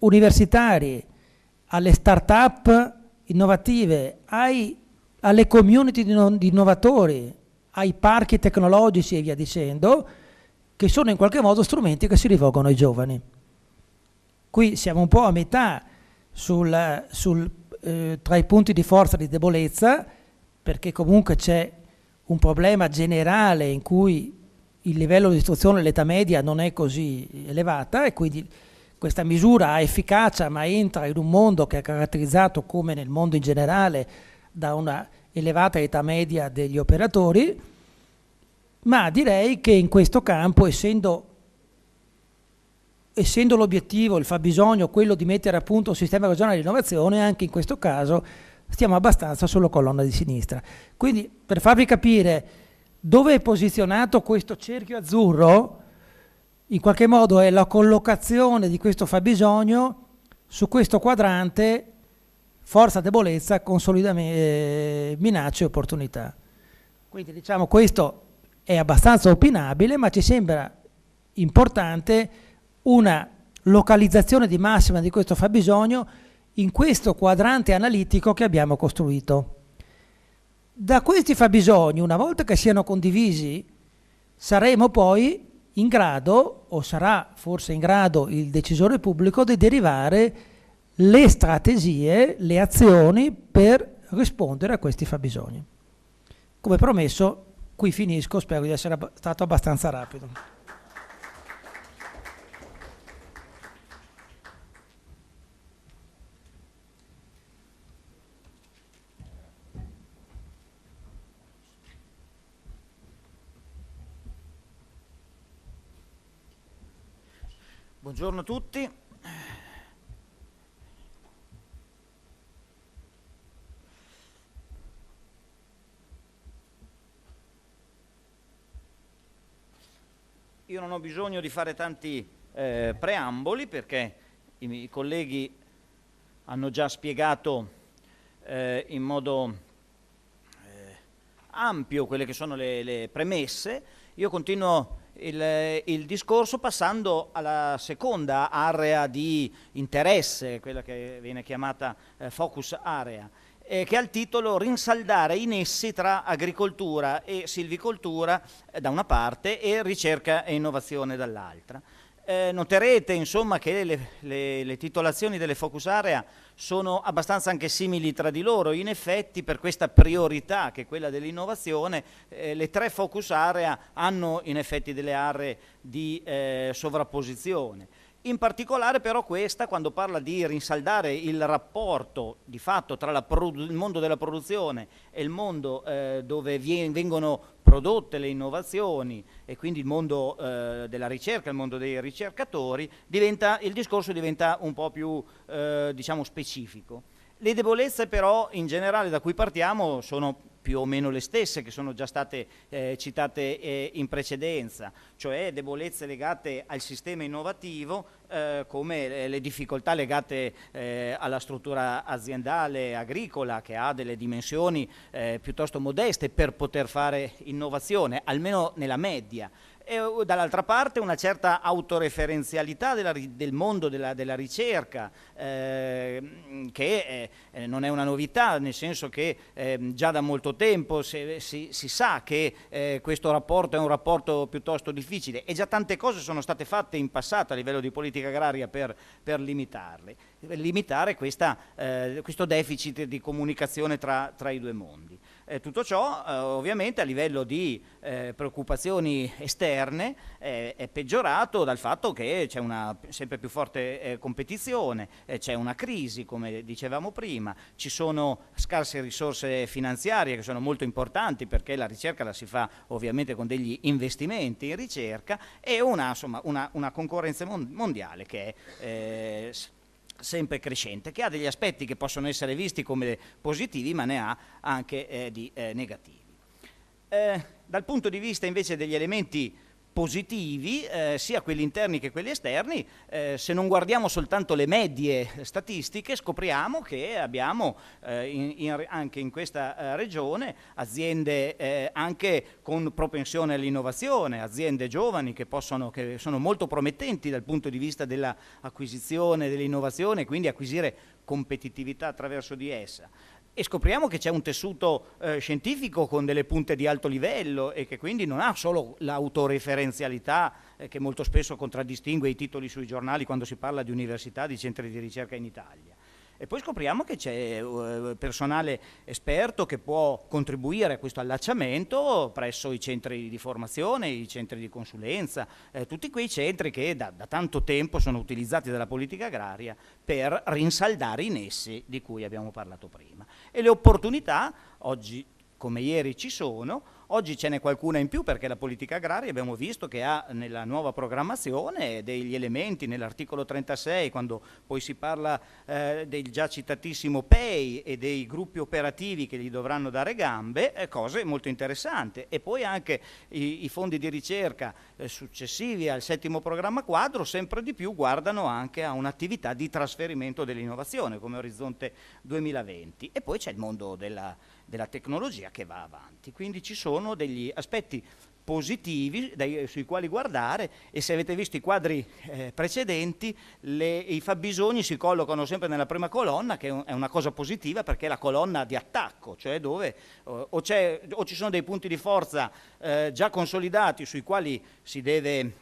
universitari alle start-up innovative, alle community di innovatori, ai parchi tecnologici e via dicendo, che sono in qualche modo strumenti che si rivolgono ai giovani. Qui siamo un po' a metà tra i punti di forza e di debolezza, perché comunque c'è un problema generale in cui il livello di istruzione, l'età media non è così elevata, e quindi questa misura ha efficacia, ma entra in un mondo che è caratterizzato, come nel mondo in generale, da una elevata età media degli operatori, ma direi che in questo campo, essendo l'obiettivo, il fabbisogno, quello di mettere a punto un sistema regionale di innovazione, anche in questo caso stiamo abbastanza sulla colonna di sinistra. Quindi, per farvi capire dove è posizionato questo cerchio azzurro, in qualche modo è la collocazione di questo fabbisogno su questo quadrante forza, debolezza, minacce e opportunità. Quindi diciamo questo è abbastanza opinabile, ma ci sembra importante una localizzazione di massima di questo fabbisogno in questo quadrante analitico che abbiamo costruito. Da questi fabbisogni, una volta che siano condivisi, saremo poi in grado, o sarà forse in grado il decisore pubblico, di derivare le strategie, le azioni per rispondere a questi fabbisogni. Come promesso, qui finisco, spero di essere stato abbastanza rapido. Buongiorno a tutti. Io non ho bisogno di fare tanti preamboli, perché i miei colleghi hanno già spiegato in modo ampio quelle che sono le premesse. Io continuo il discorso passando alla seconda area di interesse, quella che viene chiamata focus area, che ha il titolo Rinsaldare i nessi tra agricoltura e silvicoltura da una parte e ricerca e innovazione dall'altra. Noterete insomma che le titolazioni delle focus area sono abbastanza anche simili tra di loro. In effetti, per questa priorità che è quella dell'innovazione, le tre focus area hanno in effetti delle aree di sovrapposizione. In particolare però questa, quando parla di rinsaldare il rapporto di fatto tra il mondo della produzione e il mondo dove vengono prodotte le innovazioni, e quindi il mondo della ricerca, il mondo dei ricercatori, il discorso diventa un po' più diciamo specifico. Le debolezze però in generale da cui partiamo sono più o meno le stesse che sono già state citate in precedenza, cioè debolezze legate al sistema innovativo, come le difficoltà legate alla struttura aziendale agricola, che ha delle dimensioni piuttosto modeste per poter fare innovazione, almeno nella media. E dall'altra parte una certa autoreferenzialità del mondo della ricerca, che non è una novità, nel senso che già da molto tempo si sa che questo rapporto è un rapporto piuttosto difficile, e già tante cose sono state fatte in passato a livello di politica agraria per limitare questo deficit di comunicazione tra i due mondi. Tutto ciò ovviamente a livello di preoccupazioni esterne è peggiorato dal fatto che c'è una sempre più forte competizione, c'è una crisi, come dicevamo prima, ci sono scarse risorse finanziarie che sono molto importanti, perché la ricerca la si fa ovviamente con degli investimenti in ricerca, e una concorrenza mondiale che è sempre crescente, che ha degli aspetti che possono essere visti come positivi, ma ne ha anche di negativi. Dal punto di vista invece degli elementi positivi, sia quelli interni che quelli esterni, se non guardiamo soltanto le medie statistiche, scopriamo che abbiamo anche in questa regione aziende anche con propensione all'innovazione, aziende giovani che sono molto promettenti dal punto di vista dell'acquisizione, dell'innovazione, quindi acquisire competitività attraverso di essa. E scopriamo che c'è un tessuto scientifico con delle punte di alto livello, e che quindi non ha solo l'autoreferenzialità che molto spesso contraddistingue i titoli sui giornali quando si parla di università, di centri di ricerca in Italia. E poi scopriamo che c'è personale esperto che può contribuire a questo allacciamento presso i centri di formazione, i centri di consulenza, tutti quei centri che da tanto tempo sono utilizzati dalla politica agraria per rinsaldare i nessi di cui abbiamo parlato prima. E le opportunità oggi come ieri ci sono, oggi ce n'è qualcuna in più, perché la politica agraria abbiamo visto che ha nella nuova programmazione degli elementi, nell'articolo 36, quando poi si parla del già citatissimo PEI e dei gruppi operativi che gli dovranno dare gambe, cose molto interessanti. E poi anche i fondi di ricerca successivi al 7° programma quadro sempre di più guardano anche a un'attività di trasferimento dell'innovazione come Orizzonte 2020. E poi c'è il mondo della tecnologia che va avanti, quindi ci sono degli aspetti positivi sui quali guardare, e se avete visto i quadri precedenti i fabbisogni si collocano sempre nella prima colonna, che è una cosa positiva perché è la colonna di attacco, cioè dove o ci sono dei punti di forza già consolidati sui quali si deve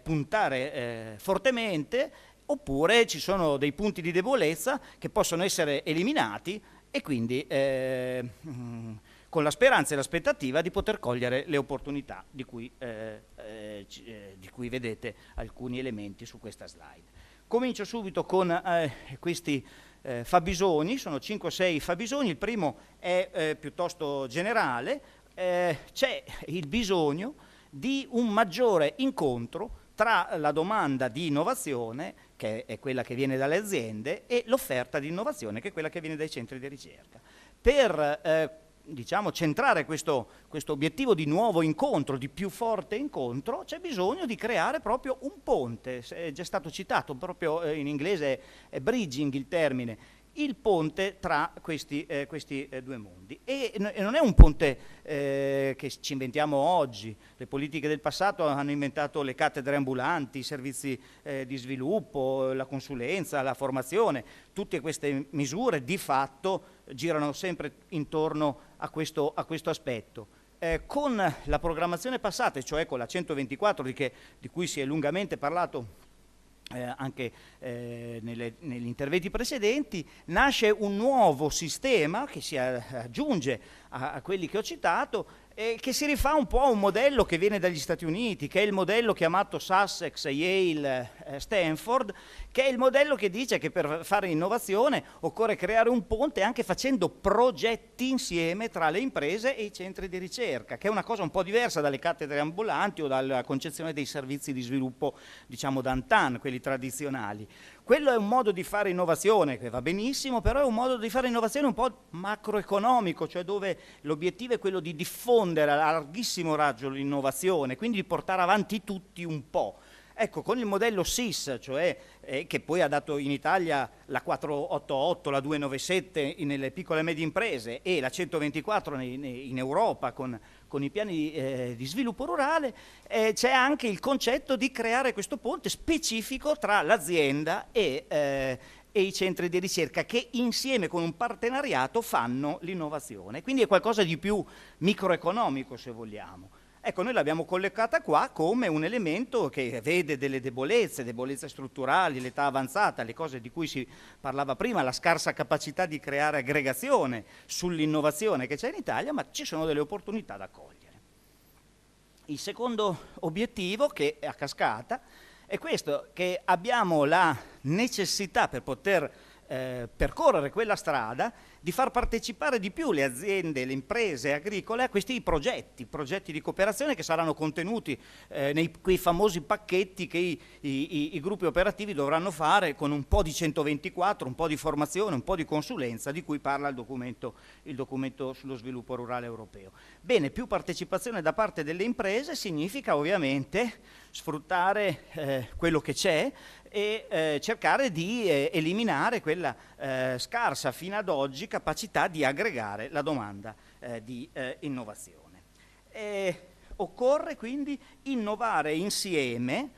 puntare fortemente, oppure ci sono dei punti di debolezza che possono essere eliminati, e quindi con la speranza e l'aspettativa di poter cogliere le opportunità di cui vedete alcuni elementi su questa slide. Comincio subito con questi fabbisogni, sono 5 o 6 fabbisogni. Il primo è piuttosto generale, c'è il bisogno di un maggiore incontro tra la domanda di innovazione, che è quella che viene dalle aziende, e l'offerta di innovazione, che è quella che viene dai centri di ricerca. Per centrare questo obiettivo di nuovo incontro, di più forte incontro, c'è bisogno di creare proprio un ponte. È già stato citato, proprio in inglese è bridging il termine, il ponte tra questi due mondi. E non è un ponte che ci inventiamo oggi. Le politiche del passato hanno inventato le cattedre ambulanti, i servizi di sviluppo, la consulenza, la formazione. Tutte queste misure di fatto girano sempre intorno a questo aspetto. Con la programmazione passata, cioè con la 124 di cui si è lungamente parlato anche negli interventi precedenti, nasce un nuovo sistema che si aggiunge a quelli che ho citato, che si rifà un po' a un modello che viene dagli Stati Uniti, che è il modello chiamato Sussex, Yale, Stanford, che è il modello che dice che per fare innovazione occorre creare un ponte anche facendo progetti insieme tra le imprese e i centri di ricerca, che è una cosa un po' diversa dalle cattedre ambulanti o dalla concezione dei servizi di sviluppo, diciamo d'antan, quelli tradizionali. quello è un modo di fare innovazione che va benissimo, però è un modo di fare innovazione un po' macroeconomico, cioè dove l'obiettivo è quello di diffondere a larghissimo raggio l'innovazione, quindi di portare avanti tutti un po'. Ecco, con il modello SIS, cioè che poi ha dato in Italia la 488, la 297 nelle piccole e medie imprese e la 124 in Europa con i piani di sviluppo rurale, c'è anche il concetto di creare questo ponte specifico tra l'azienda e i centri di ricerca che insieme con un partenariato fanno l'innovazione. Quindi è qualcosa di più microeconomico, se vogliamo. Ecco, noi l'abbiamo collocata qua come un elemento che vede delle debolezze strutturali, l'età avanzata, le cose di cui si parlava prima, la scarsa capacità di creare aggregazione sull'innovazione che c'è in Italia, ma ci sono delle opportunità da cogliere. Il secondo obiettivo, che è a cascata, è questo, che abbiamo la necessità per poter percorrere quella strada di far partecipare di più le aziende, le imprese agricole a questi progetti di cooperazione che saranno contenuti nei quei famosi pacchetti che i gruppi operativi dovranno fare con un po' di 124, un po' di formazione, un po' di consulenza di cui parla il documento sullo sviluppo rurale europeo. Bene, più partecipazione da parte delle imprese significa ovviamente sfruttare quello che c'è e cercare di eliminare quella scarsa fino ad oggi capacità di aggregare la domanda di innovazione. Occorre quindi innovare insieme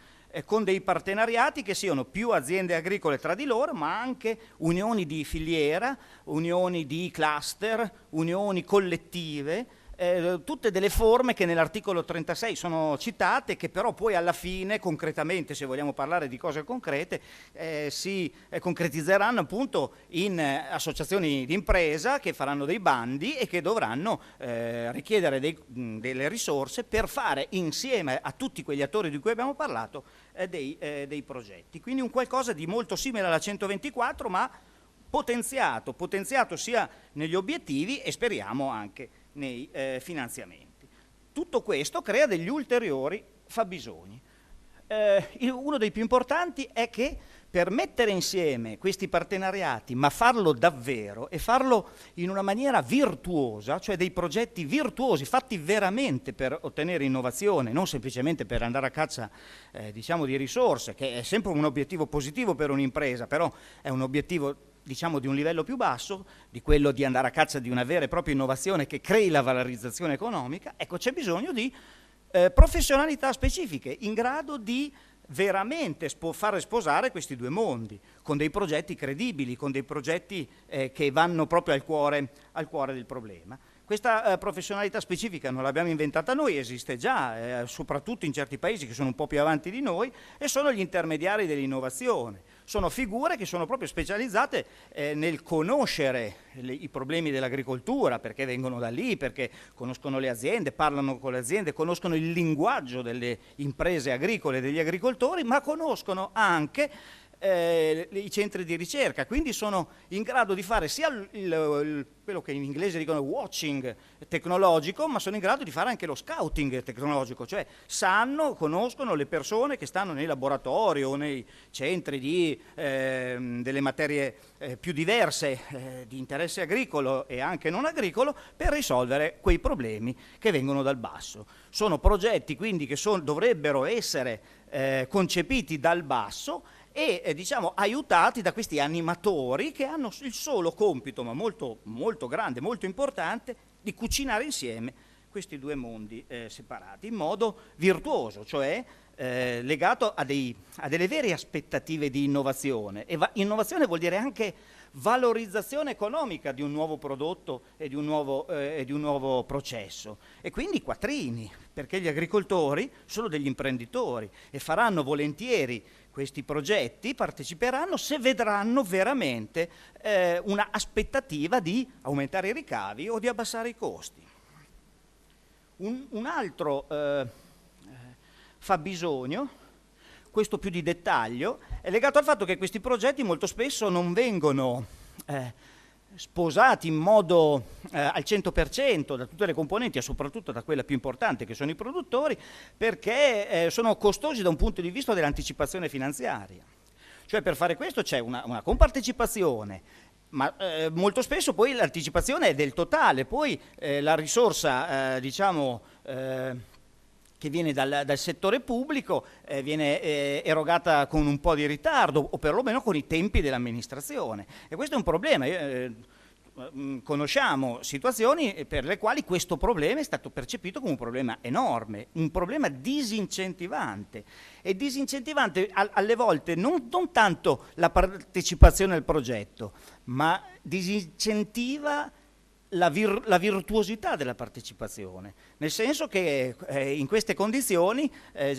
con dei partenariati che siano più aziende agricole tra di loro, ma anche unioni di filiera, unioni di cluster, unioni collettive, tutte delle forme che nell'articolo 36 sono citate, che però poi alla fine concretamente, se vogliamo parlare di cose concrete, si concretizzeranno appunto in associazioni di impresa che faranno dei bandi e che dovranno richiedere delle risorse per fare insieme a tutti quegli attori di cui abbiamo parlato dei progetti. Quindi un qualcosa di molto simile alla 124, ma potenziato sia negli obiettivi e speriamo anche nei finanziamenti. Tutto questo crea degli ulteriori fabbisogni. Uno dei più importanti è che per mettere insieme questi partenariati, ma farlo davvero e farlo in una maniera virtuosa, cioè dei progetti virtuosi fatti veramente per ottenere innovazione, non semplicemente per andare a caccia diciamo di risorse, che è sempre un obiettivo positivo per un'impresa, però è un obiettivo diciamo di un livello più basso, di quello di andare a caccia di una vera e propria innovazione che crei la valorizzazione economica. Ecco, c'è bisogno di professionalità specifiche in grado di veramente fare sposare questi due mondi, con dei progetti credibili, con dei progetti che vanno proprio al cuore del problema. Questa professionalità specifica non l'abbiamo inventata noi, esiste già, soprattutto in certi paesi che sono un po' più avanti di noi, e sono gli intermediari dell'innovazione. Sono figure che sono proprio specializzate nel conoscere i problemi dell'agricoltura, perché vengono da lì, perché conoscono le aziende, parlano con le aziende, conoscono il linguaggio delle imprese agricole e degli agricoltori, ma conoscono anche i centri di ricerca, quindi sono in grado di fare sia quello che in inglese dicono watching tecnologico, ma sono in grado di fare anche lo scouting tecnologico, cioè conoscono le persone che stanno nei laboratori o nei centri delle materie più diverse di interesse agricolo e anche non agricolo, per risolvere quei problemi che vengono dal basso. Sono progetti quindi che dovrebbero essere concepiti dal basso e diciamo aiutati da questi animatori che hanno il solo compito, ma molto, molto grande, molto importante, di cucinare insieme questi due mondi separati in modo virtuoso, cioè legato a delle vere aspettative di innovazione. E innovazione vuol dire anche valorizzazione economica di un nuovo prodotto e di un nuovo processo. E quindi quattrini, perché gli agricoltori sono degli imprenditori e faranno volentieri questi progetti, parteciperanno se vedranno veramente una aspettativa di aumentare i ricavi o di abbassare i costi. Un altro fabbisogno, questo più di dettaglio, è legato al fatto che questi progetti molto spesso non vengono sposati in modo al 100% da tutte le componenti e soprattutto da quella più importante che sono i produttori, perché sono costosi da un punto di vista dell'anticipazione finanziaria. Cioè per fare questo c'è una compartecipazione, ma molto spesso poi l'anticipazione è del totale, poi la risorsa che viene dal settore pubblico viene erogata con un po' di ritardo o perlomeno con i tempi dell'amministrazione, e questo è un problema. Conosciamo situazioni per le quali questo problema è stato percepito come un problema enorme, un problema disincentivante, e disincentivante alle volte non tanto la partecipazione al progetto, ma disincentiva la virtuosità della partecipazione, nel senso che in queste condizioni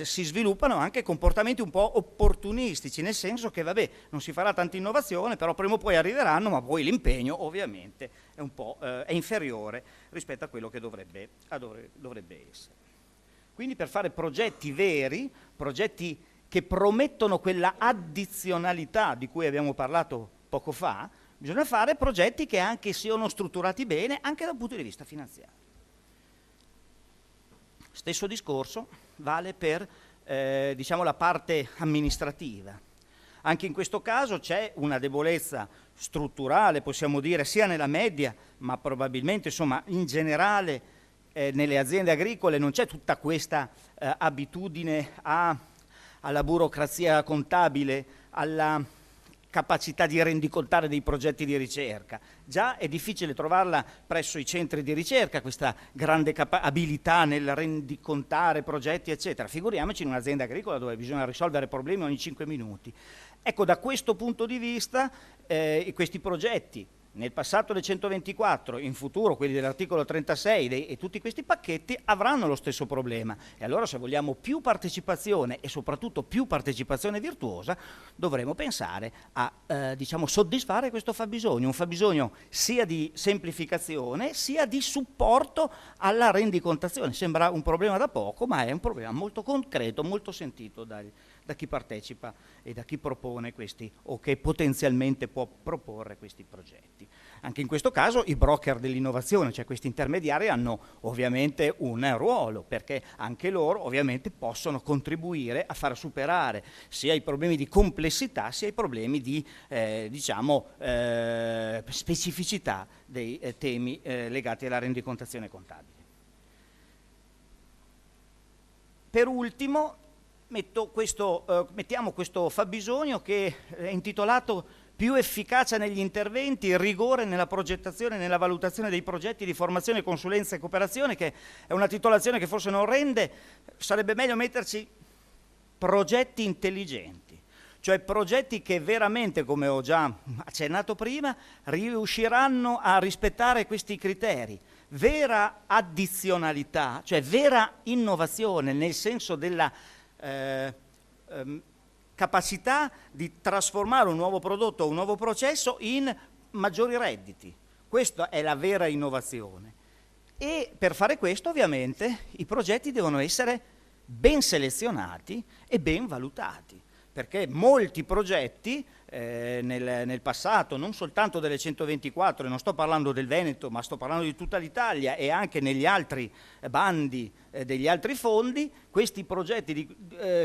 si sviluppano anche comportamenti un po' opportunistici, nel senso che vabbè, non si farà tanta innovazione, però prima o poi arriveranno, ma poi l'impegno ovviamente è un po' è inferiore rispetto a quello che dovrebbe essere. Quindi per fare progetti veri, progetti che promettono quella addizionalità di cui abbiamo parlato poco fa, bisogna fare progetti che anche siano strutturati bene, anche dal punto di vista finanziario. Stesso discorso vale per la parte amministrativa. Anche in questo caso c'è una debolezza strutturale, possiamo dire, sia nella media, ma probabilmente in generale nelle aziende agricole non c'è tutta questa abitudine alla burocrazia contabile, alla capacità di rendicontare dei progetti di ricerca. Già è difficile trovarla presso i centri di ricerca, questa grande abilità nel rendicontare progetti, eccetera. Figuriamoci in un'azienda agricola dove bisogna risolvere problemi ogni 5 minuti. Ecco, da questo punto di vista, questi progetti, nel passato del 124, in futuro quelli dell'articolo 36 e tutti questi pacchetti avranno lo stesso problema, e allora se vogliamo più partecipazione e soprattutto più partecipazione virtuosa dovremo pensare a soddisfare questo fabbisogno, un fabbisogno sia di semplificazione sia di supporto alla rendicontazione. Sembra un problema da poco, ma è un problema molto concreto, molto sentito da chi partecipa e da chi propone questi, o che potenzialmente può proporre questi progetti. Anche in questo caso i broker dell'innovazione, cioè questi intermediari, hanno ovviamente un ruolo, perché anche loro ovviamente possono contribuire a far superare sia i problemi di complessità sia i problemi di specificità dei temi legati alla rendicontazione contabile. Per ultimo mettiamo questo fabbisogno che è intitolato più efficacia negli interventi, rigore nella progettazione e nella valutazione dei progetti di formazione, consulenza e cooperazione, che è una titolazione che forse non rende, sarebbe meglio metterci progetti intelligenti, cioè progetti che veramente, come ho già accennato prima, riusciranno a rispettare questi criteri. Vera addizionalità, cioè vera innovazione nel senso della capacità di trasformare un nuovo prodotto o un nuovo processo in maggiori redditi. Questa è la vera innovazione, e per fare questo ovviamente i progetti devono essere ben selezionati e ben valutati, perché molti progetti nel passato, non soltanto delle 124, non sto parlando del Veneto, ma sto parlando di tutta l'Italia, e anche negli altri bandi degli altri fondi, questi progetti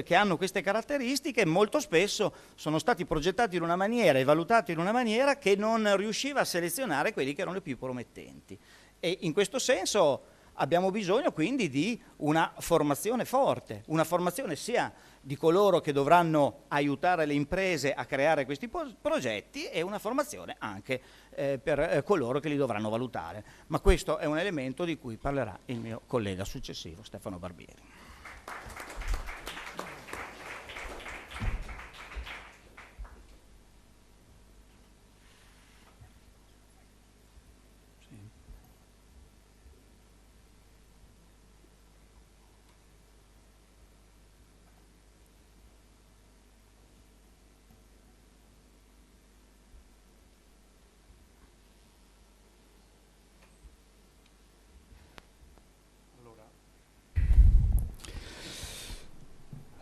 che hanno queste caratteristiche molto spesso sono stati progettati in una maniera e valutati in una maniera che non riusciva a selezionare quelli che erano i più promettenti. E in questo senso abbiamo bisogno quindi di una formazione forte, una formazione sia di coloro che dovranno aiutare le imprese a creare questi progetti, e una formazione anche per coloro che li dovranno valutare. Ma questo è un elemento di cui parlerà il mio collega successivo, Stefano Barbieri.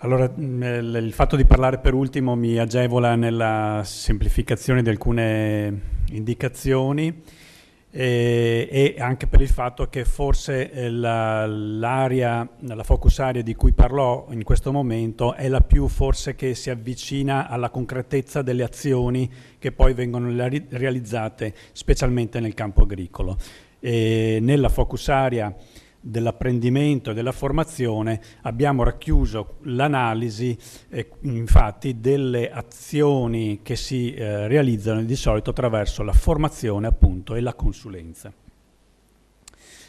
Allora, il fatto di parlare per ultimo mi agevola nella semplificazione di alcune indicazioni. e anche per il fatto che forse la focus area di cui parlò in questo momento è la più forse che si avvicina alla concretezza delle azioni che poi vengono realizzate specialmente nel campo agricolo. Nella focus area dell'apprendimento e della formazione abbiamo racchiuso l'analisi infatti delle azioni che si realizzano di solito attraverso la formazione appunto e la consulenza.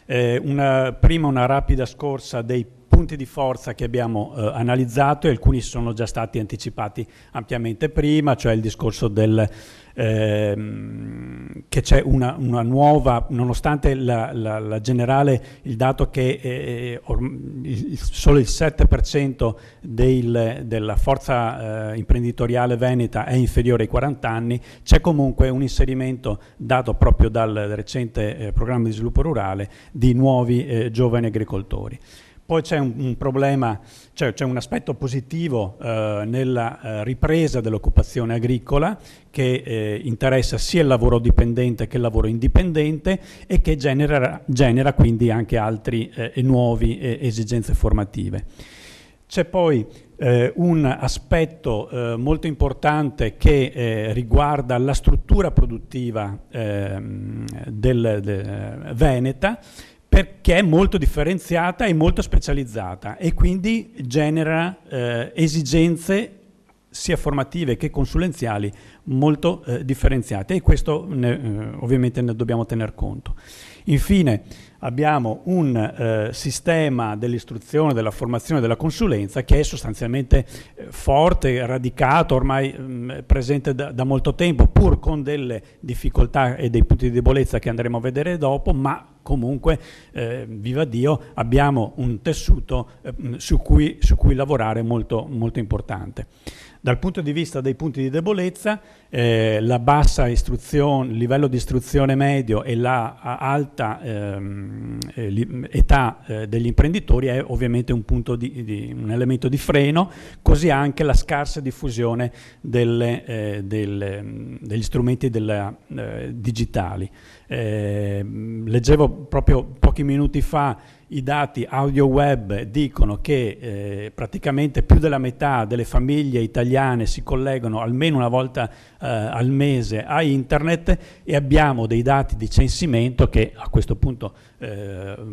Prima una rapida scorsa dei punti di forza che abbiamo analizzato, e alcuni sono già stati anticipati ampiamente prima, cioè il discorso che c'è una nuova, nonostante la generale, il dato che solo il 7% della forza imprenditoriale veneta è inferiore ai 40 anni, c'è comunque un inserimento dato proprio dal recente programma di sviluppo rurale di nuovi giovani agricoltori. Poi c'è un problema, c'è un aspetto positivo nella ripresa dell'occupazione agricola che interessa sia il lavoro dipendente che il lavoro indipendente e che genera quindi anche altri e nuovi esigenze formative. C'è poi un aspetto molto importante che riguarda la struttura produttiva veneta, perché è molto differenziata e molto specializzata e quindi genera esigenze sia formative che consulenziali molto differenziate, e questo ovviamente ne dobbiamo tener conto. Infine abbiamo un sistema dell'istruzione, della formazione e della consulenza che è sostanzialmente forte, radicato, ormai presente da molto tempo, pur con delle difficoltà e dei punti di debolezza che andremo a vedere dopo, ma comunque, viva Dio, abbiamo un tessuto su cui lavorare molto, molto importante. Dal punto di vista dei punti di debolezza, la bassa istruzione, il livello di istruzione medio e la alta età degli imprenditori è ovviamente un punto un elemento di freno, così anche la scarsa diffusione degli strumenti digitali. Leggevo proprio pochi minuti fa i dati audio web dicono che praticamente più della metà delle famiglie italiane si collegano almeno una volta al mese a internet, e abbiamo dei dati di censimento che a questo punto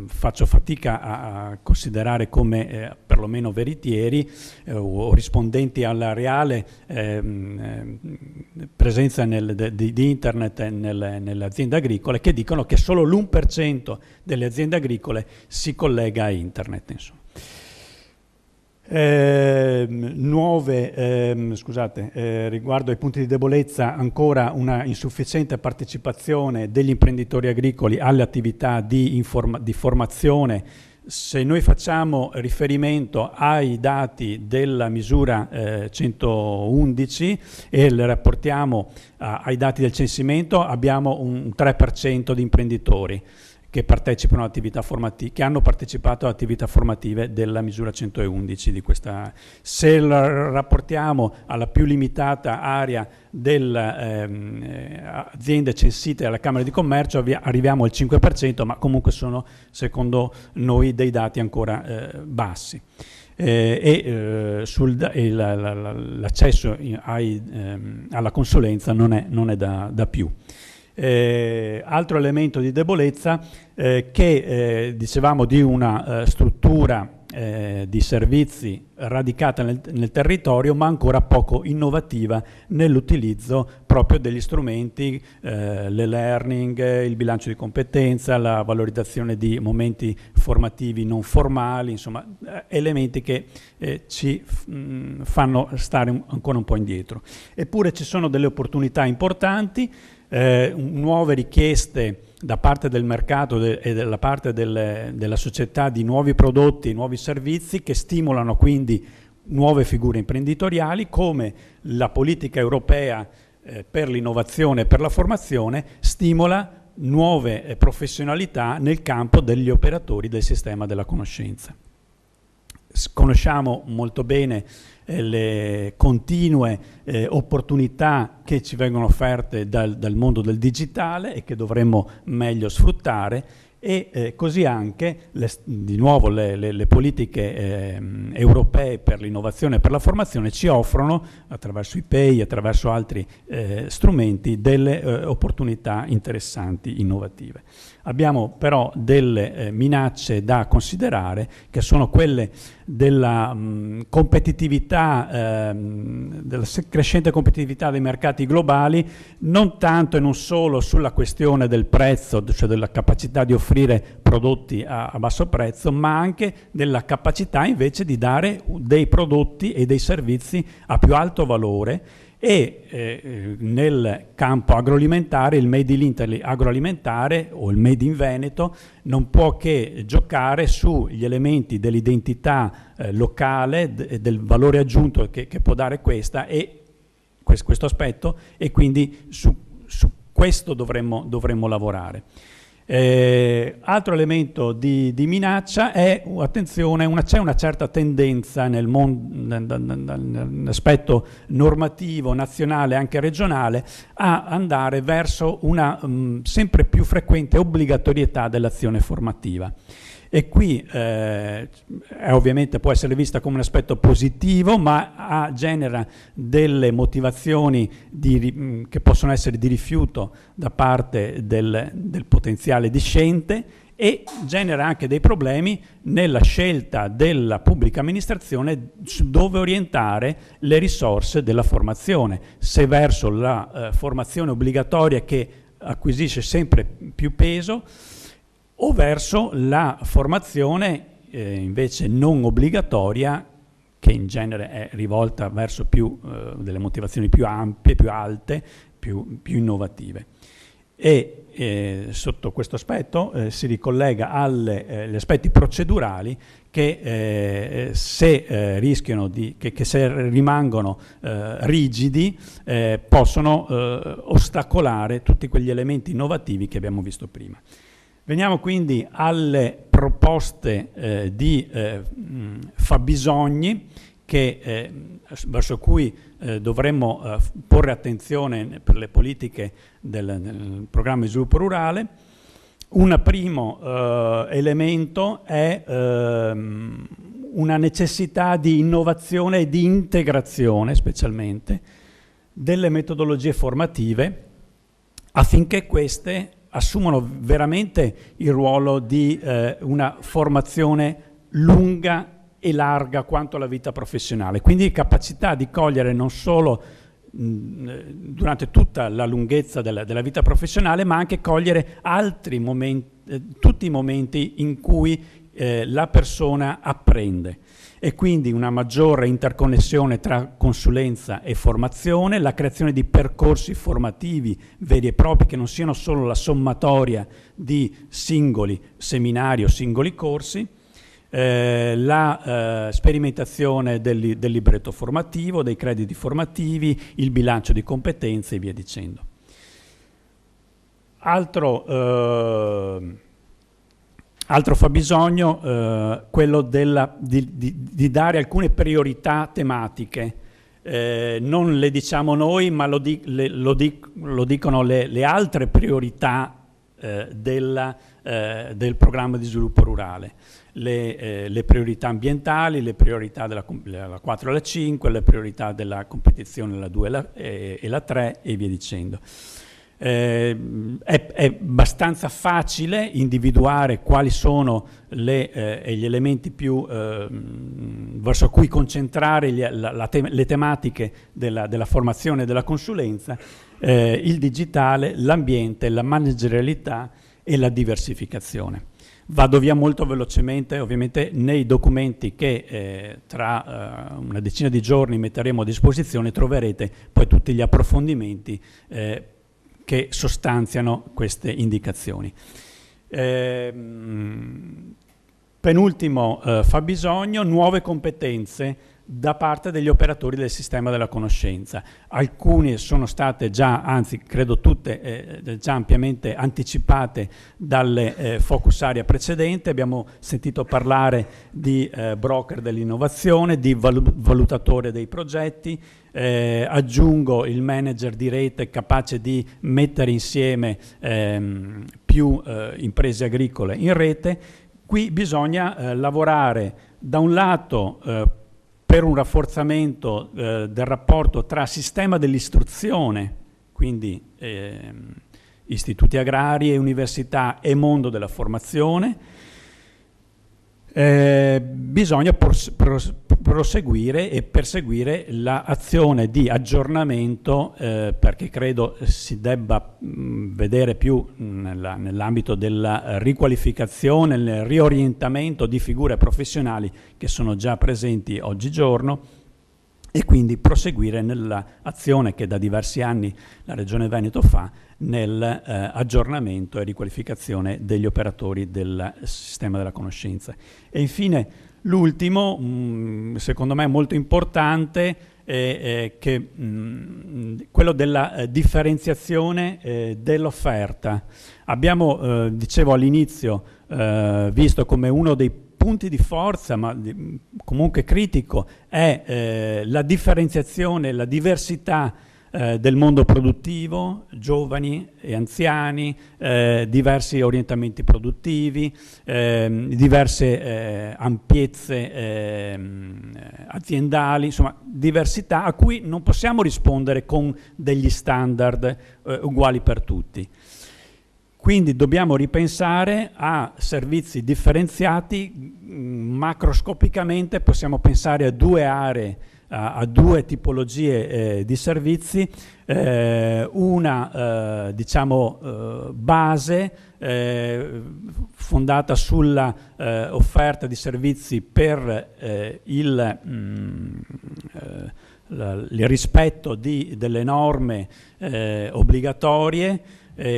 faccio fatica a considerare come perlomeno veritieri o rispondenti alla reale presenza di internet nelle aziende agricole, che dicono che solo l'1% delle aziende agricole si collega a internet. Insomma. Riguardo ai punti di debolezza, ancora una insufficiente partecipazione degli imprenditori agricoli alle attività di formazione. Se noi facciamo riferimento ai dati della misura 111 e le rapportiamo ai dati del censimento, abbiamo un 3% di imprenditori che partecipano a attività formative, che hanno partecipato a attività formative della misura 111 di questa. Se la rapportiamo alla più limitata area delle aziende censite alla Camera di Commercio, arriviamo al 5%, ma comunque sono, secondo noi, dei dati ancora bassi. L'accesso alla consulenza non è da più. Altro elemento di debolezza che dicevamo di una struttura di servizi radicata nel territorio, ma ancora poco innovativa nell'utilizzo proprio degli strumenti, l'e-learning, il bilancio di competenza, la valorizzazione di momenti formativi non formali, insomma elementi che ci fanno stare ancora un po' indietro. Eppure ci sono delle opportunità importanti, nuove richieste da parte del mercato e dalla parte della società di nuovi prodotti, nuovi servizi che stimolano quindi nuove figure imprenditoriali, come la politica europea per l'innovazione e per la formazione stimola nuove professionalità nel campo degli operatori del sistema della conoscenza. conosciamo molto bene le continue opportunità che ci vengono offerte dal mondo del digitale e che dovremmo meglio sfruttare, e così anche di nuovo le politiche europee per l'innovazione e per la formazione ci offrono, attraverso i PEI, attraverso altri strumenti, delle opportunità interessanti, innovative. Abbiamo però delle minacce da considerare, che sono quelle della competitività, della crescente competitività dei mercati globali, non tanto e non solo sulla questione del prezzo, cioè della capacità di offrire prodotti a basso prezzo, ma anche della capacità invece di dare dei prodotti e dei servizi a più alto valore. E nel campo agroalimentare, il Made in Italy agroalimentare o il Made in Veneto non può che giocare sugli elementi dell'identità locale, del valore aggiunto che può dare questa e questo aspetto, e quindi su questo dovremmo lavorare. Altro elemento di minaccia è, attenzione, c'è una certa tendenza nell'aspetto normativo nazionale e anche regionale a andare verso una sempre più frequente obbligatorietà dell'azione formativa. E qui ovviamente può essere vista come un aspetto positivo, ma genera delle motivazioni che possono essere di rifiuto da parte del potenziale discente, e genera anche dei problemi nella scelta della pubblica amministrazione su dove orientare le risorse della formazione, se verso la formazione obbligatoria che acquisisce sempre più peso, o verso la formazione invece non obbligatoria, che in genere è rivolta verso delle motivazioni più ampie, più alte, più innovative. E sotto questo aspetto si ricollega agli aspetti procedurali che se rischiano che se rimangono rigidi possono ostacolare tutti quegli elementi innovativi che abbiamo visto prima. Veniamo quindi alle proposte di fabbisogni verso cui dovremmo porre attenzione per le politiche del programma di sviluppo rurale. Un primo elemento è una necessità di innovazione e di integrazione, specialmente, delle metodologie formative, affinché queste assumono veramente il ruolo di una formazione lunga e larga quanto la vita professionale, quindi capacità di cogliere non solo durante tutta la lunghezza della vita professionale, ma anche cogliere altri momenti, tutti i momenti in cui la persona apprende, e quindi una maggiore interconnessione tra consulenza e formazione, la creazione di percorsi formativi veri e propri che non siano solo la sommatoria di singoli seminari o singoli corsi, la sperimentazione del libretto formativo, dei crediti formativi, il bilancio di competenze e via dicendo. Altro fabbisogno, quello di dare alcune priorità tematiche. Non le diciamo noi, ma lo dicono le altre priorità del programma di sviluppo rurale. Le priorità ambientali, le priorità della 4 e la 5, le priorità della competizione, la 2 e la 3 e via dicendo. È abbastanza facile individuare quali sono gli elementi più verso cui concentrare le tematiche della formazione e della consulenza, il digitale, l'ambiente, la managerialità e la diversificazione. Vado via molto velocemente, ovviamente nei documenti che tra una decina di giorni metteremo a disposizione troverete poi tutti gli approfondimenti che sostanziano queste indicazioni. Penultimo fabbisogno, nuove competenze da parte degli operatori del sistema della conoscenza. Alcune sono state già, anzi credo tutte, già ampiamente anticipate dalle focus area precedenti. Abbiamo sentito parlare di broker dell'innovazione, di valutatore dei progetti, aggiungo il manager di rete capace di mettere insieme più imprese agricole in rete. Qui bisogna lavorare da un lato per un rafforzamento del rapporto tra sistema dell'istruzione, quindi istituti agrari e università e mondo della formazione. Bisogna proseguire e perseguire l'azione di aggiornamento, perché credo si debba vedere più nell'ambito della riqualificazione, nel riorientamento di figure professionali che sono già presenti oggigiorno, e quindi proseguire nell'azione che da diversi anni la Regione Veneto fa nell'aggiornamento e riqualificazione degli operatori del sistema della conoscenza. E infine l'ultimo, secondo me molto importante, è quello della differenziazione dell'offerta. Abbiamo, dicevo all'inizio, visto come uno dei punti di forza, ma comunque critico, è la differenziazione, la diversità del mondo produttivo, giovani e anziani, diversi orientamenti produttivi, diverse ampiezze aziendali, insomma diversità a cui non possiamo rispondere con degli standard uguali per tutti. Quindi dobbiamo ripensare a servizi differenziati. Macroscopicamente possiamo pensare a due aree, a due tipologie di servizi, una diciamo base fondata sulla offerta di servizi per il rispetto delle norme obbligatorie,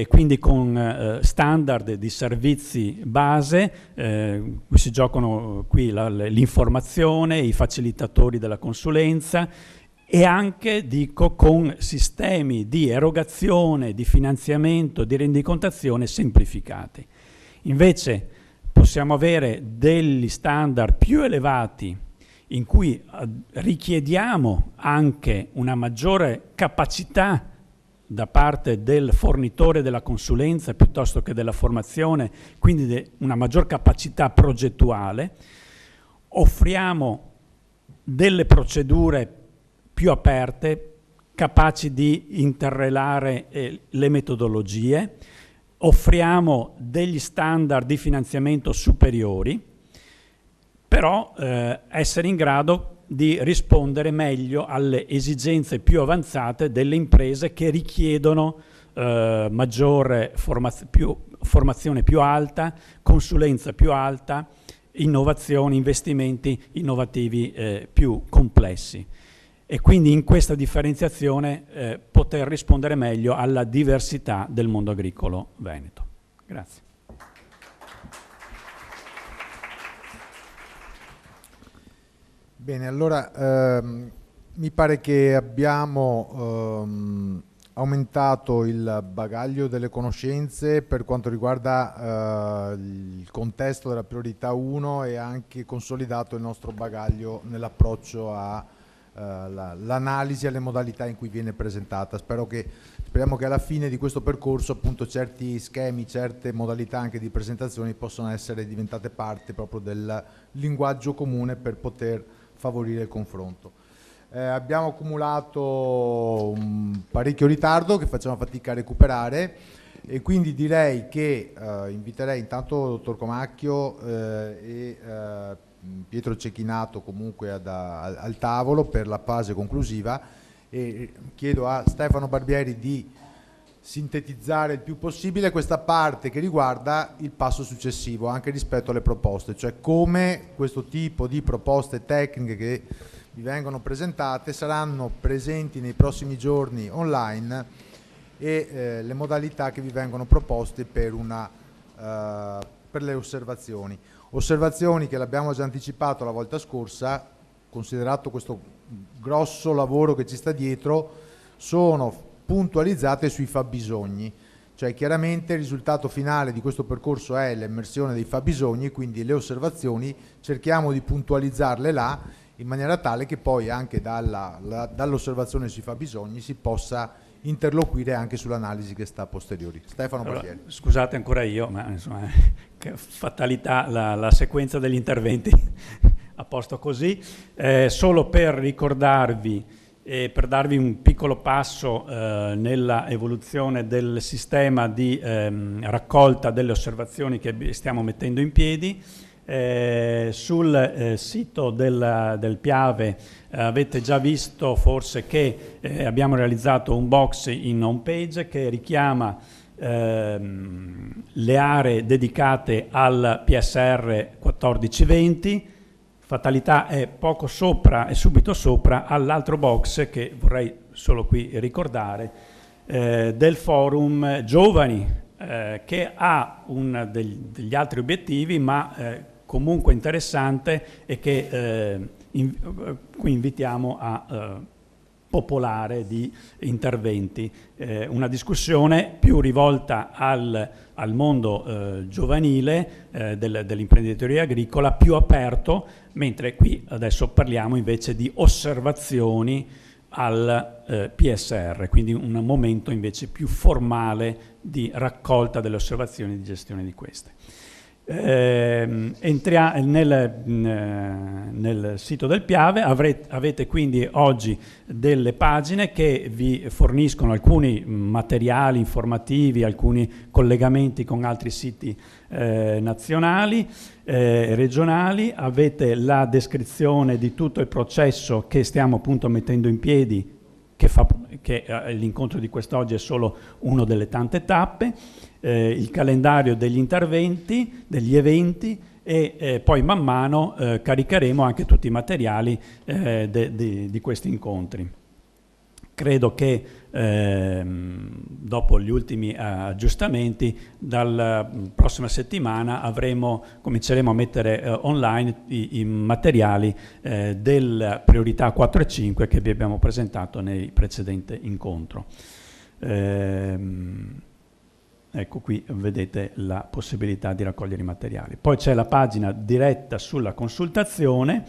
quindi con standard di servizi base. Qui si giocano l'informazione, i facilitatori della consulenza, e anche, dico, con sistemi di erogazione, di finanziamento, di rendicontazione semplificati. Invece possiamo avere degli standard più elevati in cui richiediamo anche una maggiore capacità da parte del fornitore della consulenza piuttosto che della formazione, quindi una maggior capacità progettuale. Offriamo delle procedure più aperte, capaci di interrelare le metodologie. Offriamo degli standard di finanziamento superiori, però essere in grado di rispondere meglio alle esigenze più avanzate delle imprese che richiedono maggiore formazione più alta, consulenza più alta, innovazioni, investimenti innovativi più complessi. E quindi in questa differenziazione poter rispondere meglio alla diversità del mondo agricolo veneto. Grazie. Bene, allora mi pare che abbiamo aumentato il bagaglio delle conoscenze per quanto riguarda il contesto della priorità 1 e anche consolidato il nostro bagaglio nell'approccio all'analisi e alle modalità in cui viene presentata. Speriamo che alla fine di questo percorso appunto certi schemi, certe modalità anche di presentazioni possano essere diventate parte proprio del linguaggio comune per poter favorire il confronto. Abbiamo accumulato un parecchio ritardo che facciamo fatica a recuperare, e quindi direi che inviterei intanto il dottor Comacchio e Pietro Cecchinato comunque al tavolo per la fase conclusiva, e chiedo a Stefano Barbieri di sintetizzare il più possibile questa parte che riguarda il passo successivo anche rispetto alle proposte, cioè come questo tipo di proposte tecniche che vi vengono presentate saranno presenti nei prossimi giorni online, e le modalità che vi vengono proposte per le osservazioni che l'abbiamo già anticipato la volta scorsa, considerato questo grosso lavoro che ci sta dietro, sono puntualizzate sui fabbisogni. Cioè chiaramente il risultato finale di questo percorso è l'emersione dei fabbisogni, quindi le osservazioni cerchiamo di puntualizzarle là, in maniera tale che poi anche dall'osservazione sui fabbisogni si possa interloquire anche sull'analisi che sta a posteriori. Stefano Barbieri. Scusate ancora io, ma insomma, che fatalità la sequenza degli interventi. A posto così. Solo per ricordarvi e per darvi un piccolo passo nella evoluzione del sistema di raccolta delle osservazioni che stiamo mettendo in piedi. Sul sito del Piave avete già visto forse che abbiamo realizzato un box in home page che richiama le aree dedicate al PSR 1420. Fatalità è poco sopra e subito sopra all'altro box che vorrei solo qui ricordare del forum Giovani che ha degli altri obiettivi ma comunque interessante e che qui invitiamo a popolare di interventi, una discussione più rivolta al mondo giovanile dell'imprenditoria agricola, più aperto, mentre qui adesso parliamo invece di osservazioni al PSR, quindi un momento invece più formale di raccolta delle osservazioni e di gestione di queste. Nel sito del Piave avete quindi oggi delle pagine che vi forniscono alcuni materiali informativi, alcuni collegamenti con altri siti nazionali, regionali. Avete la descrizione di tutto il processo che stiamo appunto mettendo in piedi, che l'incontro di quest'oggi è solo una delle tante tappe. Il calendario degli interventi, degli eventi e poi man mano caricheremo anche tutti i materiali di questi incontri. Credo che dopo gli ultimi aggiustamenti, dalla prossima settimana cominceremo a mettere online i materiali della priorità 4 e 5 che vi abbiamo presentato nel precedente incontro. Ecco, qui vedete la possibilità di raccogliere i materiali. Poi c'è la pagina diretta sulla consultazione,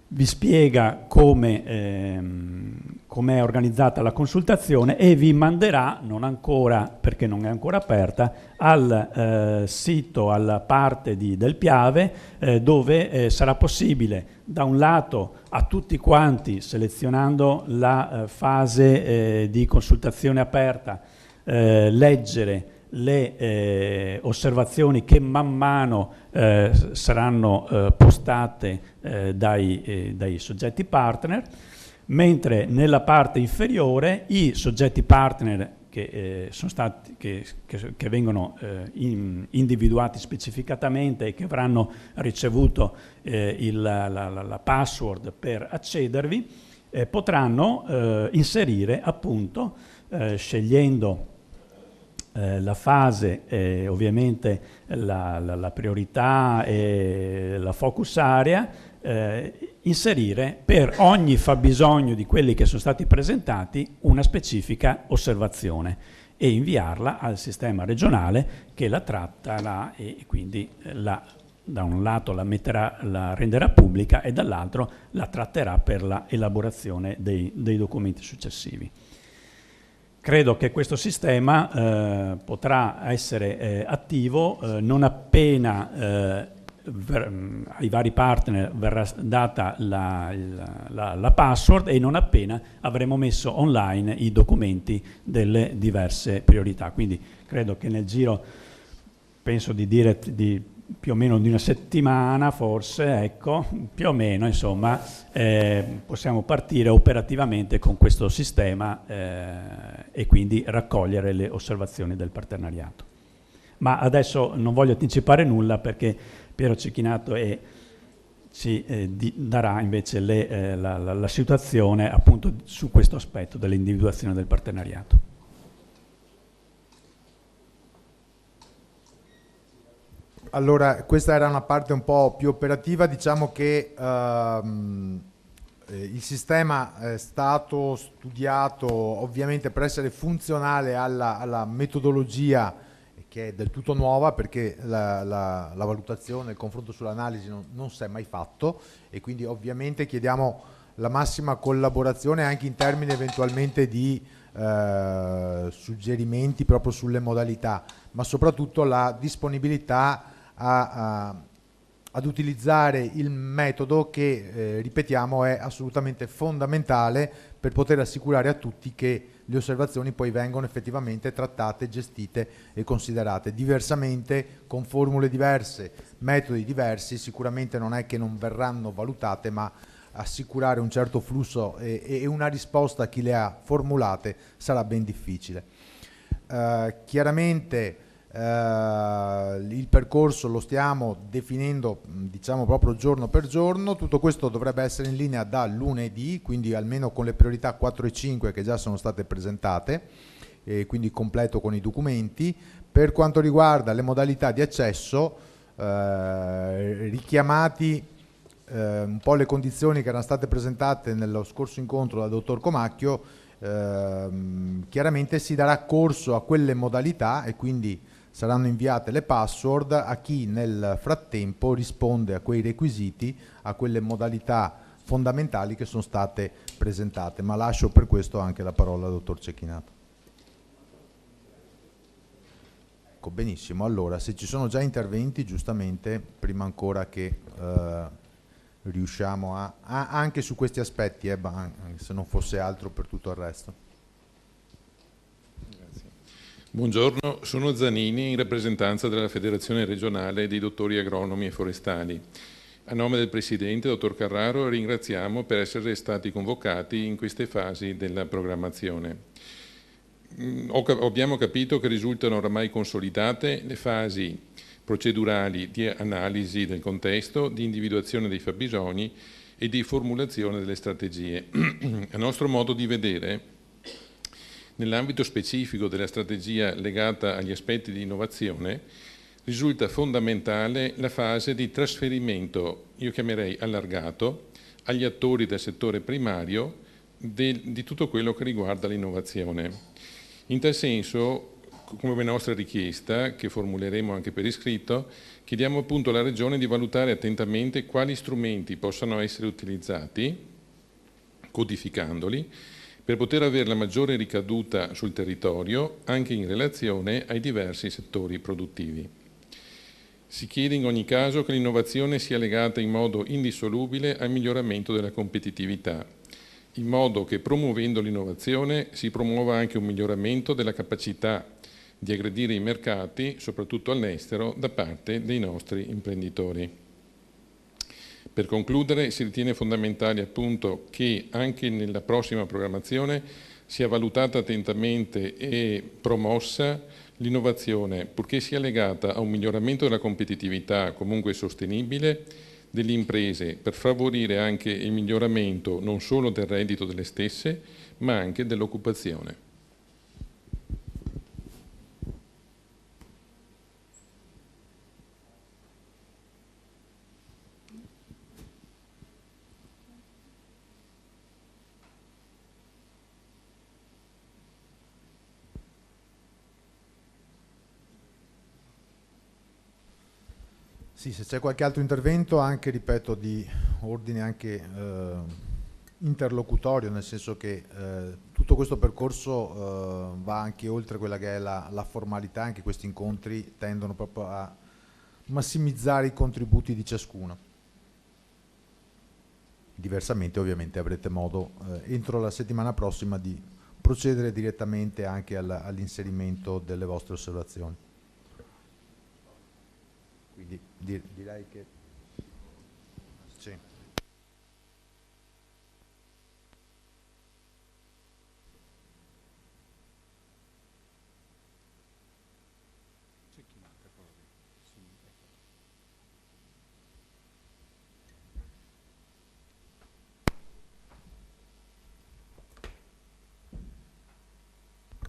vi spiega come è organizzata la consultazione e vi manderà, non ancora perché non è ancora aperta, al sito, alla parte del Piave, dove sarà possibile da un lato a tutti quanti, selezionando la fase di consultazione aperta, leggere le osservazioni che man mano saranno postate dai soggetti partner, mentre nella parte inferiore i soggetti partner che vengono individuati specificatamente e che avranno ricevuto la password per accedervi, potranno inserire appunto, scegliendo la fase, ovviamente la priorità e la focus area, inserire per ogni fabbisogno di quelli che sono stati presentati una specifica osservazione e inviarla al sistema regionale che la tratterà e quindi da un lato la renderà pubblica e dall'altro la tratterà per la elaborazione dei documenti successivi. Credo che questo sistema potrà essere attivo non appena ai vari partner verrà data la password e non appena avremo messo online i documenti delle diverse priorità. Quindi credo che nel giro, penso di dire più o meno di una settimana forse, ecco, più o meno insomma, possiamo partire operativamente con questo sistema e quindi raccogliere le osservazioni del partenariato. Ma adesso non voglio anticipare nulla perché Piero Cecchinato ci darà invece la situazione appunto su questo aspetto dell'individuazione del partenariato. Allora, questa era una parte un po' più operativa, diciamo che Il sistema è stato studiato ovviamente per essere funzionale alla metodologia, che è del tutto nuova, perché la valutazione, il confronto sull'analisi non si è mai fatto, e quindi ovviamente chiediamo la massima collaborazione anche in termini eventualmente di suggerimenti proprio sulle modalità, ma soprattutto la disponibilità ad utilizzare il metodo che, ripetiamo, è assolutamente fondamentale per poter assicurare a tutti che le osservazioni poi vengono effettivamente trattate, gestite e considerate. Diversamente, con formule diverse, metodi diversi, sicuramente non è che non verranno valutate, ma assicurare un certo flusso e una risposta a chi le ha formulate sarà ben difficile. Chiaramente il percorso lo stiamo definendo, diciamo, proprio giorno per giorno. Tutto questo dovrebbe essere in linea da lunedì, quindi almeno con le priorità 4 e 5 che già sono state presentate, e quindi completo con i documenti. Per quanto riguarda le modalità di accesso, richiamati un po' le condizioni che erano state presentate nello scorso incontro dal dottor Comacchio, chiaramente si darà corso a quelle modalità e quindi saranno inviate le password a chi nel frattempo risponde a quei requisiti, a quelle modalità fondamentali che sono state presentate, ma lascio per questo anche la parola al dottor Cecchinato. Ecco, benissimo, allora se ci sono già interventi, giustamente, prima ancora che riusciamo anche su questi aspetti, se non fosse altro per tutto il resto. Buongiorno, sono Zanini in rappresentanza della Federazione regionale dei dottori agronomi e forestali. A nome del Presidente, dottor Carraro, ringraziamo per essere stati convocati in queste fasi della programmazione. Abbiamo capito che risultano oramai consolidate le fasi procedurali di analisi del contesto, di individuazione dei fabbisogni e di formulazione delle strategie. A nostro modo di vedere, nell'ambito specifico della strategia legata agli aspetti di innovazione, risulta fondamentale la fase di trasferimento, io chiamerei allargato, agli attori del settore primario di tutto quello che riguarda l'innovazione. In tal senso, come nostra richiesta, che formuleremo anche per iscritto, chiediamo appunto alla Regione di valutare attentamente quali strumenti possano essere utilizzati, codificandoli, per poter avere la maggiore ricaduta sul territorio anche in relazione ai diversi settori produttivi. Si chiede in ogni caso che l'innovazione sia legata in modo indissolubile al miglioramento della competitività, in modo che promuovendo l'innovazione si promuova anche un miglioramento della capacità di aggredire i mercati, soprattutto all'estero, da parte dei nostri imprenditori. Per concludere, si ritiene fondamentale appunto che anche nella prossima programmazione sia valutata attentamente e promossa l'innovazione, purché sia legata a un miglioramento della competitività comunque sostenibile delle imprese, per favorire anche il miglioramento non solo del reddito delle stesse, ma anche dell'occupazione. Sì, se c'è qualche altro intervento, anche, ripeto, di ordine anche interlocutorio, nel senso che tutto questo percorso va anche oltre quella che è la formalità, anche questi incontri tendono proprio a massimizzare i contributi di ciascuno. Diversamente ovviamente avrete modo entro la settimana prossima di procedere direttamente anche all'inserimento delle vostre osservazioni. Quindi direi che sì.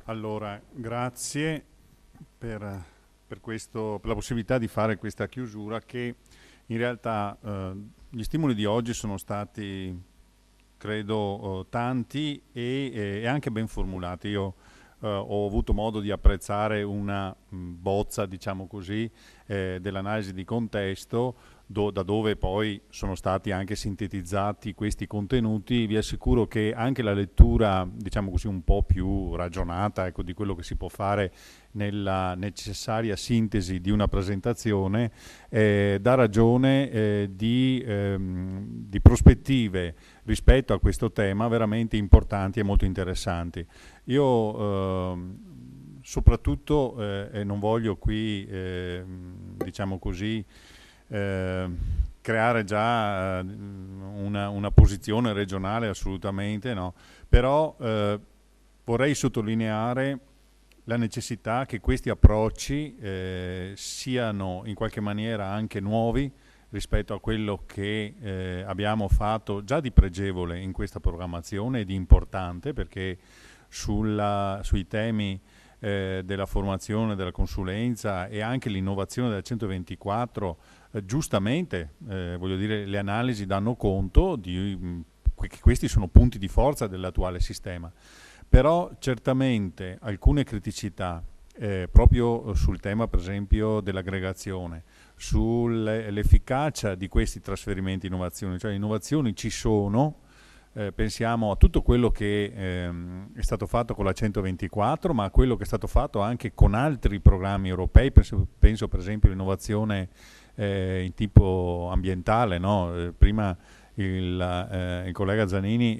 Allora, grazie per la possibilità di fare questa chiusura, che in realtà gli stimoli di oggi sono stati credo tanti e anche ben formulati. Io ho avuto modo di apprezzare una bozza, diciamo così, dell'analisi di contesto, da dove poi sono stati anche sintetizzati questi contenuti. Vi assicuro che anche la lettura, diciamo così, un po' più ragionata, ecco, di quello che si può fare nella necessaria sintesi di una presentazione, dà ragione di prospettive rispetto a questo tema veramente importanti e molto interessanti. Io soprattutto, e non voglio qui, diciamo così, creare già una posizione regionale, assolutamente no, però vorrei sottolineare la necessità che questi approcci siano in qualche maniera anche nuovi rispetto a quello che abbiamo fatto già di pregevole in questa programmazione e di importante, perché sui temi della formazione, della consulenza e anche l'innovazione del 124, giustamente, voglio dire, le analisi danno conto che questi sono punti di forza dell'attuale sistema. Però certamente alcune criticità, proprio sul tema per esempio dell'aggregazione, sull'efficacia di questi trasferimenti di innovazioni, cioè le innovazioni ci sono. Pensiamo a tutto quello che è stato fatto con la 124, ma a quello che è stato fatto anche con altri programmi europei. Penso per esempio all'innovazione in tipo ambientale, no? Prima il collega Zanini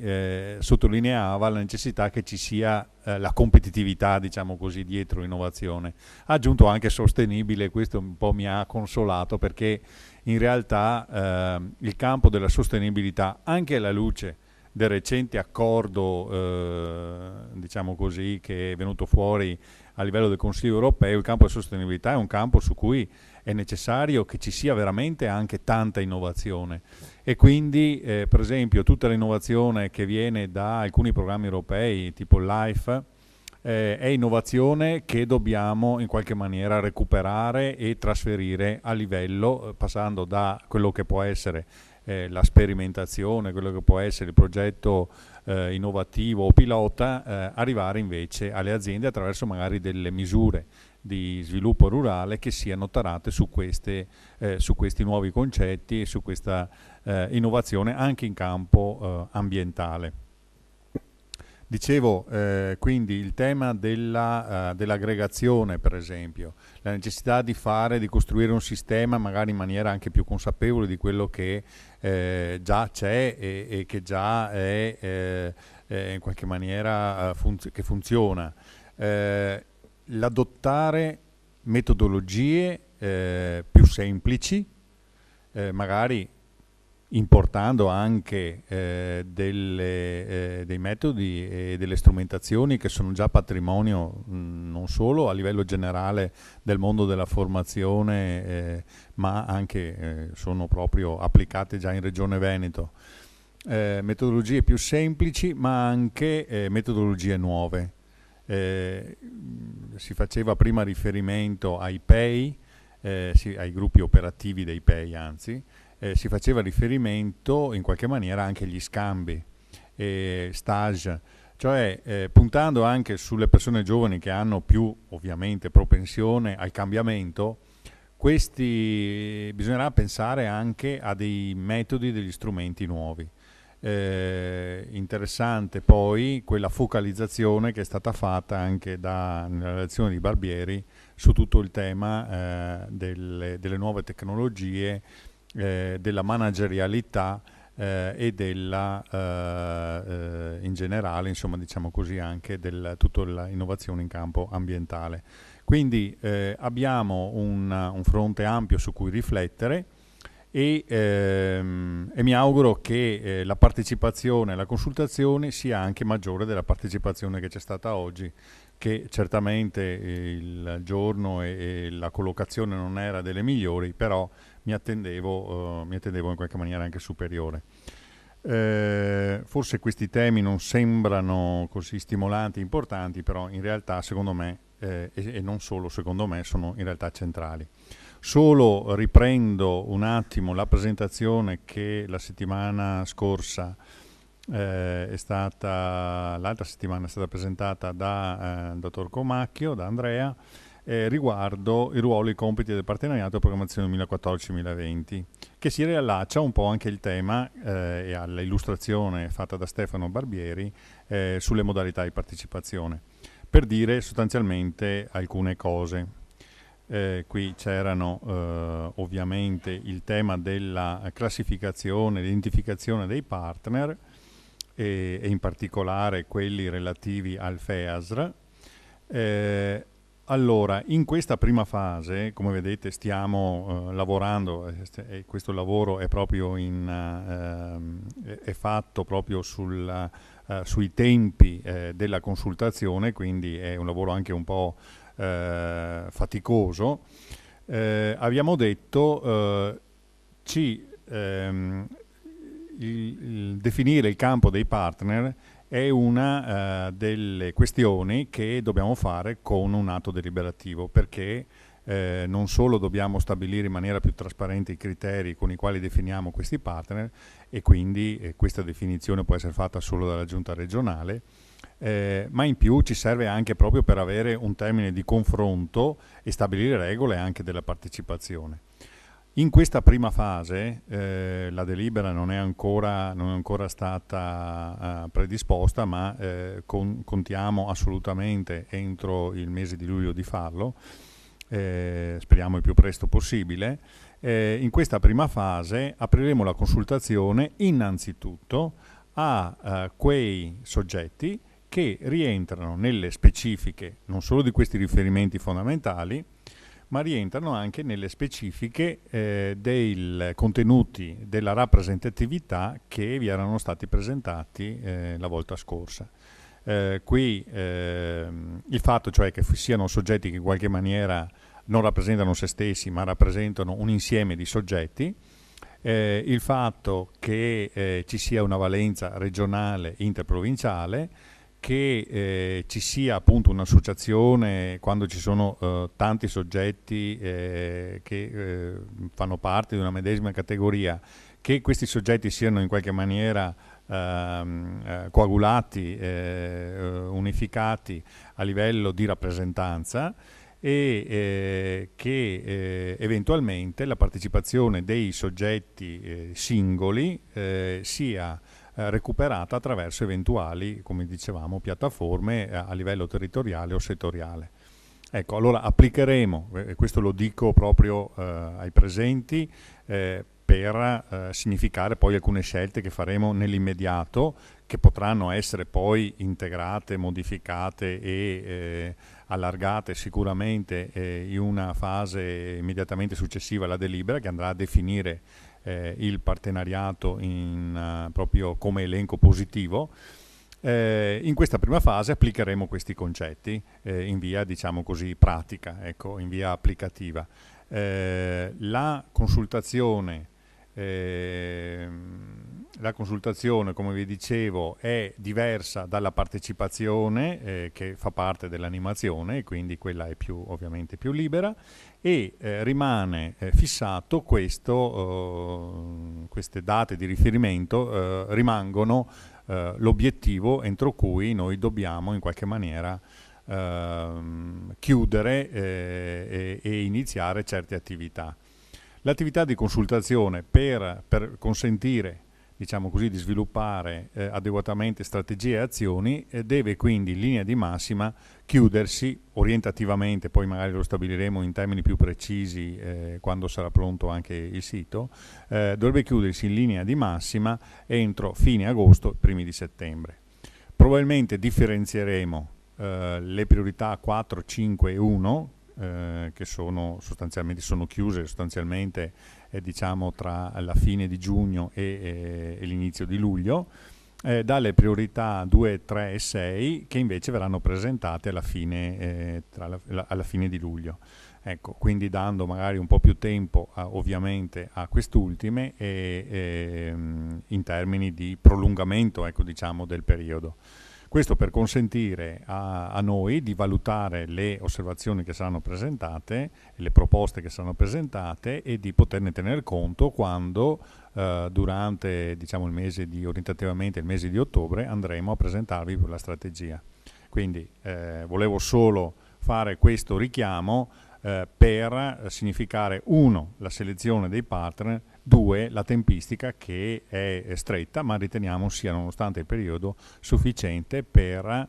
sottolineava la necessità che ci sia la competitività, diciamo così, dietro l'innovazione. Ha aggiunto anche sostenibile, questo un po' mi ha consolato, perché in realtà il campo della sostenibilità, anche alla luce del recente accordo, diciamo così, che è venuto fuori a livello del Consiglio europeo, il campo della sostenibilità è un campo su cui è necessario che ci sia veramente anche tanta innovazione, e quindi per esempio tutta l'innovazione che viene da alcuni programmi europei tipo LIFE è innovazione che dobbiamo in qualche maniera recuperare e trasferire a livello, passando da quello che può essere la sperimentazione, quello che può essere il progetto innovativo o pilota, arrivare invece alle aziende attraverso magari delle misure di sviluppo rurale che siano tarate su questi nuovi concetti e su questa innovazione anche in campo ambientale. Dicevo, quindi il tema dell'aggregazione, per esempio, la necessità di costruire un sistema magari in maniera anche più consapevole di quello che già c'è e che già è in qualche maniera che funziona. L'adottare metodologie più semplici, magari importando anche dei metodi e delle strumentazioni che sono già patrimonio non solo a livello generale del mondo della formazione, ma anche sono proprio applicate già in Regione Veneto. Metodologie più semplici, ma anche metodologie nuove. Si faceva prima riferimento ai PEI, ai gruppi operativi dei PEI, anzi, si faceva riferimento in qualche maniera anche agli scambi, stage, cioè puntando anche sulle persone giovani che hanno più ovviamente propensione al cambiamento. Bisognerà pensare anche a dei metodi, degli strumenti nuovi. Interessante poi quella focalizzazione che è stata fatta anche nella relazione di Barbieri su tutto il tema delle nuove tecnologie, della managerialità e in generale, insomma, diciamo così, anche tutta l'innovazione in campo ambientale. Quindi abbiamo un fronte ampio su cui riflettere e mi auguro che la partecipazione alla consultazione sia anche maggiore della partecipazione che c'è stata oggi, che certamente il giorno e la collocazione non era delle migliori, però mi attendevo in qualche maniera anche superiore. Forse questi temi non sembrano così stimolanti e importanti, però in realtà secondo me, e non solo secondo me, sono in realtà centrali. Solo riprendo un attimo la presentazione che la settimana scorsa l'altra settimana è stata presentata da dottor Comacchio, da Andrea, riguardo il ruolo e i compiti del partenariato programmazione 2014-2020, che si riallaccia un po' anche il tema e all'illustrazione fatta da Stefano Barbieri sulle modalità di partecipazione, per dire sostanzialmente alcune cose. Qui c'erano ovviamente il tema della classificazione, l'identificazione dei partner e in particolare quelli relativi al FEASR. Allora, in questa prima fase, come vedete, stiamo lavorando, e questo lavoro è proprio è fatto proprio sui tempi della consultazione, quindi è un lavoro anche un po' faticoso. Abbiamo detto il definire il campo dei partner è una delle questioni che dobbiamo fare con un atto deliberativo, perché non solo dobbiamo stabilire in maniera più trasparente i criteri con i quali definiamo questi partner, e quindi questa definizione può essere fatta solo dalla giunta regionale, ma in più ci serve anche proprio per avere un termine di confronto e stabilire regole anche della partecipazione. In questa prima fase la delibera non è ancora stata predisposta, ma contiamo assolutamente entro il mese di luglio di farlo, speriamo il più presto possibile. In questa prima fase apriremo la consultazione innanzitutto a quei soggetti che rientrano nelle specifiche non solo di questi riferimenti fondamentali, ma rientrano anche nelle specifiche dei contenuti della rappresentatività che vi erano stati presentati la volta scorsa. Qui il fatto cioè che siano soggetti che in qualche maniera non rappresentano se stessi, ma rappresentano un insieme di soggetti, il fatto che ci sia una valenza regionale interprovinciale, che ci sia appunto un'associazione quando ci sono tanti soggetti che fanno parte di una medesima categoria, che questi soggetti siano in qualche maniera coagulati, unificati a livello di rappresentanza, e che eventualmente la partecipazione dei soggetti singoli sia recuperata attraverso eventuali, come dicevamo, piattaforme a livello territoriale o settoriale. Ecco, allora applicheremo, questo lo dico proprio ai presenti, per significare poi alcune scelte che faremo nell'immediato, che potranno essere poi integrate, modificate e allargate sicuramente in una fase immediatamente successiva alla delibera, che andrà a definire il partenariato proprio come elenco positivo. In questa prima fase applicheremo questi concetti in via, diciamo così, pratica, ecco, in via applicativa. La consultazione, come vi dicevo, è diversa dalla partecipazione che fa parte dell'animazione, quindi quella è ovviamente più libera, e rimane fissato queste date di riferimento rimangono l'obiettivo entro cui noi dobbiamo in qualche maniera chiudere e iniziare certe attività. L'attività di consultazione per consentire, diciamo così, di sviluppare adeguatamente strategie e azioni deve quindi in linea di massima chiudersi orientativamente, poi magari lo stabiliremo in termini più precisi quando sarà pronto anche il sito, dovrebbe chiudersi in linea di massima entro fine agosto, primi di settembre. Probabilmente differenzieremo le priorità 4, 5 e 1, che sono chiuse sostanzialmente diciamo tra la fine di giugno e l'inizio di luglio, dalle priorità 2, 3 e 6 che invece verranno presentate alla fine di luglio. Ecco, quindi dando magari un po' più tempo ovviamente a quest'ultime in termini di prolungamento, ecco, diciamo, del periodo. Questo per consentire a noi di valutare le osservazioni che saranno presentate, le proposte che saranno presentate e di poterne tener conto quando durante, diciamo, orientativamente il mese di ottobre andremo a presentarvi la strategia. Quindi volevo solo fare questo richiamo per significare, 1, la selezione dei partner, 2, la tempistica che è stretta, ma riteniamo sia, nonostante il periodo, sufficiente per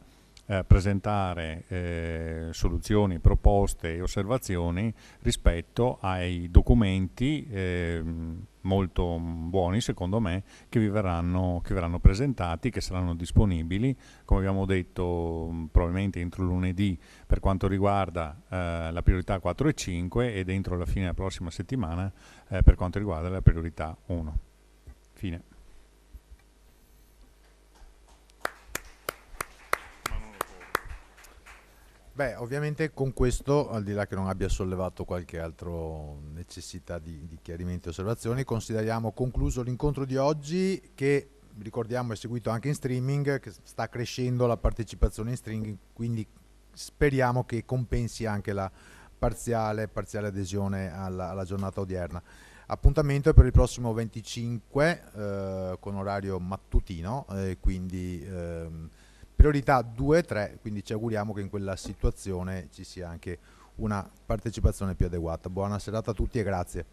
presentare soluzioni, proposte e osservazioni rispetto ai documenti molto buoni, secondo me, che verranno presentati, che saranno disponibili, come abbiamo detto, probabilmente entro lunedì per quanto riguarda la priorità 4 e 5 e dentro la fine della prossima settimana per quanto riguarda la priorità 1. Fine. Beh, ovviamente con questo, al di là che non abbia sollevato qualche altra necessità di chiarimenti e osservazioni, consideriamo concluso l'incontro di oggi, che ricordiamo è seguito anche in streaming, che sta crescendo la partecipazione in streaming, quindi speriamo che compensi anche la parziale adesione alla giornata odierna. Appuntamento è per il prossimo 25 con orario mattutino, quindi priorità 2 e 3, quindi ci auguriamo che in quella situazione ci sia anche una partecipazione più adeguata. Buona serata a tutti e grazie.